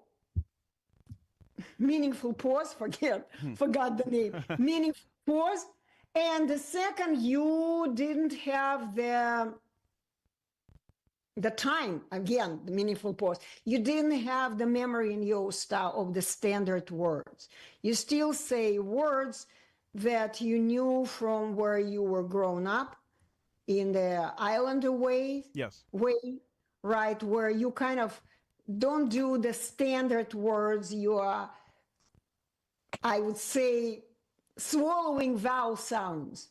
meaningful pause, forgot the name, meaningful pause. And the second, you didn't have the time, again, the meaningful pause. You didn't have the memory in your style of the standard words. You still say words that you knew from where you were grown up in the Islander way. Yes. Right, where you kind of don't do the standard words. You are, I would say, swallowing vowel sounds.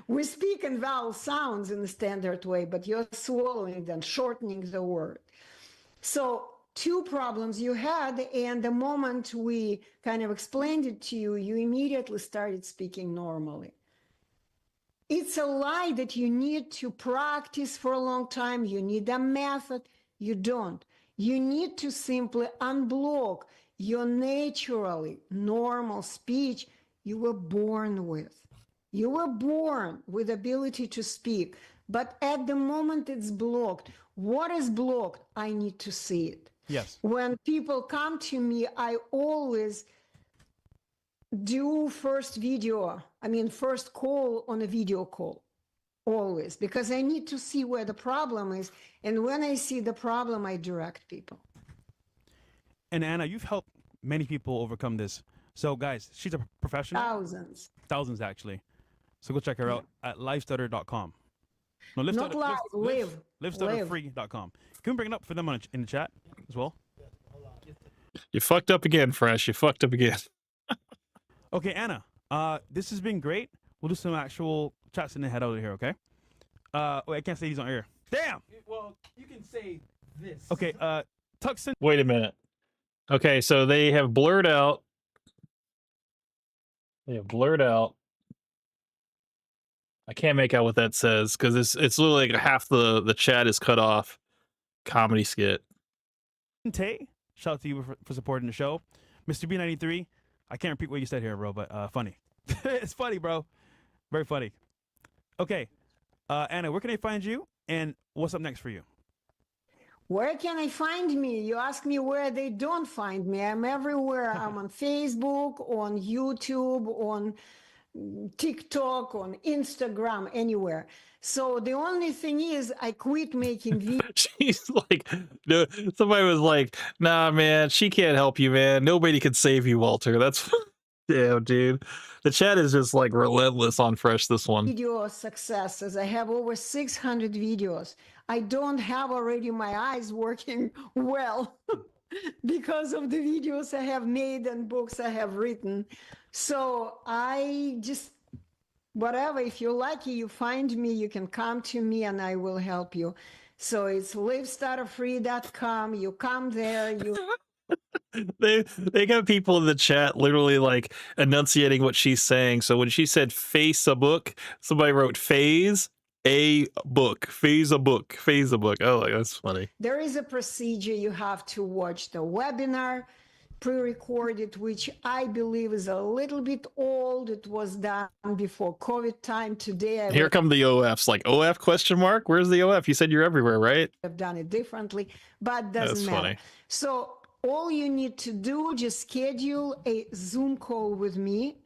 We speak in vowel sounds in the standard way, but you're swallowing them, shortening the word. So 2 problems you had, and the moment we kind of explained it to you, you immediately started speaking normally. It's a lie that you need to practice for a long time. You need a method. You don't. You need to simply unblock your naturally normal speech you were born with. You were born with ability to speak, but at the moment it's blocked. What is blocked? I need to see it. Yes. When people come to me, I always do first call on a video call, always, because I need to see where the problem is. And when I see the problem, I direct people. And Anna, you've helped many people overcome this. So guys, she's a professional. Thousands actually. So go check her out at livestutter.com. No, livestutterfree.com. Can we bring it up for them in the chat as well? You fucked up again, Fresh. You fucked up again. Okay, Anna. This has been great. We'll do some actual chats and then head out of here, okay? Wait, I can't say these on air. Damn! Well, you can say this. Okay, Tuxton. Wait a minute. Okay, so they have blurred out I can't make out what that says because it's literally like half the chat is cut off. Comedy skit. Tay, shout out to you for supporting the show. Mr. B93, I can't repeat what you said here, bro, but funny. It's funny, bro. Very funny. Okay, Anna, where can I find you? And what's up next for you? Where can I find me? You ask me where they don't find me. I'm everywhere. I'm on Facebook, on YouTube, on TikTok, on Instagram, anywhere. So the only thing is I quit making videos. She's like, no, somebody was like, nah, man, she can't help you, man. Nobody can save you, Walter. That's, damn, dude. The chat is just like relentless on Fresh this one. Video successes. I have over 600 videos. I don't have already my eyes working well because of the videos I have made and books I have written. So I just, whatever, if you're lucky, you find me, you can come to me and I will help you. So it's livestutterfree.com. You come there, you They got people in the chat literally like enunciating what she's saying. So when she said face a book, somebody wrote phase a book, phase a book, phase a book. Oh, like that's funny. There is a procedure. You have to watch the webinar pre-recorded, which I believe is a little bit old. It was done before COVID time. Today, Here come the OFs. Like OF question mark? Where's the OF? You said you're everywhere, right? I've done it differently, but doesn't That's matter. funny. So all you need to do, just schedule a Zoom call with me,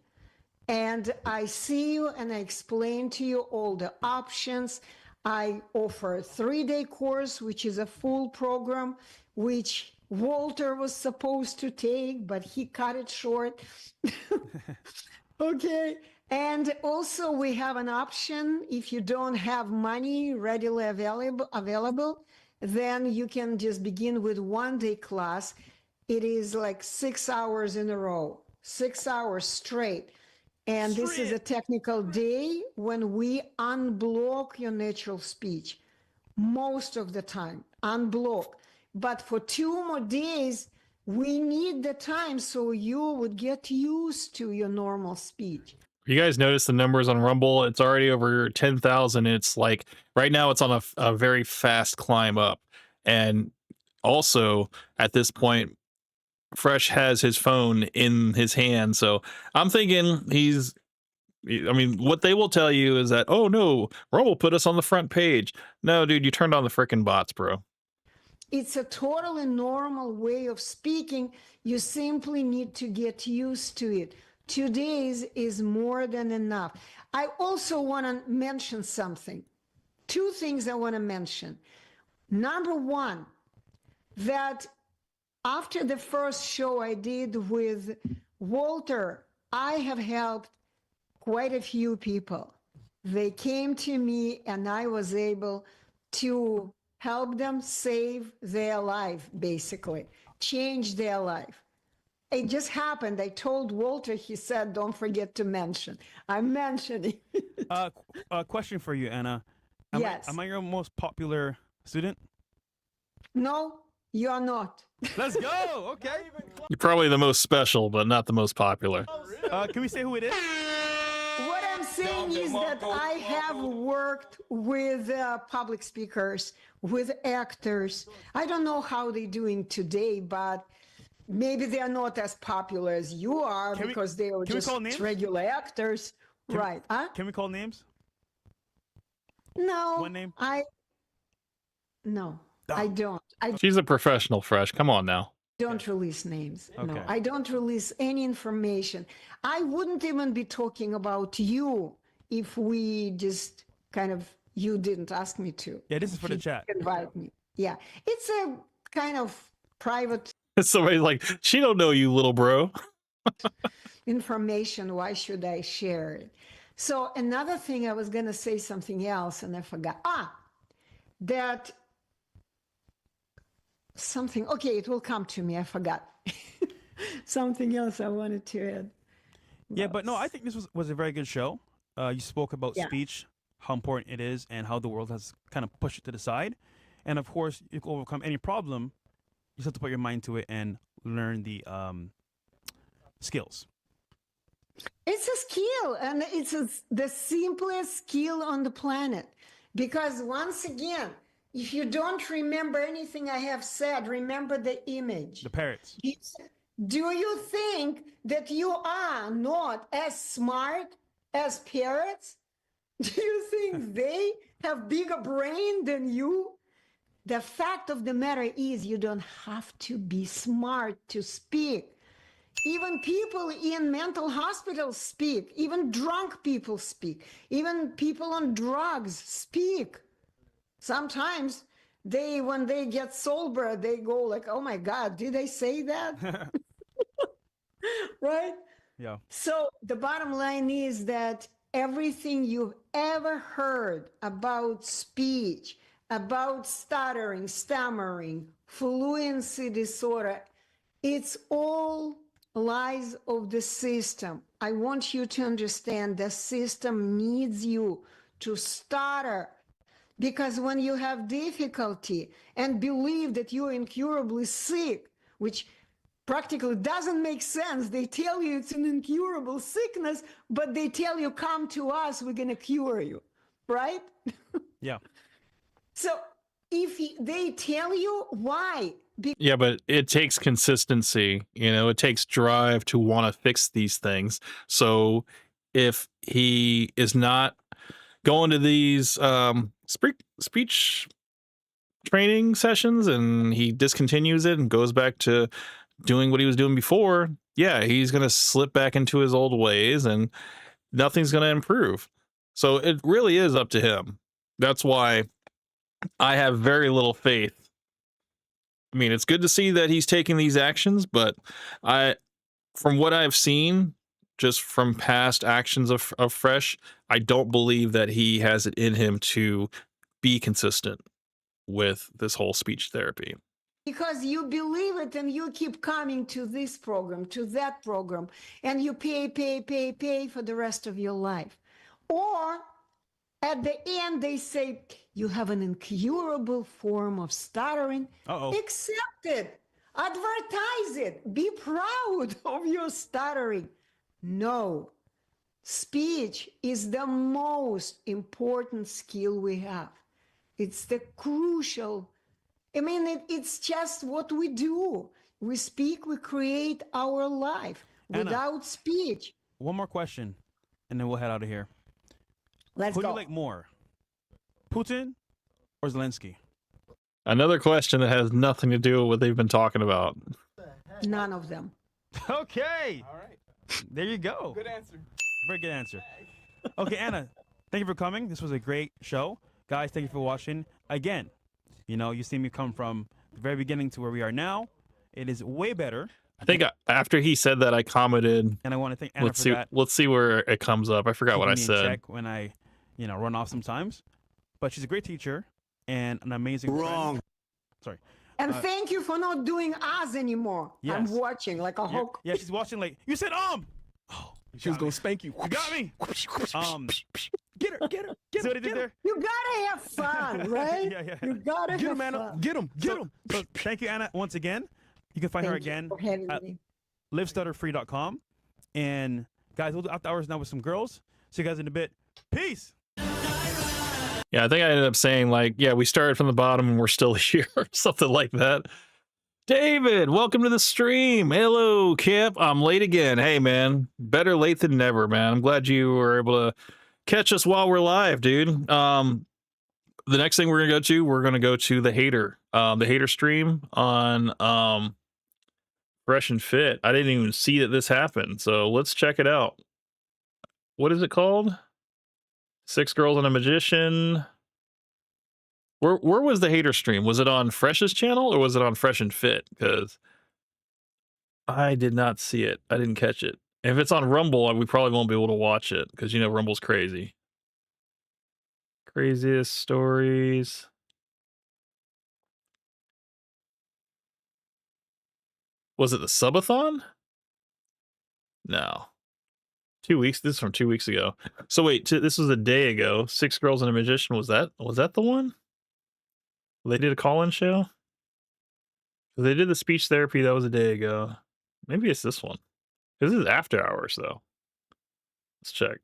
and I see you and I explain to you all the options. I offer a 3-day course, which is a full program, which Walter was supposed to take, but he cut it short. Okay. And also we have an option. If you don't have money readily available, then you can just begin with 1-day class. It is like 6 hours in a row, 6 hours straight. And this is a technical day when we unblock your natural speech. Most of the time, unblock. But for 2 more days, we need the time so you would get used to your normal speech. You guys notice the numbers on Rumble? It's already over 10,000. It's like right now it's on a very fast climb up. And also at this point, Fresh has his phone in his hand. So I'm thinking what they will tell you is that, oh no, Rumble put us on the front page. No, dude, you turned on the frickin' bots, bro. It's a totally normal way of speaking. You simply need to get used to it. 2 days is more than enough. I also want to mention something. 2 things I want to mention. Number one, that after the first show I did with Walter, I have helped quite a few people. They came to me and I was able to help them save their life, basically, change their life. It just happened. I told Walter, he said, don't forget to mention. I'm mentioning. Question for you, Anna. Yes. Am I your most popular student? No, you are not. Let's go. Okay. You're probably the most special, but not the most popular. Can we say who it is? What I'm saying is that I have worked with public speakers, with actors. I don't know how they're doing today, but maybe they are not as popular as you are because they are just regular actors. Right. Can we call names? No. One name? No, I don't. She's a professional, Fresh. Come on now. Don't release names. Okay. No, I don't release any information. I wouldn't even be talking about you if we just you didn't ask me to. Yeah, this is for the chat. Invite me. Yeah, it's a kind of private Somebody's like, she don't know you, little bro. information. Why should I share it? So another thing, I was going to say something else and I forgot. That something, okay, it will come to me. I forgot. Something else I wanted to add. Yeah, but no, I think this was a very good show. You spoke about speech, how important it is, and how the world has kind of pushed it to the side. And of course, you can overcome any problem. You just have to put your mind to it and learn the skills. It's a skill, and the simplest skill on the planet. Because once again, if you don't remember anything I have said, remember the image. The parrots. Do you think that you are not as smart as parrots? Do you think they have bigger brain than you? The fact of the matter is you don't have to be smart to speak. Even people in mental hospitals speak. Even drunk people speak. Even people on drugs speak. Sometimes when they get sober, they go like, oh my God, did I say that? Right? Yeah. So the bottom line is that everything you've ever heard about speech, about stuttering, stammering, fluency disorder, it's all lies of the system. I want you to understand the system needs you to stutter, because when you have difficulty and believe that you're incurably sick, which practically doesn't make sense. They tell you it's an incurable sickness, but they tell you, come to us, we're going to cure you, right? Yeah. So if they tell you why, Yeah, but it takes consistency, you know, it takes drive to want to fix these things. So if he is not going to these speech training sessions and he discontinues it and goes back to doing what he was doing before, yeah, he's going to slip back into his old ways and nothing's going to improve. So it really is up to him. That's why I have very little faith. I mean, it's good to see that he's taking these actions, but from what I've seen, just from past actions of Fresh, I don't believe that he has it in him to be consistent with this whole speech therapy. because you believe it and you keep coming to this program, to that program, and you pay for the rest of your life. Or at the end, they say, you have an incurable form of stuttering. Accept it. Advertise it. Be proud of your stuttering. No. Speech is the most important skill we have. It's the crucial. I mean, it's just what we do. We speak, we create our life. Anna, without speech. One more question, and then we'll head out of here. Let's Who go. do you like more, Putin or Zelensky? Another question that has nothing to do with what they've been talking about. None of them. Okay. All right. There you go. Good answer. Very good answer. Okay, Anna, thank you for coming. This was a great show. Guys, thank you for watching. Again, you know, you see me come from the very beginning to where we are now. It is way better. I think after he said that, I commented. And I want to thank Anna for that. Let's see where it comes up. I forgot what I Keeping me in said. check when I, you know, run off sometimes. But she's a great teacher and an amazing friend. Sorry. And thank you for not doing us anymore. Yes. I'm watching like a hawk. Yeah, she's watching like, you said Oh, she was going to spank you. You got me. Get her. Get See what he did there? You gotta have fun, right? Yeah. You gotta Get have him, Anna. fun. Get him. So thank you, Anna, once again. You can find her Thank you again for having at me. livestutterfree.com. And guys, we'll do after hours now with some girls. See you guys in a bit. Peace. Yeah, I think I ended up saying like, yeah, we started from the bottom and we're still here, or something like that. David, welcome to the stream. Hello, Kip. I'm late again. Hey, man, better late than never, man. I'm glad you were able to catch us while we're live, dude. The next thing we're gonna go to the hater stream on Fresh and Fit. I didn't even see that this happened, so let's check it out. What is it called? 6 Girls and a Magician. Where was the hater stream? Was it on Fresh's channel or was it on Fresh and Fit? Because I did not see it. I didn't catch it. If it's on Rumble, we probably won't be able to watch it because, you know, Rumble's crazy. Craziest stories. Was it the subathon? No. 2 weeks. This is from 2 weeks ago. So wait, this was a day ago. 6 Girls and a Magician. Was that the one? They did a call-in show? They did the speech therapy. That was a day ago. Maybe it's this one. This is after hours, though. Let's check.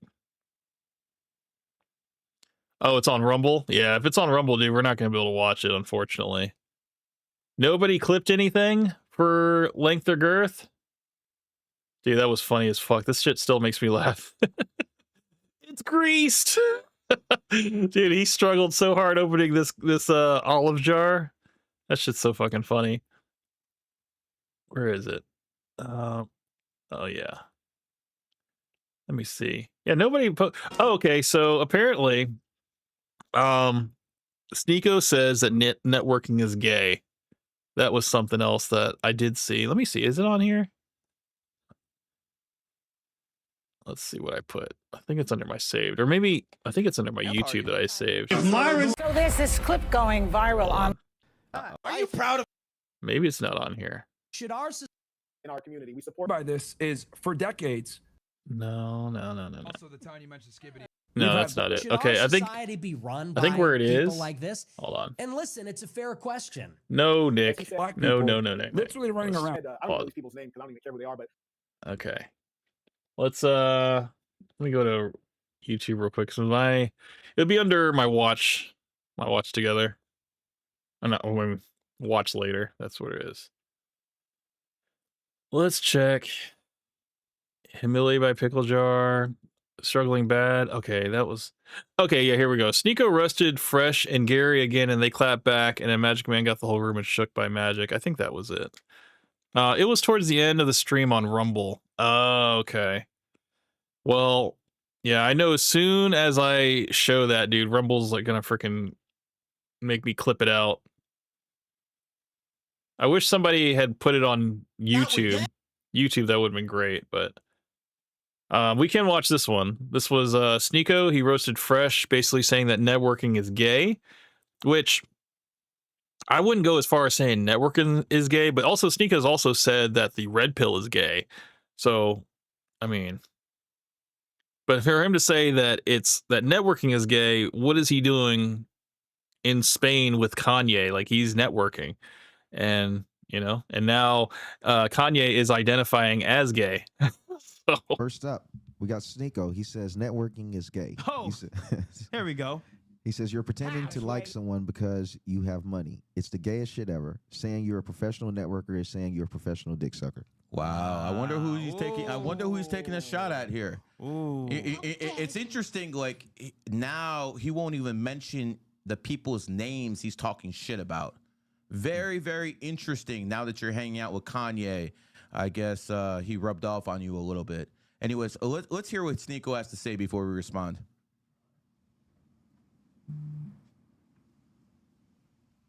Oh, it's on Rumble? Yeah, if it's on Rumble, dude, we're not going to be able to watch it, unfortunately. Nobody clipped anything for length or girth? Dude, that was funny as fuck. This shit still makes me laugh. It's greased. Dude, he struggled so hard opening this olive jar. That shit's so fucking funny. Where is it? Oh yeah. Let me see. Yeah, nobody oh, okay, so apparently Sneeko says that networking is gay. That was something else that I did see. Let me see. Is it on here? Let's see what I put. I think it's under my saved, or maybe I think it's under my YouTube that I saved. So there's this clip going viral on. Are you proud of? Maybe it's not on here. Should our In our community, we support. By this is for decades. No. Also, the time you mentioned Skibbity. No, that's not it. Should Okay, our I think society be run I think by where it people is. like this? Hold on. And listen, it's a fair question. No, Nick. Black No. people Nick. literally running around. I don't know these people's names because I don't even care who they are, but Okay. Let's let me go to YouTube real quick. So it'll be under my watch together. I'm not when watch later. That's what it is. Let's check. Humiliated by pickle jar. Struggling bad. Okay, that was okay. Yeah, here we go. Sneeko roasted Fresh and Gary again, and they clapped back. And then Magic Man got the whole room and shook by magic. I think that was it. It was towards the end of the stream on Rumble. Oh, okay. Well, yeah, I know as soon as I show that, dude, Rumble's like gonna freaking make me clip it out. I wish somebody had put it on YouTube. YouTube, that would have been great, but we can watch this one. This was Sneeko. He roasted Fresh, basically saying that networking is gay, which I wouldn't go as far as saying networking is gay, but also Sneeko's also said that the red pill is gay. So, I mean, but for him to say that that networking is gay, what is he doing in Spain with Kanye? Like, he's networking, and and now Kanye is identifying as gay. So. First up, we got Sneeko. He says networking is gay. Oh, here we go. He says you're pretending to like someone because you have money. It's the gayest shit ever. Saying you're a professional networker is saying you're a professional dick sucker. Wow. I wonder who he's taking. I wonder who he's taking a shot at here. Ooh. It's interesting. Like, now he won't even mention the people's names he's talking shit about. Very, very interesting. Now that you're hanging out with Kanye, I guess he rubbed off on you a little bit. Anyways, let's hear what Sneeko has to say before we respond.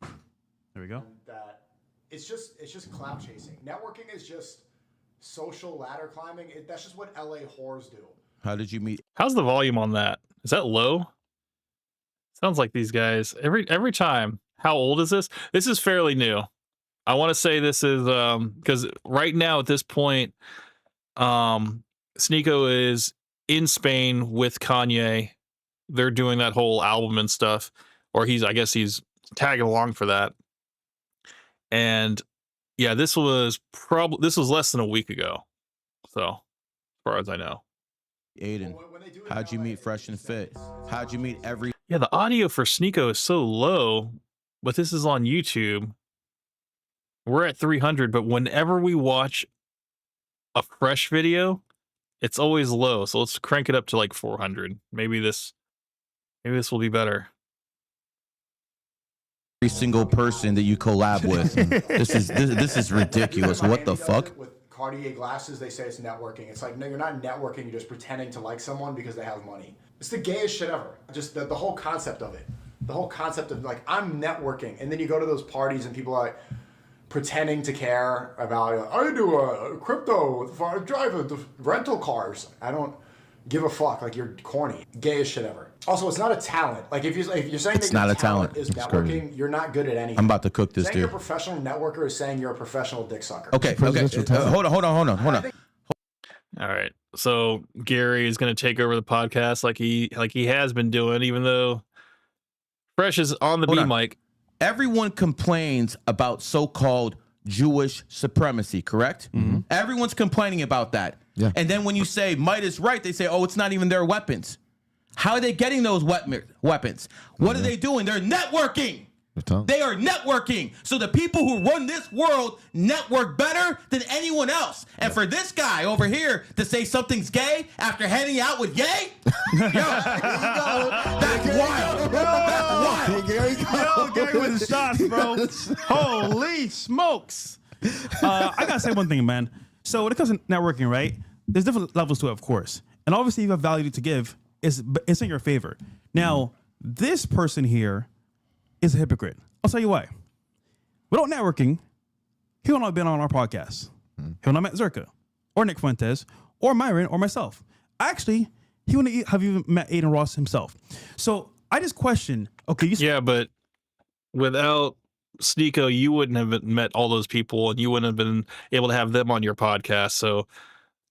There we go. That it's just clout chasing. Networking is just social ladder climbing. That's just what LA whores do. How did you meet? How's the volume on that? Is that low? Sounds like these guys every time. How old is this? This is fairly new. I want to say this is because right now at this point, Sneeko is in Spain with Kanye. They're doing that whole album and stuff, or I guess he's tagging along for that. And yeah, this was less than a week ago. So, as far as I know. Aiden, how'd you meet Fresh and Fit? How'd you meet every? Yeah, the audio for Sneeko is so low, but this is on YouTube. We're at 300, but whenever we watch a Fresh video, it's always low. So let's crank it up to like 400. Maybe this will be better. Every single person that you collab with. this is ridiculous. What the fuck? With Cartier glasses, they say it's networking. It's like, no, you're not networking. You're just pretending to like someone because they have money. It's the gayest shit ever. Just the whole concept of it. The whole concept of like, I'm networking. And then you go to those parties and people are like, pretending to care about, I do a crypto, I drive a rental cars. I don't give a fuck. Like, you're corny. Gayest shit ever. Also, it's not a talent. Like, if you're saying it's that not your a talent is it's networking, crazy. You're not good at anything. I'm about to cook this saying dude. You're a professional networker is saying you're a professional dick sucker. Okay. Hold on. All right. So Gary is going to take over the podcast like he has been doing, even though Fresh is on the B mic. Everyone complains about so-called Jewish supremacy, correct? Mm-hmm. Everyone's complaining about that. Yeah. And then when you say might is right, they say, oh, it's not even their weapons. How are they getting those weapons? What are they doing? They're networking. They are networking. So the people who run this world network better than anyone else. And for this guy over here to say something's gay after hanging out with Ye, yo, that's wild. That's wild. Yo, Gary with the shots, bro. Holy smokes. I gotta say one thing, man. So when it comes to networking, right? There's different levels to it, of course. And obviously, you have value to give. It's in your favor. Now, this person here is a hypocrite. I'll tell you why. Without networking, he would not have been on our podcast. He would not have met Zerka, or Nick Fuentes, or Myron, or myself. Actually, he wouldn't have even met Aiden Ross himself. So I just question, okay, yeah, but without Sneeko, you wouldn't have met all those people, and you wouldn't have been able to have them on your podcast. So,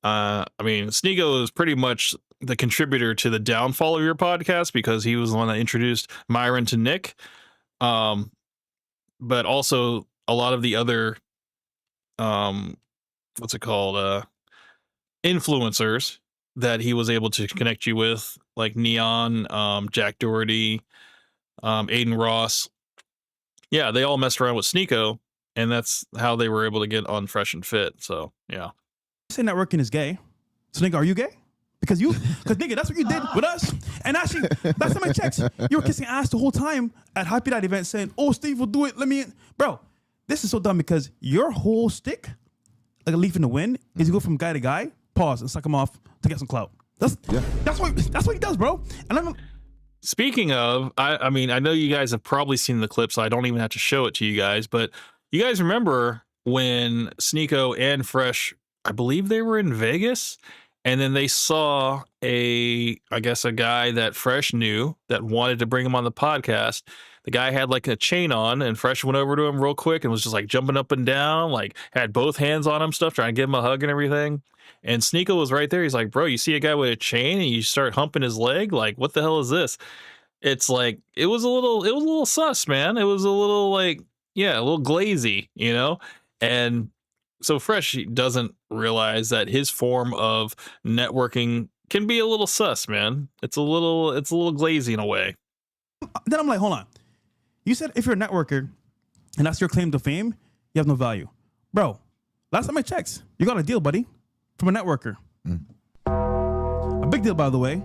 I mean, Sneeko is pretty much the contributor to the downfall of your podcast because he was the one that introduced Myron to Nick. But also a lot of the other, what's it called? Influencers that he was able to connect you with, like Neon, Jack Doherty, Aiden Ross. Yeah, they all messed around with Sneeko, and that's how they were able to get on Fresh and Fit. So, yeah. Say networking is gay. So, nigga, are you gay? Because nigga, that's what you did with us. And actually, last time I checked, you were kissing ass the whole time at Happy Dad event saying, oh, Steve will do it. Let me in. Bro, this is so dumb because your whole stick, like a leaf in the wind, is you go from guy to guy, pause, and suck him off to get some clout. That's what he does, bro. And I'm Speaking of, I mean, I know you guys have probably seen the clip, so I don't even have to show it to you guys, but you guys remember when Sneeko and Fresh, I believe they were in Vegas, and then they saw a guy that Fresh knew that wanted to bring him on the podcast. The guy had like a chain on, and Fresh went over to him real quick and was just like jumping up and down, like had both hands on him, stuff, trying to give him a hug and everything. And Sneeko was right there. He's like, bro, you see a guy with a chain and you start humping his leg? Like, what the hell is this? It's like, it was a little sus, man. It was a little like, yeah, a little glazy, you know? And so Fresh doesn't realize that his form of networking can be a little sus, man. It's a little glazy in a way. Then I'm like, hold on. You said if you're a networker and that's your claim to fame, you have no value. Bro, last time I checked, you got a deal, buddy, from a networker. A big deal, by the way.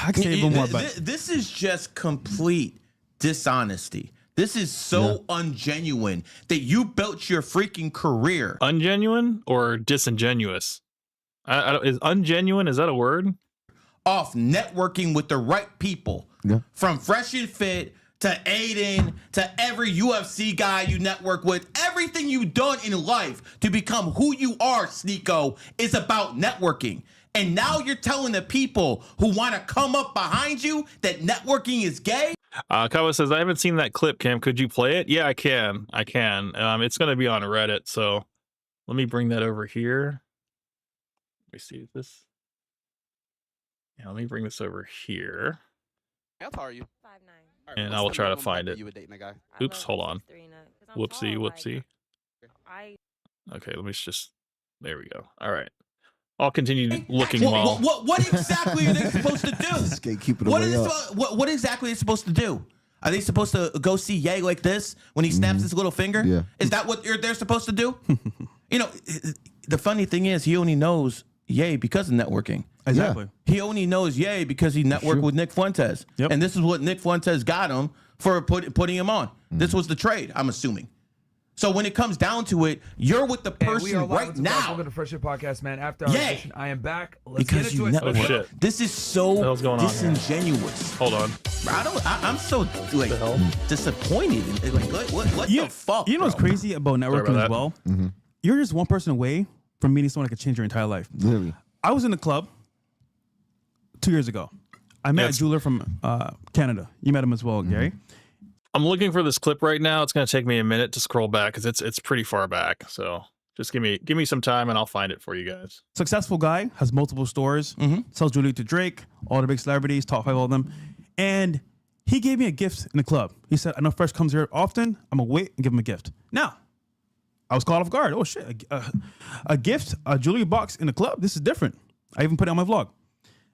I can say even more, but this is just complete dishonesty. This is so ungenuine that you built your freaking career. Ungenuine or disingenuous? Is ungenuine, is that a word? Off networking with the right people. Yeah. From Fresh and Fit to Aiden to every UFC guy you network with. Everything you've done in life to become who you are, Sneeko, is about networking. And now you're telling the people who want to come up behind you that networking is gay? Kawa says, I haven't seen that clip, Cam. Could you play it? Yeah, I can. It's going to be on Reddit, so let me bring that over here. Let me see this. Yeah, let me bring this over here. How tall are you? 5'9". And I will try to find it. You would date a guy? Oops, hold on. Whoopsie. Okay, let me just, there we go. All right. I'll continue looking while. What exactly are they supposed to do? Just keep it away up. What exactly are they supposed to do? Are they supposed to go see Ye like this when he snaps his little finger? Yeah. Is that what they're supposed to do? You know, the funny thing is he only knows Ye because of networking. Exactly. Yeah. He only knows Ye because he networked with Nick Fuentes. Yep. And this is what Nick Fuentes got him for putting him on. This was the trade, I'm assuming. So when it comes down to it, you're with the person right now. Welcome to the Fresh Shit Podcast, man. After our edition, I am back. Let's because get you into it. network. Oh, shit. This is so disingenuous. Hold on. I'm so like disappointed. Like what the fuck? You know what's crazy about networking as well? Mm-hmm. You're just one person away from meeting someone that could change your entire life. Literally. I was in the club 2 years ago. I met a jeweler from Canada. You met him as well, Gary. I'm looking for this clip right now. It's going to take me a minute to scroll back because it's pretty far back. So just give me some time and I'll find it for you guys. Successful guy, has multiple stores, sells jewelry to Drake, all the big celebrities, top 5 all of them. And he gave me a gift in the club. He said, I know Fresh comes here often. I'm going to wait and give him a gift. Now, I was caught off guard. Oh shit, a gift, a jewelry box in the club. This is different. I even put it on my vlog.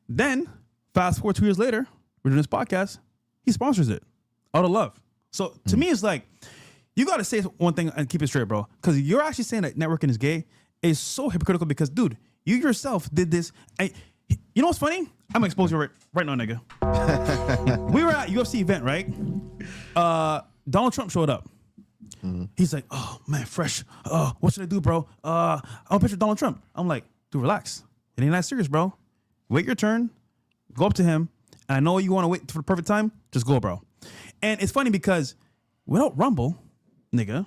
Then fast forward 2 years later, we're doing this podcast. He sponsors it out of love. So to me, it's like, you got to say one thing and keep it straight, bro. Because you're actually saying that networking is gay is so hypocritical because, dude, you yourself did this. And you know what's funny? I'm going to expose you right now, nigga. We were at UFC event, right? Donald Trump showed up. He's like, oh, man, fresh. What should I do, bro? I want a picture of Donald Trump. I'm like, dude, relax. It ain't that serious, bro. Wait your turn. Go up to him. And I know you want to wait for the perfect time. Just go, bro. And it's funny because without Rumble, nigga,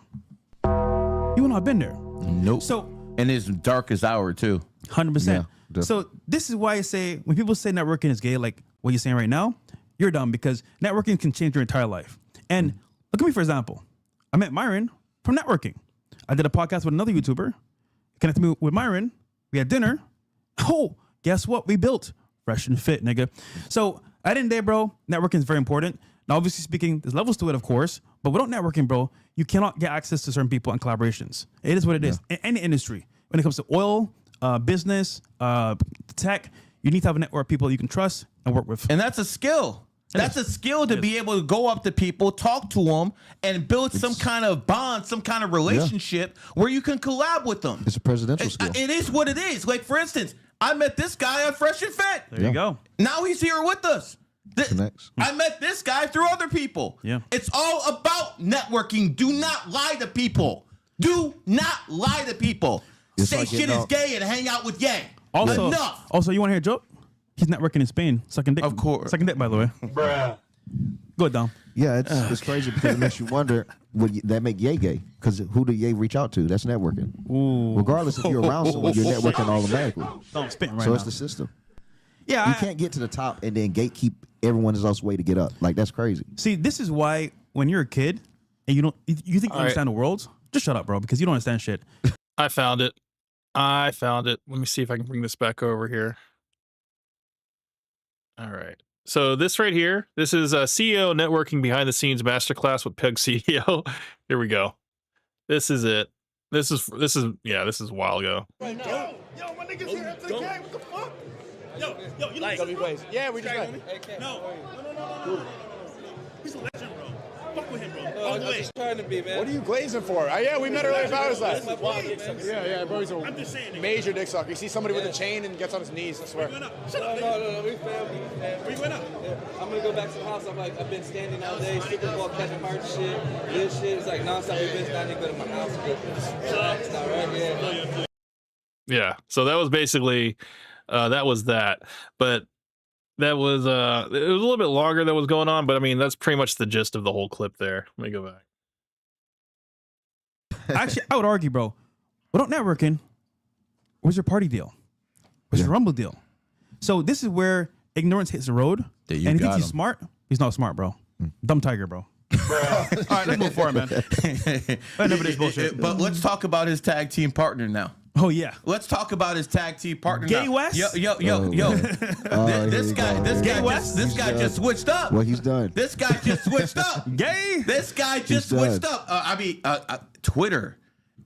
you would not have been there. Nope. So, and it's darkest hour too. 100%. So this is why I say when people say networking is gay, like what you're saying right now, you're dumb because networking can change your entire life. And look at me for example. I met Myron from networking. I did a podcast with another YouTuber. Connected me with Myron. We had dinner. Oh, guess what? We built Fresh and Fit, nigga. So at the end of the day, bro, networking is very important. Now, obviously speaking, there's levels to it, of course, but without networking, bro, you cannot get access to certain people and collaborations. It is what it is. In any industry, when it comes to oil, business, tech, you need to have a network of people you can trust and work with. And that's a skill. That's a skill to be able to go up to people, talk to them, and build some kind of bond, some kind of relationship where you can collab with them. It's a presidential skill. It is what it is. Like, for instance, I met this guy on Fresh and Fit. There you go. Now he's here with us. I met this guy through other people. Yeah. It's all about networking. Do not lie to people. Do not lie to people. It's Say like shit is gay and hang out with Yang. Enough. Also, you want to hear a joke? He's networking in Spain. Sucking dick. Of course. Sucking dick, by the way. Bruh. Go ahead, Dom. Yeah, it's crazy because it makes you wonder, would that make Ye gay? Because who do Ye reach out to? That's networking. Ooh. Regardless if you're around someone, you're networking automatically. Don't spit right So now. it's the system. Yeah. You can't get to the top and then gatekeep everyone else's way to get up. Like, that's crazy. See, this is why when you're a kid and you think you understand the world, just shut up, bro, because you don't understand shit. I found it. Let me see if I can bring this back over here. All right. So this right here, this is a CEO Networking Behind the Scenes Masterclass with Peg CEO. Here we go. This is it. This is a while ago. Yo, my niggas here after the game. What the fuck? Yo, you like yeah, we just like. No. He's a legend, bro. Fuck with him, bro. I'm just trying to be, man. What are you glazing for? Yeah, we met earlier about his life. Yeah, bro, he's I'm just saying, a major dick sucker. You see somebody with a chain and gets on his knees, I swear. No, we family. Where you went up? Yeah. I'm gonna go back to the house. I've been standing all day, Super Bowl, catching heart shit. This shit is like nonstop. We've been standing, go to my house, relax now, right? Yeah. Yeah. So that was basically that was that. But that was it was a little bit longer that was going on, but I mean that's pretty much the gist of the whole clip there. Let me go back. Actually, I would argue, bro, without networking, where's your party deal? Where's your Rumble deal? So this is where ignorance hits the road. And he thinks he's smart. He's not smart, bro. Dumb tiger, bro. All right, let's move forward, man. Enough of this bullshit. But let's talk about his tag team partner now. Oh yeah. Let's talk about his tag team partner Gay now. West? Yo. This guy just switched up. Well, he's done. This guy just switched up. Gay? This guy just switched up. Twitter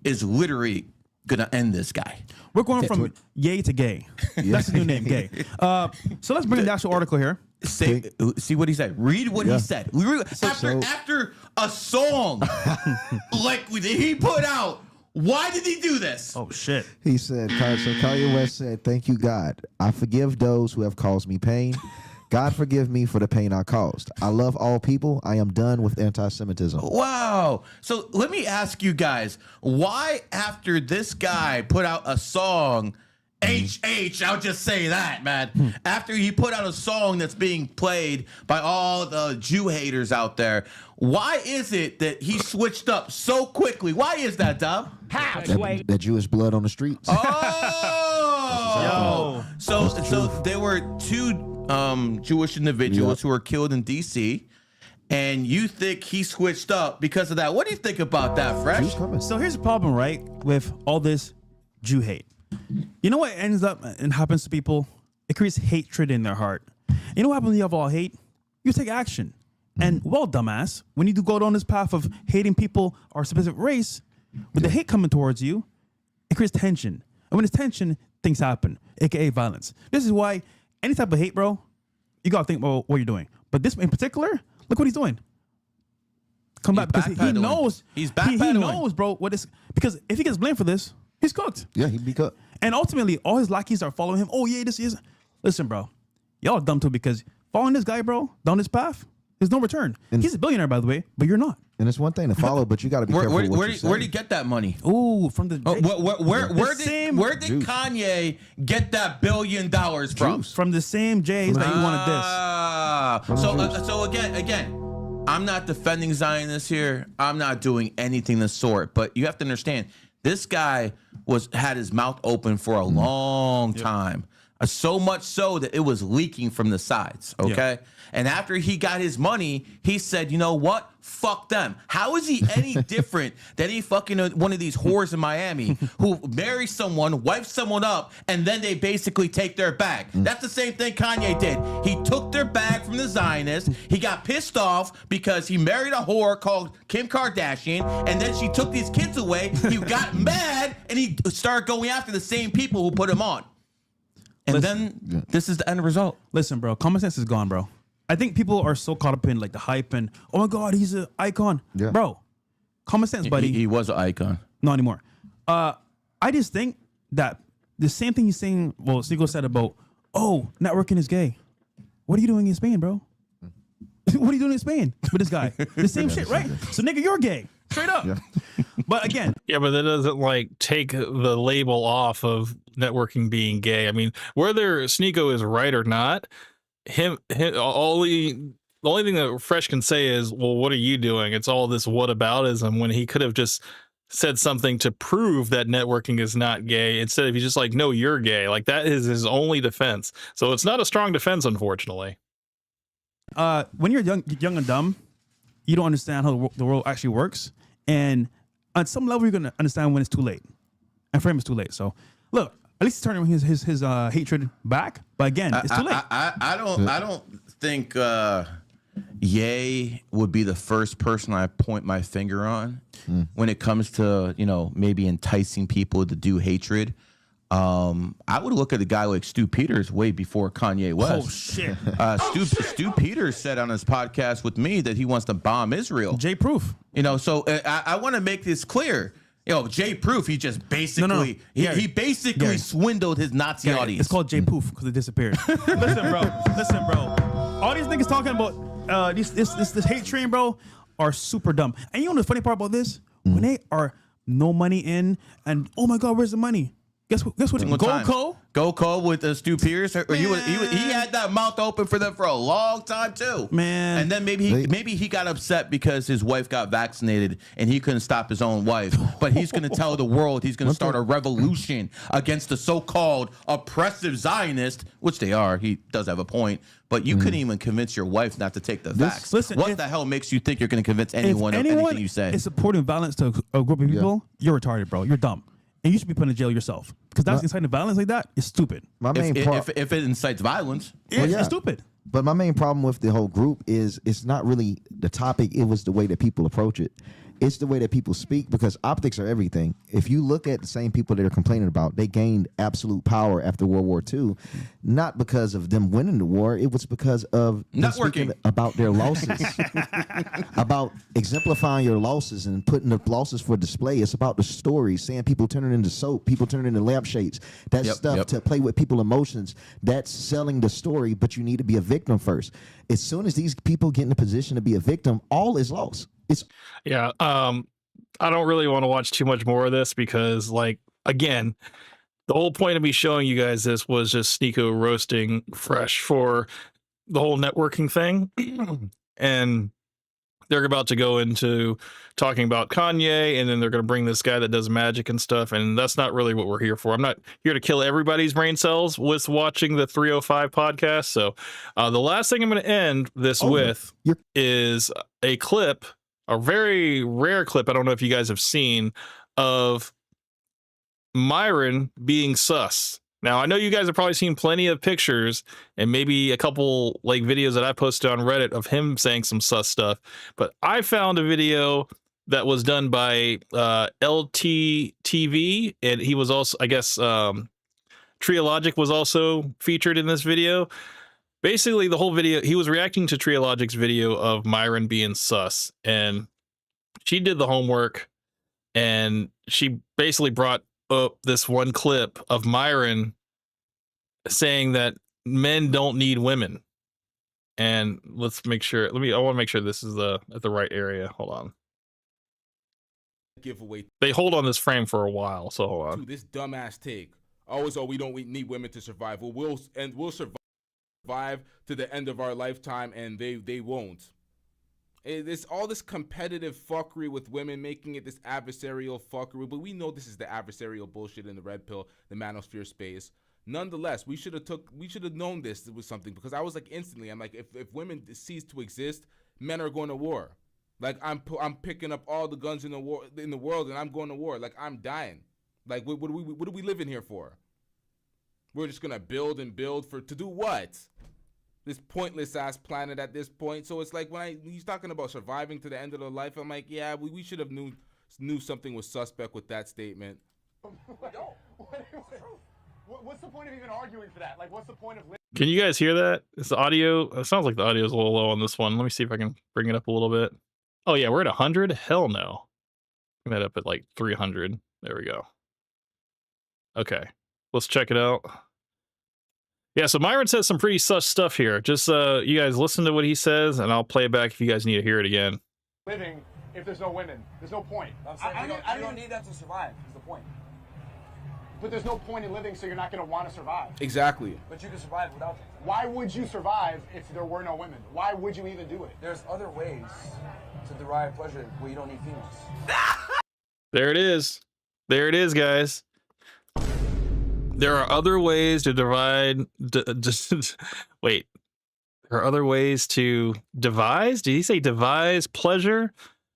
is literally gonna end this guy. We're going from yay to gay. That's the new name, gay. So let's bring in the actual article here. See what he said. Read what he said. After a song like he put out. Why did he do this? Oh, shit. He said, so Kanye West said, "Thank you, God. I forgive those who have caused me pain. God forgive me for the pain I caused. I love all people. I am done with anti-Semitism." Wow. So let me ask you guys, why after this guy put out a song, I'll just say that, man. After he put out a song that's being played by all the Jew haters out there, why is it that he switched up so quickly? Why is that, Dom? That Jewish blood on the streets. Oh, so there were two Jewish individuals who were killed in D.C., and you think he switched up because of that. What do you think about that, Fresh? So here's the problem, right, with all this Jew hate. You know what ends up and happens to people? It creates hatred in their heart. You know what happens when you have all hate? You take action. And, well, dumbass, when you do go down this path of hating people or a specific race, With the hate coming towards you, it creates tension. And when there's tension, things happen, aka violence. This is why any type of hate, bro, you gotta think about what you're doing. But this in particular, look what he's doing. Come back because he knows. He's backpedaling. He knows, bro, what is, because if he gets blamed for this, he's cooked. Yeah, he'd be cooked. And ultimately, all his lackeys are following him. Oh yeah, this is. Listen, bro, y'all are dumb too, because following this guy, bro, down this path, there's no return. He's a billionaire, by the way, but you're not. And it's one thing to follow, but you got to be careful. Where did he get that money? Ooh, from the where did Kanye get that $1 billion from? From the same J's that he wanted this. So again, I'm not defending Zionists here. I'm not doing anything of the sort. But you have to understand, this guy had his mouth open for a long time. So much so that it was leaking from the sides, okay? And after he got his money, he said, you know what? Fuck them. How is he any different than he fucking one of these whores in Miami who marry someone, wife someone up, and then they basically take their bag? That's the same thing Kanye did. He took their bag from the Zionists. He got pissed off because he married a whore called Kim Kardashian, and then she took these kids away. He got mad, and he started going after the same people who put him on. And then this is the end result. Listen, bro, common sense is gone, bro. I think people are so caught up in like the hype and, oh my God, he's an icon. Yeah. Bro, common sense, buddy. He was an icon. Not anymore. I just think that the same thing he's saying, well, Sigo said about, oh, networking is gay. What are you doing in Spain, bro? What are you doing in Spain with this guy? The same shit, right? So, nigga, you're gay. Straight up. Yeah. But again. Yeah, but that doesn't like take the label off of networking being gay. I mean, whether Sneeko is right or not, the only thing that Fresh can say is, well, what are you doing? It's all this whataboutism, when he could have just said something to prove that networking is not gay, instead of he's just like, no, you're gay. Like, that is his only defense. So it's not a strong defense, unfortunately. When you're young and dumb, you don't understand how the world actually works. And on some level, you're going to understand when it's too late. And for him, it's too late. So, look, at least he's turning his hatred back. But again, it's too late. I don't think Ye would be the first person I point my finger on when it comes to, maybe enticing people to do hatred. I would look at a guy like Stu Peters way before Kanye West. Oh, shit. Stu Peters said on his podcast with me that he wants to bomb Israel. Jay Proof. So I want to make this clear. Jay Proof, he just basically, he basically swindled his Nazi audience. It's called Jay Poof because it disappeared. Listen, bro. All these niggas talking about this hate train, bro, are super dumb. And you know the funny part about this? When they are no money in and, oh my God, where's the money? Guess what? Go with Stu Pierce. He had that mouth open for them for a long time too, man. And then maybe he got upset because his wife got vaccinated and he couldn't stop his own wife. But he's going to tell the world he's going to start a revolution against the so-called oppressive Zionist, which they are. He does have a point. But you couldn't even convince your wife not to take the vax. Listen, what the hell makes you think you're going to convince anyone of anything you say? Is supporting violence to a group of people? You're retarded, bro. You're dumb. And you should be put in jail yourself. Because that's inciting violence like that is stupid. If it incites violence, it's stupid. But my main problem with the whole group is it's not really the topic. It was the way that people approach it. It's the way that people speak, because optics are everything. If you look at the same people that are complaining about, they gained absolute power after World War II, not because of them winning the war. It was because of them speaking about their losses, about exemplifying your losses and putting the losses for display. It's about the stories, saying people turning into soap, people turning into lampshades. That's stuff to play with people's emotions. That's selling the story, but you need to be a victim first. As soon as these people get in a position to be a victim, all is lost. I don't really want to watch too much more of this because, like, again, the whole point of me showing you guys this was just Sneeko roasting Fresh for the whole networking thing. And they're about to go into talking about Kanye, and then they're going to bring this guy that does magic and stuff. And that's not really what we're here for. I'm not here to kill everybody's brain cells with watching the 305 podcast. So the last thing I'm going to end this with is a clip, a very rare clip. I don't know if you guys have seen, of Myron being sus. Now, I know you guys have probably seen plenty of pictures and maybe a couple like videos that I posted on Reddit of him saying some sus stuff, but I found a video that was done by LTTV, and he was also, I guess, Triologic was also featured in this video. Basically, the whole video, he was reacting to Triologic's video of Myron being sus, and she did the homework, and she basically brought up this one clip of Myron saying that men don't need women. And let's make sure, I want to make sure this is at the right area. Hold on. Giveaway. They hold on this frame for a while, so hold on. To this dumbass take. Always, we don't need women to survive. We'll survive to the end of our lifetime, and they won't. It's all this competitive fuckery with women, making it this adversarial fuckery, but we know this is the adversarial bullshit in the red pill, the manosphere space. Nonetheless, we should have known this was something, because I was like, instantly, I'm like, if women cease to exist, men are going to war. Like, I'm picking up all the guns in the world, and I'm going to war. Like, I'm dying. Like, what are we living here for? We're just gonna build and build to do what? This pointless ass planet at this point. So it's like when he's talking about surviving to the end of their life, I'm like, yeah, we should have knew something was suspect with that statement. What's the point of even arguing for that? Like, what's the point of? Can you guys hear that? It's the audio. It sounds like the audio is a little low on this one. Let me see if I can bring it up a little bit. Oh yeah, we're at 100. Hell no. Bring that up at like 300. There we go. Okay, let's check it out. Yeah, so Myron says some pretty sus stuff here. Just you guys listen to what he says, and I'll play it back if you guys need to hear it again. Living if there's no women, there's no point. I'm saying you don't need that to survive. Is the point. But there's no point in living, so you're not going to want to survive. Exactly. But you can survive without them. Why would you survive if there were no women? Why would you even do it? There's other ways to derive pleasure where you don't need females. There it is. There it is, guys. There are other ways to wait. There are other ways to devise? Did he say devise pleasure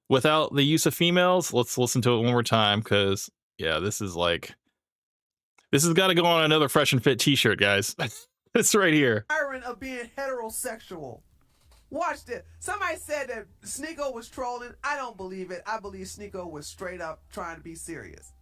without the use of females? Let's listen to it one more time, because, yeah, this has got to go on another Fresh and Fit t-shirt, guys. It's right here. Iron of being heterosexual. Watch this. Somebody said that Sneeko was trolling. I don't believe it. I believe Sneeko was straight up trying to be serious.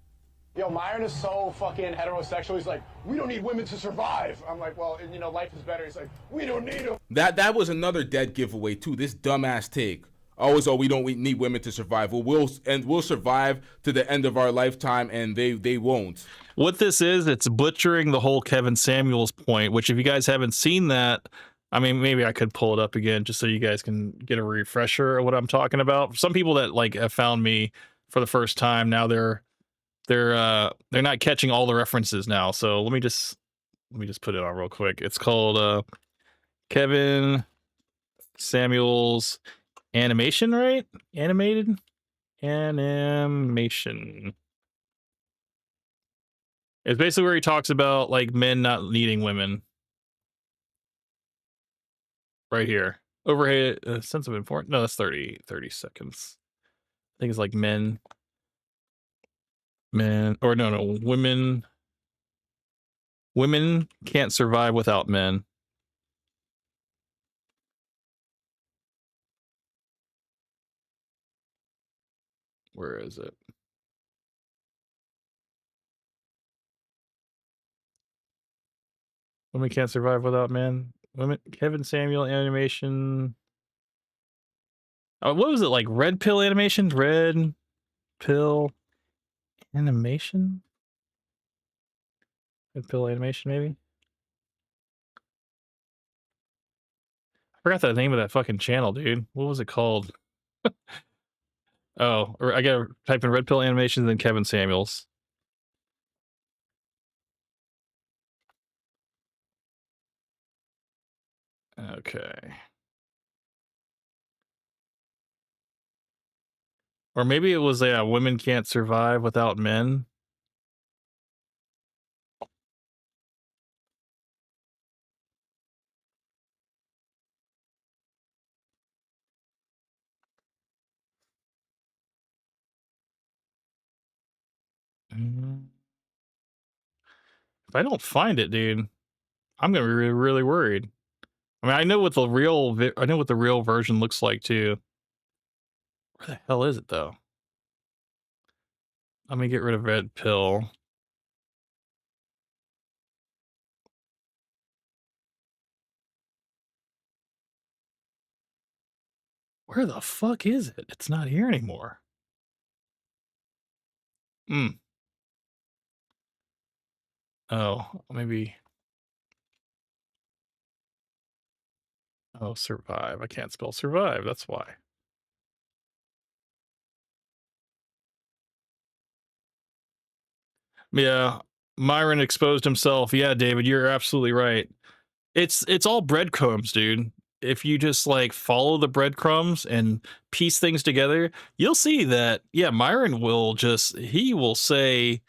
Yo, Myron is so fucking heterosexual. He's like, we don't need women to survive. I'm like, well, you know, life is better. He's like, we don't need them. That was another dead giveaway too. This dumbass take. Always, we don't need women to survive. We'll survive to the end of our lifetime, and they won't. What this is, it's butchering the whole Kevin Samuels point, which if you guys haven't seen that, I mean, maybe I could pull it up again just so you guys can get a refresher of what I'm talking about. Some people that like have found me for the first time, now they're not catching all the references now. So let me just put it on real quick. It's called Kevin Samuels animation, right? Animated animation. It's basically where he talks about like men not needing women. Right here. Overhead sense of importance. No, that's 30 seconds. I think it's like men, or no, women can't survive without men. Where is it? Women can't survive without men. Women, Kevin Samuel animation. What was it, like red pill animation? Red pill animation? Red pill animation, maybe? I forgot the name of that fucking channel, dude. What was it called? Oh, or I gotta type in red pill animations and Kevin Samuels. Okay. Or maybe it was women can't survive without men. If I don't find it, dude, I'm gonna be really, really worried. I mean, I know what the real version looks like too. Where the hell is it though? Let me get rid of red pill. Where the fuck is it? It's not here anymore. Oh, maybe. Oh, survive. I can't spell survive. That's why. Yeah. Myron exposed himself. Yeah, David, you're absolutely right. It's all breadcrumbs, dude. If you just like follow the breadcrumbs and piece things together, you'll see that, yeah, Myron he will say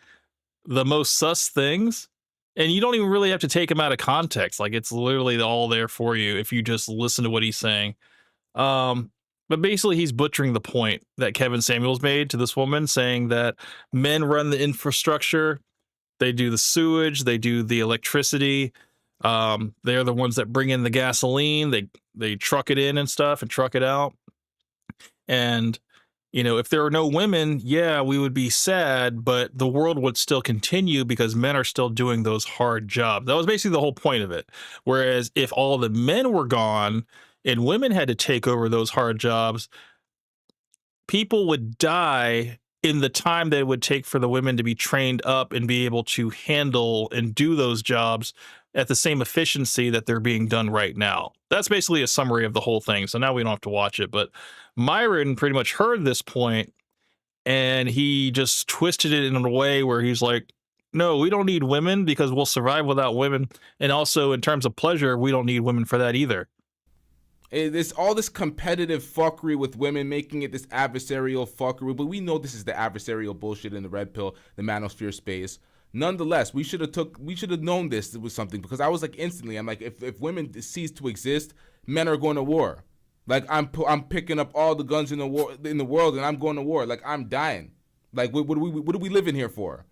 the most sus things, and you don't even really have to take him out of context. Like, it's literally all there for you if you just listen to what he's saying. But basically he's butchering the point that Kevin Samuels made to this woman, saying that men run the infrastructure, they do the sewage, they do the electricity. They're the ones that bring in the gasoline, they truck it in and stuff and truck it out. And if there are no women, yeah, we would be sad, but the world would still continue because men are still doing those hard jobs. That was basically the whole point of it. Whereas if all the men were gone and women had to take over those hard jobs, people would die in the time that it would take for the women to be trained up and be able to handle and do those jobs at the same efficiency that they're being done right now. That's basically a summary of the whole thing. So now we don't have to watch it, but Myron pretty much heard this point and he just twisted it in a way where he's like, no, we don't need women because we'll survive without women. And also in terms of pleasure, we don't need women for that either. It's all this competitive fuckery with women, making it this adversarial fuckery, but we know this is the adversarial bullshit in the red pill, the manosphere space. Nonetheless, we should have known this was something, because I was like instantly, I'm like, if women cease to exist, men are going to war. Like I'm picking up all the guns in the world and I'm going to war. Like I'm dying. Like what are we living here for?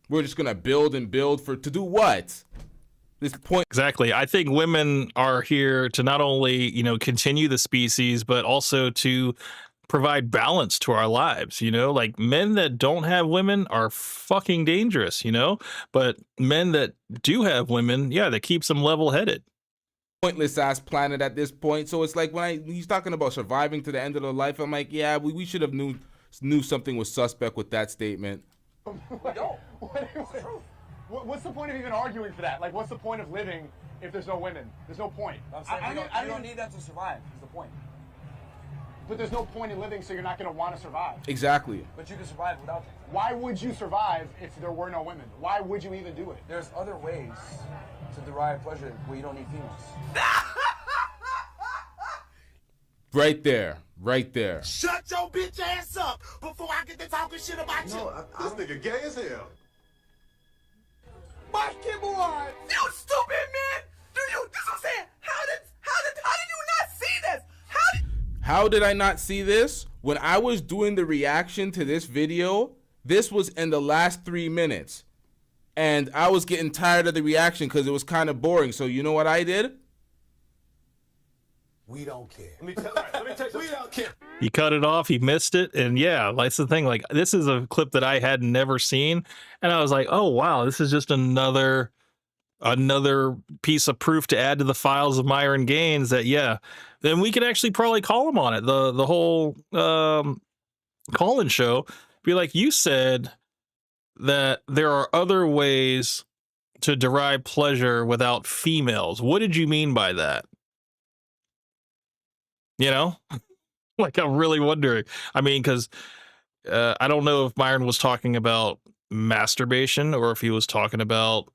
We're just gonna build and build to do what? This point. Exactly. I think women are here to not only, continue the species, but also to provide balance to our lives. Like men that don't have women are fucking dangerous, but men that do have women, yeah, that keeps them level headed. Pointless ass planet at this point. So it's like when he's talking about surviving to the end of their life, I'm like, yeah, we should have knew something was suspect with that statement. What's the point of even arguing for that? Like, what's the point of living if there's no women? There's no point. I don't need that to survive, is the point. But there's no point in living, so you're not going to want to survive. Exactly. But you can survive without them. Why would you survive if there were no women? Why would you even do it? There's other ways to derive pleasure where you don't need females. Right there. Shut your bitch ass up before I get to talking shit about you. This nigga gay as hell. Mike Kimberly, you stupid man! This is what I'm saying. How did you not see this? How did I not see this? When I was doing the reaction to this video, this was in the last 3 minutes. And I was getting tired of the reaction because it was kind of boring. So you know what I did? We don't care. Let me tell you, we don't care. He cut it off, he missed it, and yeah, that's the thing. Like, this is a clip that I had never seen, and I was like, oh wow, this is just another piece of proof to add to the files of Myron Gaines that, yeah, then we could actually probably call him on it. The whole call-in show, be like, you said that there are other ways to derive pleasure without females. What did you mean by that? Like, I'm really wondering. I mean, because I don't know if Myron was talking about masturbation or if he was talking about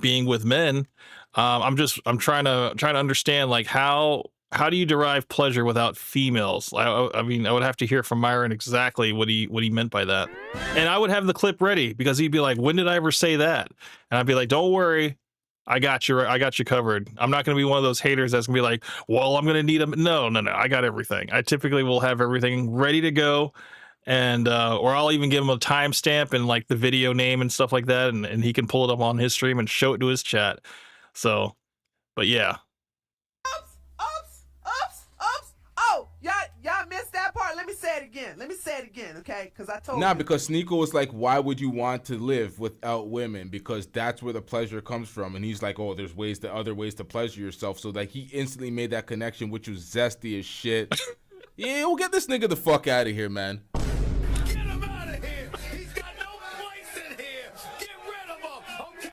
being with men. I'm trying to understand, like, how do you derive pleasure without females? I mean, I would have to hear from Myron exactly what he meant by that, and I would have the clip ready because he'd be like, "When did I ever say that?" And I'd be like, "Don't worry, I got you covered. I'm not going to be one of those haters that's going to be like, well, I'm going to need them." No, I got everything. I typically will have everything ready to go, and or I'll even give him a timestamp and like the video name and stuff like that, and he can pull it up on his stream and show it to his chat. So, but yeah. Oops. Oh, y'all missed that part. Let me say it again. again. Let me say it again, okay? Because I told Nah, you. because Sneeko was like, why would you want to live without women? Because that's where the pleasure comes from. And he's like, oh, there's other ways to pleasure yourself. So like he instantly made that connection, which was zesty as shit. Yeah, we'll get this nigga the fuck out of here, man.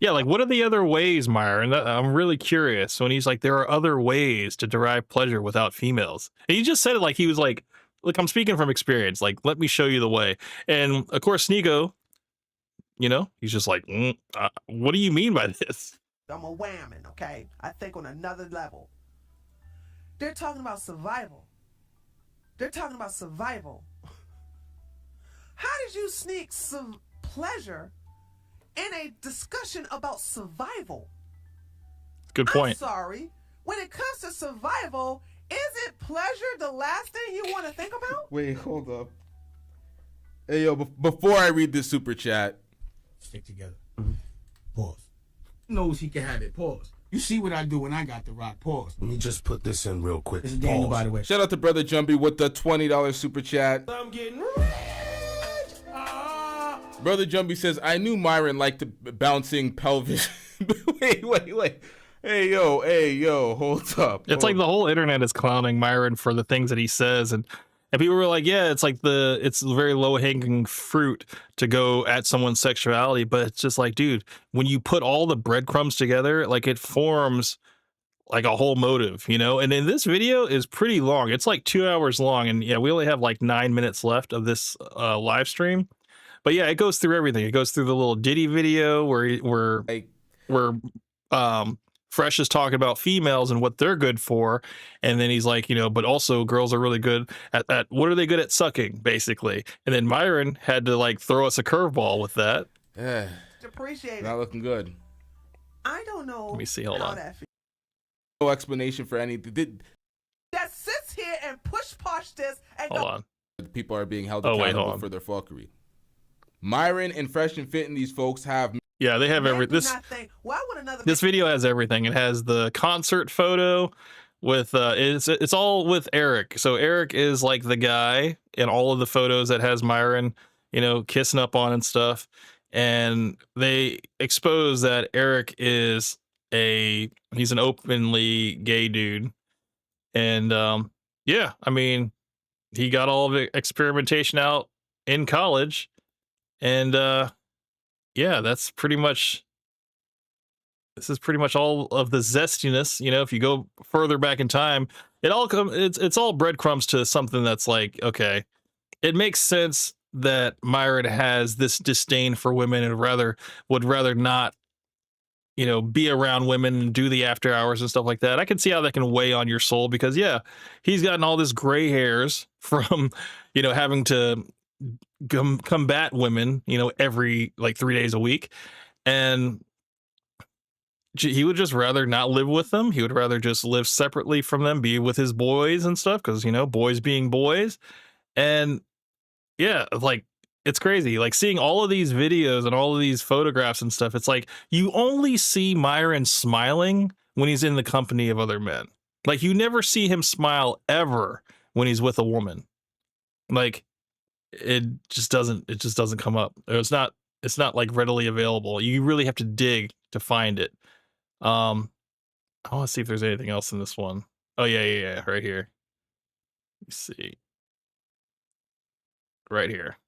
Yeah, like what are the other ways, Myron? I'm really curious. When he's like, there are other ways to derive pleasure without females. And he just said it like he was like, look, I'm speaking from experience. Like, let me show you the way. And of course, Sneeko, you know, he's just like, what do you mean by this? I'm a whammon, okay? I think on another level. They're talking about survival. They're talking about survival. How did you sneak some pleasure in a discussion about survival? Good point. I'm sorry. When it comes to survival, isn't pleasure the last thing you want to think about? Wait, hold up. Hey, yo, before I read this super chat. Stick together. Pause. Knows he can have it. Pause. You see what I do when I got the rock. Pause. Let me just put this in real quick. This is Daniel, by the way. Shout out to Brother Jumpy with the $20 super chat. I'm getting rich. Brother Jumpy says, I knew Myron liked bouncing pelvis. Wait. Hey, yo, hold up. It's like the whole internet is clowning Myron for the things that he says. And people were like, yeah, it's like it's very low hanging fruit to go at someone's sexuality. But it's just like, dude, when you put all the breadcrumbs together, like it forms like a whole motive, you know? And then this video is pretty long. It's like 2 hours long. And yeah, we only have like 9 minutes left of this live stream. But yeah, it goes through everything. It goes through the little Diddy video where Fresh is talking about females and what they're good for. And then he's like, you know, but also girls are really good at what are they good at sucking, basically. And then Myron had to like throw us a curveball with that. Yeah. Appreciate it. Not looking good. I don't know. Let me see. Hold on. No explanation for anything. That sits here and push this and Hold on. People are being held hold accountable on. for their fuckery. Myron and Fresh and Fit and these folks have. Yeah, they have this video has everything. It has the concert photo with it's all with Eric. So Eric is like the guy in all of the photos that has Myron, you know, kissing up on and stuff. And they expose that Eric is he's an openly gay dude. And yeah, I mean, he got all of the experimentation out in college. And yeah, this is pretty much all of the zestiness. You know, if you go further back in time, it's all breadcrumbs to something that's like, okay, it makes sense that Myron has this disdain for women and would rather not, you know, be around women and do the after hours and stuff like that. I can see how that can weigh on your soul because yeah, he's gotten all this gray hairs from, you know, having to combat women, you know, every like 3 days a week. And he would just rather not live with them. He would rather just live separately from them, be with his boys and stuff. Cause you know, boys being boys. And yeah, like it's crazy. Like seeing all of these videos and all of these photographs and stuff. It's like you only see Myron smiling when he's in the company of other men. Like you never see him smile ever when he's with a woman. Like, it just doesn't come up. It's not like readily available. You really have to dig to find it. I want to see if there's anything else in this one. Oh yeah, right here. Let's see. Right here.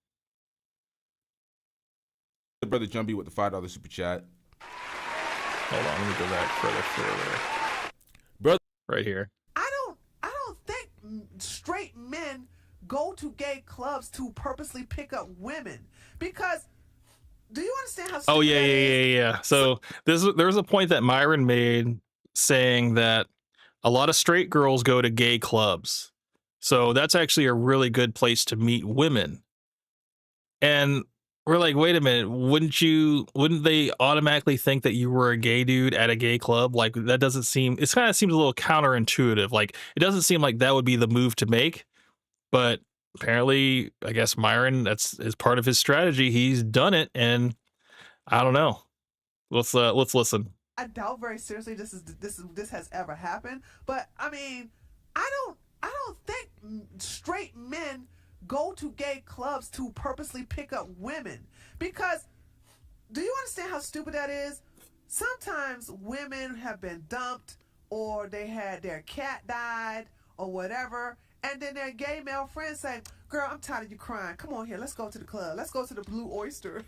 The Brother Jumpy with the $5 super chat. Hold on, let me go back further. Brother, right here. I don't think straight men go to gay clubs to purposely pick up women because do you understand how Oh yeah. So there's a point that Myron made saying that a lot of straight girls go to gay clubs. So that's actually a really good place to meet women. And we're like, wait a minute, wouldn't they automatically think that you were a gay dude at a gay club? Like that doesn't seem, it kind of seems a little counterintuitive. Like it doesn't seem like that would be the move to make. But apparently, I guess Myron, that's is part of his strategy. He's done it, and I don't know. Let's listen. I doubt very seriously this has ever happened. But I mean, I don't think straight men go to gay clubs to purposely pick up women. Because, do you understand how stupid that is? Sometimes women have been dumped, or they had their cat died, or whatever, and then their gay male friends say, girl, I'm tired of you crying. Come on here, let's go to the club. Let's go to the Blue Oyster.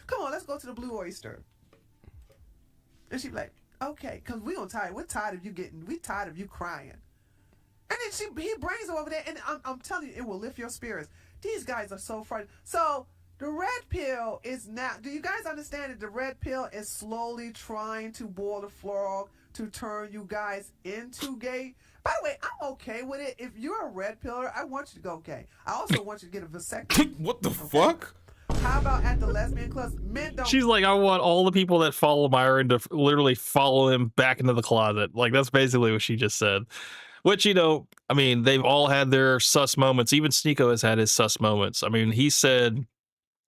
Come on, let's go to the Blue Oyster. And she be like, okay, because we're tired of you crying. And then he brings her over there, and I'm telling you, it will lift your spirits. These guys are so frightened. So the red pill is now, do you guys understand that the red pill is slowly trying to boil the frog to turn you guys into gay? By the way, I'm okay with it. If you're a red piller, I want you to go gay. I also want you to get a vasectomy. What the fuck? How about at the lesbian clubs? Men don't. She's like, I want all the people that follow Myron to literally follow him back into the closet. Like, that's basically what she just said. Which, you know, I mean, they've all had their sus moments. Even Sneeko has had his sus moments. I mean, he said,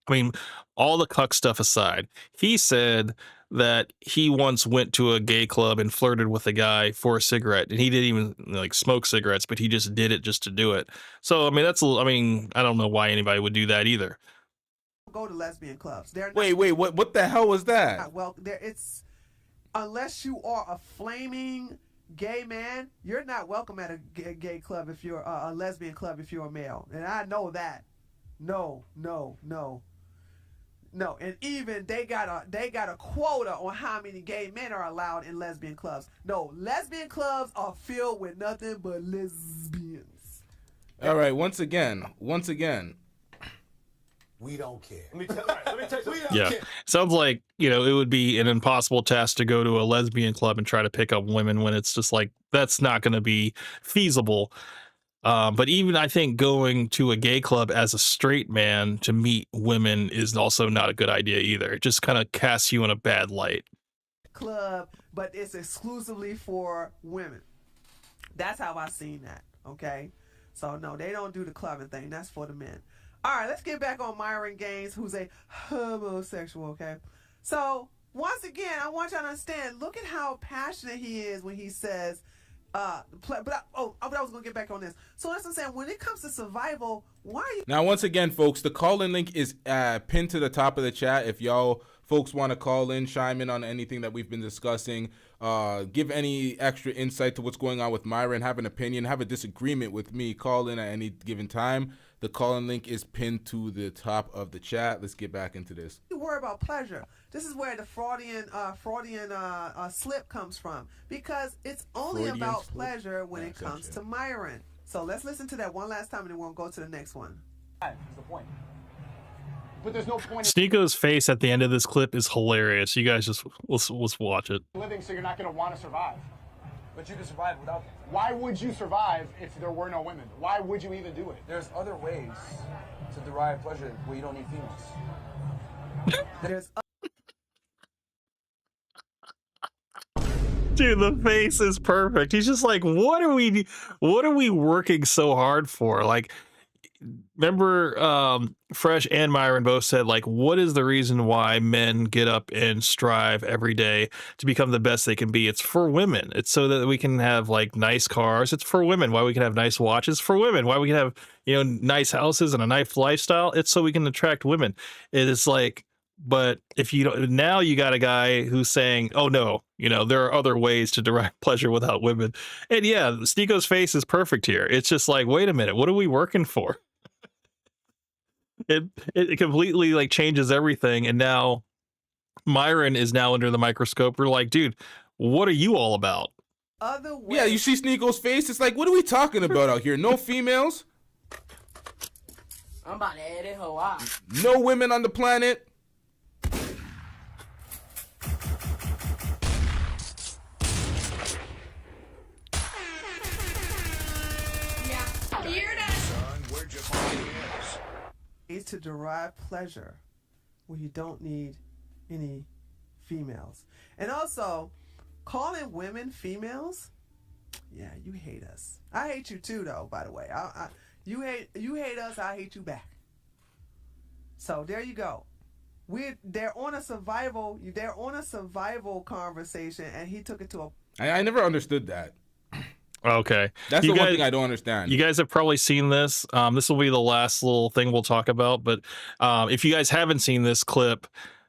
I mean, all the cuck stuff aside, he said that he once went to a gay club and flirted with a guy for a cigarette, and he didn't even like smoke cigarettes, but he just did it just to do it. So, I mean, I don't know why anybody would do that either. Go to lesbian clubs. They're Wait, what the hell was that? Well, it's unless you are a flaming gay man, you're not welcome at a gay club if you're a lesbian club if you're a male, and I know that. No. And even they got a quota on how many gay men are allowed in lesbian clubs. No, lesbian clubs are filled with nothing but lesbians. All right, once again. We don't care. Let me tell you. Yeah. Sounds like, you know, it would be an impossible task to go to a lesbian club and try to pick up women when it's just like, that's not going to be feasible. But even I think going to a gay club as a straight man to meet women is also not a good idea either. It just kind of casts you in a bad light. Club, but it's exclusively for women. That's how I seen that. Okay. So no, they don't do the clubbing thing. That's for the men. All right, let's get back on Myron Gaines, who's a homosexual, okay? So, once again, I want y'all to understand, look at how passionate he is when he says, I was going to get back on this. So, that's what I'm saying. When it comes to survival, why are you... Now, once again, folks, the call-in link is pinned to the top of the chat. If y'all folks want to call in, chime in on anything that we've been discussing, give any extra insight to what's going on with Myron, have an opinion, have a disagreement with me, call in at any given time. The call-in link is pinned to the top of the chat. Let's get back into this. You worry about pleasure. This is where the Freudian slip comes from, because it's only Freudian about slip? pleasure when it comes to Myron. So let's listen to that one last time, and then we'll go to the next one. That's the point. But there's no point Sneeko's face at the end of this clip is hilarious. You guys just let's watch it. in living, so you're not going to want to survive. But you can survive without them. Why would you survive if there were no women? Why would you even do it? There's other ways to derive pleasure where you don't need females. There's Dude, the face is perfect. He's just like, what are we working so hard for? Like, remember Fresh and Myron both said, like, what is the reason why men get up and strive every day to become the best they can be? It's for women. It's so that we can have like nice cars. It's for women. Why we can have nice watches? For women. Why we can have, you know, nice houses and a nice lifestyle? It's so we can attract women. It is like, but if you don't, now you got a guy who's saying, oh no, you know, there are other ways to derive pleasure without women. And yeah, Sneeko's face is perfect here. It's just like, wait a minute, what are we working for? It completely like changes everything, and now Myron is now under the microscope. We're like, dude, what are you all about? other ways. Yeah, you see Sneeko's face? It's like, what are we talking about out here? No females? I'm about to add it hoe out. No women on the planet? Is to derive pleasure where you don't need any females. And also, calling women females, yeah, you hate us. I hate you too, though, by the way. You hate us, I hate you back. So there you go. They're on a survival conversation, and he took it to a... I never understood that. Okay. That's the one thing I don't understand. You guys have probably seen this. This will be the last little thing we'll talk about. But if you guys haven't seen this clip,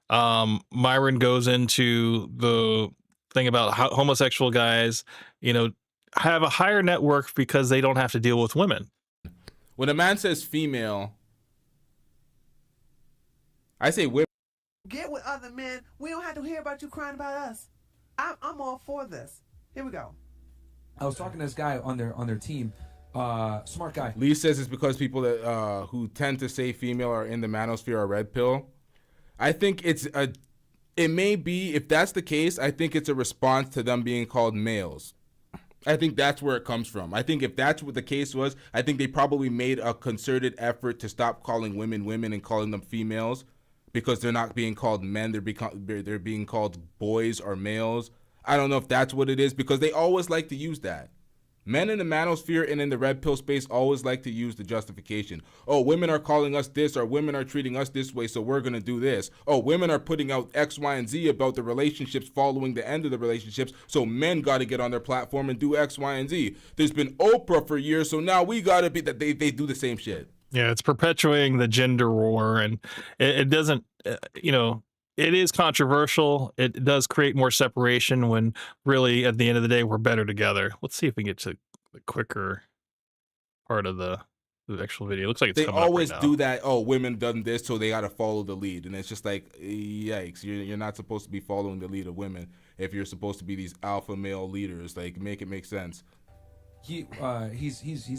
Myron goes into the thing about how homosexual guys, have a higher network because they don't have to deal with women. When a man says female, I say women. Get with other men. We don't have to hear about you crying about us. I'm all for this. Here we go. I was talking to this guy on their team, smart guy. Lee says it's because people that who tend to say female are in the manosphere are red pill. I think it may be, if that's the case, I think it's a response to them being called males. I think that's where it comes from. I think if that's what the case was, I think they probably made a concerted effort to stop calling women women and calling them females, because they're not being called men, they're being called boys or males. I don't know if that's what it is, because they always like to use that. Men in the manosphere and in the red pill space always like to use the justification. Oh, women are calling us this, or women are treating us this way, so we're going to do this. Oh, women are putting out X, Y, and Z about the relationships following the end of the relationships, so men got to get on their platform and do X, Y, and Z. There's been Oprah for years, so now we got to be that they do the same shit. Yeah, it's perpetuating the gender war, and it doesn't, it is controversial. It does create more separation when really at the end of the day, we're better together. Let's see if we can get to the quicker part of the actual video. It looks like it's they coming up always right now. do that. Oh, women done this, so they got to follow the lead. And it's just like, yikes. You're not supposed to be following the lead of women if you're supposed to be these alpha male leaders. Like, make it make sense. He's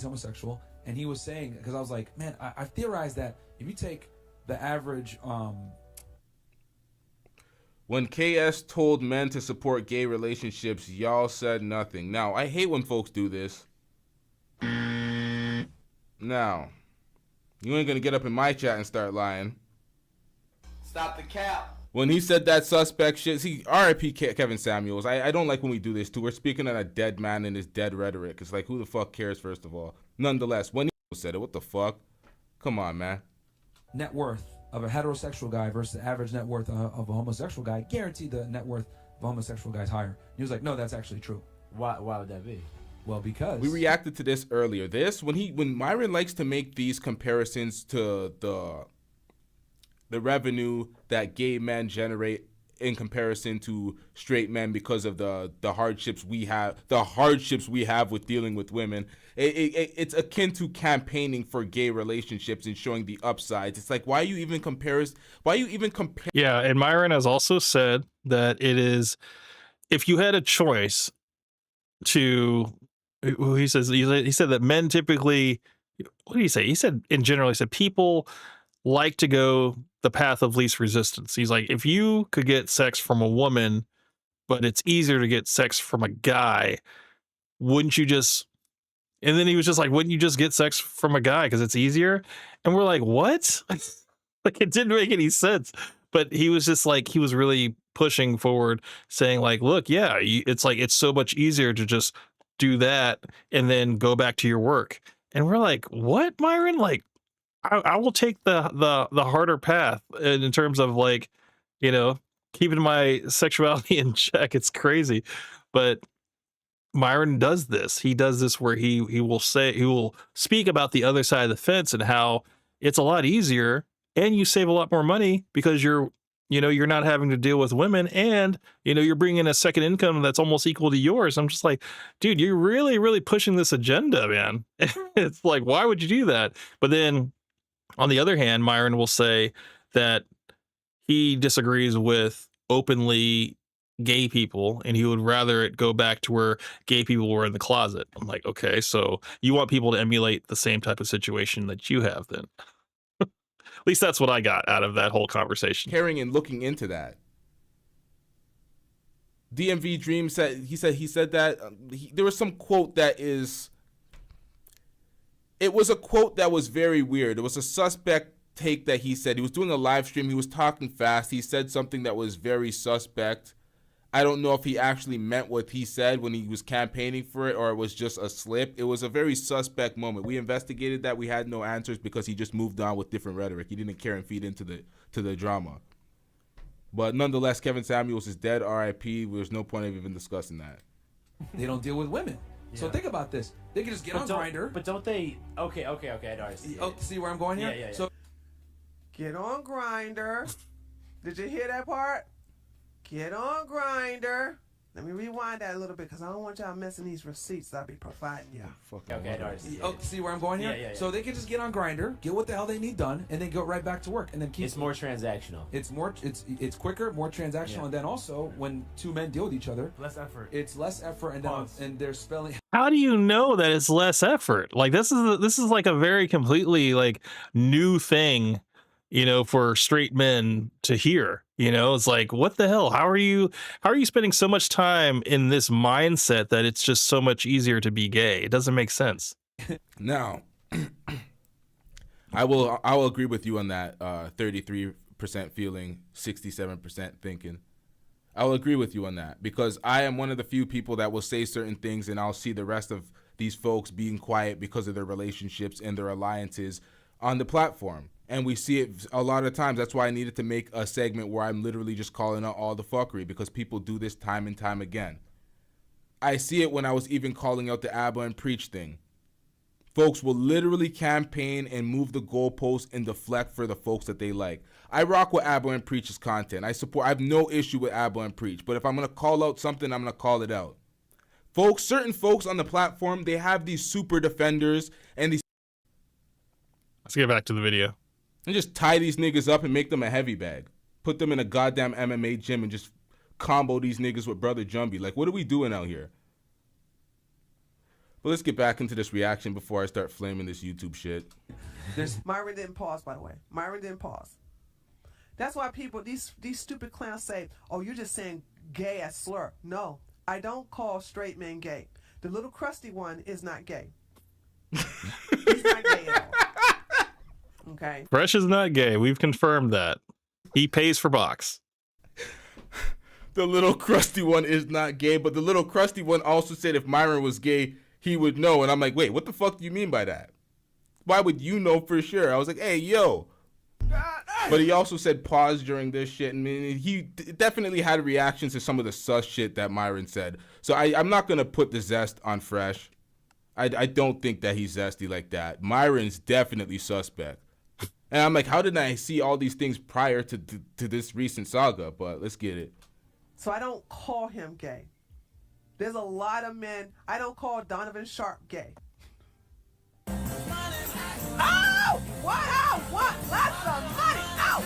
homosexual, and he was saying, because I was like, man, I theorized that if you take the average When KS told men to support gay relationships, y'all said nothing. Now, I hate when folks do this. Now, you ain't gonna get up in my chat and start lying. Stop the cap. When he said that suspect shit, see, RIP Kevin Samuels. I don't like when we do this too. We're speaking on a dead man and his dead rhetoric. It's like, who the fuck cares, first of all? Nonetheless, when he said it, what the fuck? Come on, man. net worth of a heterosexual guy versus the average net worth of a homosexual guy, guaranteed the net worth of a homosexual guy is higher. He was like, no, that's actually true. Why would that be? Well, because we reacted to this earlier. When Myron likes to make these comparisons to the revenue that gay men generate in comparison to straight men because of the hardships we have with dealing with women, it's akin to campaigning for gay relationships and showing the upsides. It's like, why you even compare? Yeah, and Myron has also said that it is, if you had a choice to, he said that men typically, what did he say? He said in general, he said people like to go the path of least resistance. He's like, if you could get sex from a woman, but it's easier to get sex from a guy, wouldn't you just, and then he was just like, wouldn't you just get sex from a guy because it's easier? And we're like, what? Like, it didn't make any sense. But he was just like, he was really pushing forward, saying like, look, yeah, it's like, it's so much easier to just do that and then go back to your work. And we're like, what, Myron? Like, I will take the harder path in terms of, like, you know, keeping my sexuality in check. It's crazy. But Myron does this. He does this where he will speak about the other side of the fence and how it's a lot easier and you save a lot more money because you're not having to deal with women, and, you know, you're bringing a second income that's almost equal to yours. I'm just like, dude, you're really, really pushing this agenda, man. It's like, why would you do that? But then on the other hand, Myron will say that he disagrees with openly gay people and he would rather it go back to where gay people were in the closet. I'm like, okay, so you want people to emulate the same type of situation that you have then. At least that's what I got out of that whole conversation. Caring and looking into that. DMV Dream said that there was some quote that is. It was a quote that was very weird. It was a suspect take that he said. He was doing a live stream. He was talking fast. He said something that was very suspect. I don't know if he actually meant what he said when he was campaigning for it or it was just a slip. It was a very suspect moment. We investigated that. We had no answers because he just moved on with different rhetoric. He didn't care and feed into the drama. But nonetheless, Kevin Samuels is dead, RIP. There's no point of even discussing that. They don't deal with women. So think about this. They can just get on Grindr. But don't they? Okay. I know. I see. Oh, see where I'm going here? Yeah. So Get on Grindr. Did you hear that part? Get on Grindr. Let me rewind that a little bit because I don't want y'all missing these receipts that I be providing y'all. Okay, I know. I see. Oh, see where I'm going here? Yeah. So they can just get on Grindr, get what the hell they need done, and then go right back to work, and then keep. It's more transactional. It's quicker, more transactional, and then also when two men deal with each other, Less effort. it's less effort, and then and they're spelling. How do you know that it's less effort? Like this is like a very completely like new thing, you know, for straight men to hear. You know, it's like, what the hell? How are you spending so much time in this mindset that it's just so much easier to be gay? It doesn't make sense. Now, I will agree with you on that. 33% feeling, 67% thinking. I will agree with you on that because I am one of the few people that will say certain things and I'll see the rest of these folks being quiet because of their relationships and their alliances on the platform. And we see it a lot of times. That's why I needed to make a segment where I'm literally just calling out all the fuckery because people do this time and time again. I see it when I was even calling out the ABBA and Preach thing. Folks will literally campaign and move the goalposts and deflect for the folks that they like. I rock with ABBA and Preach's content. I have no issue with ABBA and Preach. But if I'm going to call out something, I'm going to call it out. Folks, certain folks on the platform, they have these super defenders and these... Let's get back to the video. And just tie these niggas up and make them a heavy bag. Put them in a goddamn MMA gym and just combo these niggas with Brother Jumbie. Like, what are we doing out here? But let's get back into this reaction before I start flaming this YouTube shit. Myron didn't pause, by the way. Myron didn't pause. That's why people, these stupid clowns say, oh, you're just saying gay as slur. No, I don't call straight men gay. The little crusty one is not gay. He's not gay at all. Okay. Fresh is not gay. We've confirmed that. He pays for box. The little crusty one is not gay, but the little crusty one also said if Myron was gay, he would know. And I'm like, wait, what the fuck do you mean by that? Why would you know for sure? I was like, hey, yo. But he also said pause during this shit. I mean, he definitely had reactions to some of the sus shit that Myron said. So I'm not going to put the zest on Fresh. I don't think that he's zesty like that. Myron's definitely suspect. And I'm like, how did I see all these things prior to this recent saga? But let's get it. So I don't call him gay. There's a lot of men. I don't call Donovan Sharp gay. Oh! What? Lots of money. Ow!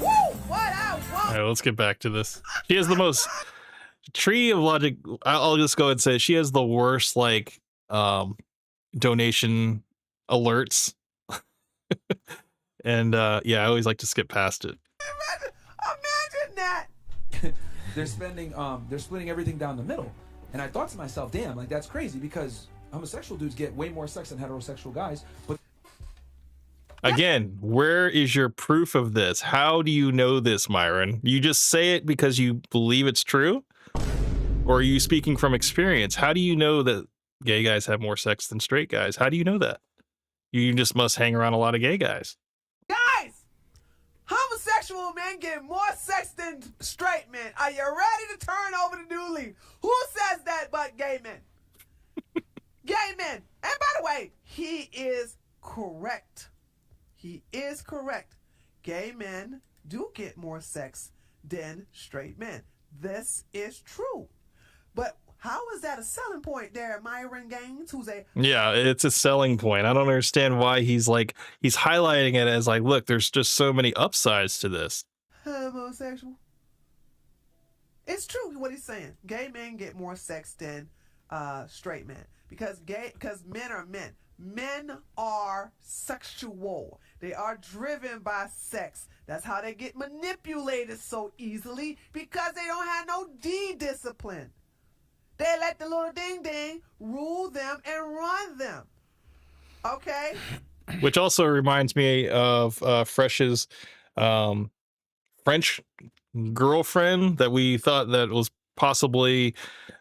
Woo! What I want. All right, let's get back to this. She has the most tree of logic. I'll just go and say she has the worst like donation alerts. And yeah, I always like to skip past it. Imagine that. They're splitting everything down the middle. And I thought to myself, damn, like that's crazy because homosexual dudes get way more sex than heterosexual guys. But again, where is your proof of this? How do you know this, Myron? You just say it because you believe it's true? Or are you speaking from experience? How do you know that gay guys have more sex than straight guys? How do you know that? You just must hang around a lot of gay guys. Guys, homosexual men get more sex than straight men. Are you ready to turn over the new leaf? Who says that but gay men? Gay men. And by the way, he is correct. He is correct. Gay men do get more sex than straight men. This is true. But how is that a selling point there, Myron Gaines, who's a... Yeah, it's a selling point. I don't understand why he's highlighting it as like, look, there's just so many upsides to this. Homosexual. It's true what he's saying. Gay men get more sex than straight men. Because men are men. Men are sexual. They are driven by sex. That's how they get manipulated so easily because they don't have no D-discipline. They let the little ding-ding rule them and run them. Okay? Which also reminds me of Fresh's French girlfriend that we thought that was possibly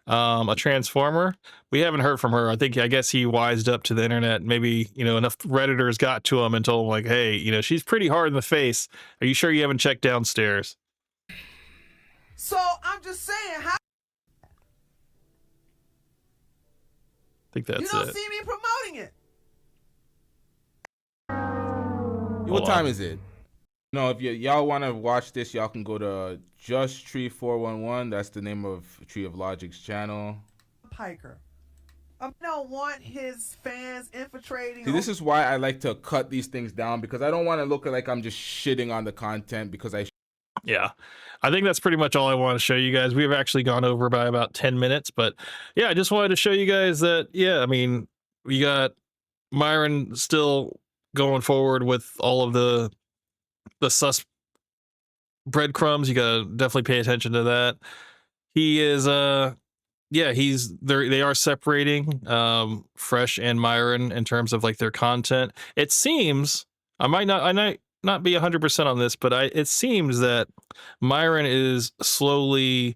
a transformer. We haven't heard from her. I guess he wised up to the internet. Maybe, enough Redditors got to him and told him like, hey, she's pretty hard in the face. Are you sure you haven't checked downstairs? So I'm just saying, how think that's You don't it. see me promoting it. What time is it? No, if y'all want to watch this, y'all can go to Just Tree 411. That's the name of Tree of Logic's channel. Piker. I don't want his fans infiltrating. See, this is why I like to cut these things down, because I don't want to look like I'm just shitting on the content because I. Yeah, I think that's pretty much all I want to show you guys. We've actually gone over by about 10 minutes, but yeah, I just wanted to show you guys that, yeah, I mean, we got Myron still going forward with all of the sus breadcrumbs. You gotta definitely pay attention to that. He is yeah, they are separating Fresh and Myron in terms of like their content. It seems I might not be 100% on this, but it seems that Myron is slowly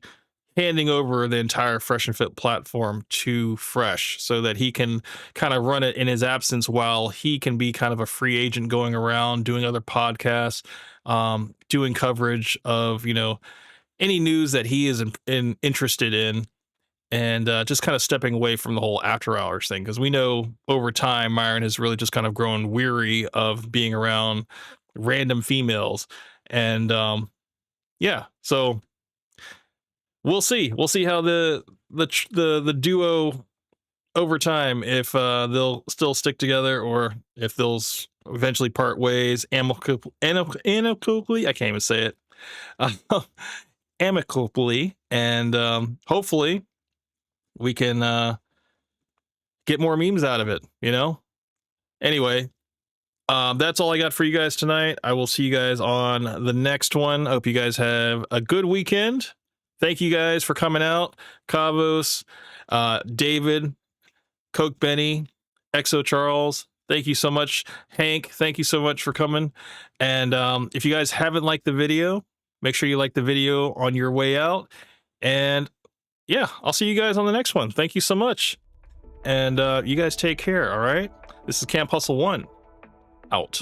handing over the entire Fresh and Fit platform to Fresh so that he can kind of run it in his absence, while he can be kind of a free agent going around doing other podcasts, doing coverage of, you know, any news that he is interested in, and just kind of stepping away from the whole after hours thing, because we know over time Myron has really just kind of grown weary of being around random females, and yeah, so we'll see how the duo over time, if they'll still stick together or if they'll eventually part ways amicably. I can't even say it. Amicably, and hopefully we can get more memes out of it, you know? Anyway, that's all I got for you guys tonight. I will see you guys on the next one. I hope you guys have a good weekend. Thank you guys for coming out. Kavos, David, Coke Benny, Exo Charles, thank you so much. Hank, thank you so much for coming. And if you guys haven't liked the video, make sure you like the video on your way out. And yeah, I'll see you guys on the next one. Thank you so much. And you guys take care, all right? This is Camp Hustle 1, out.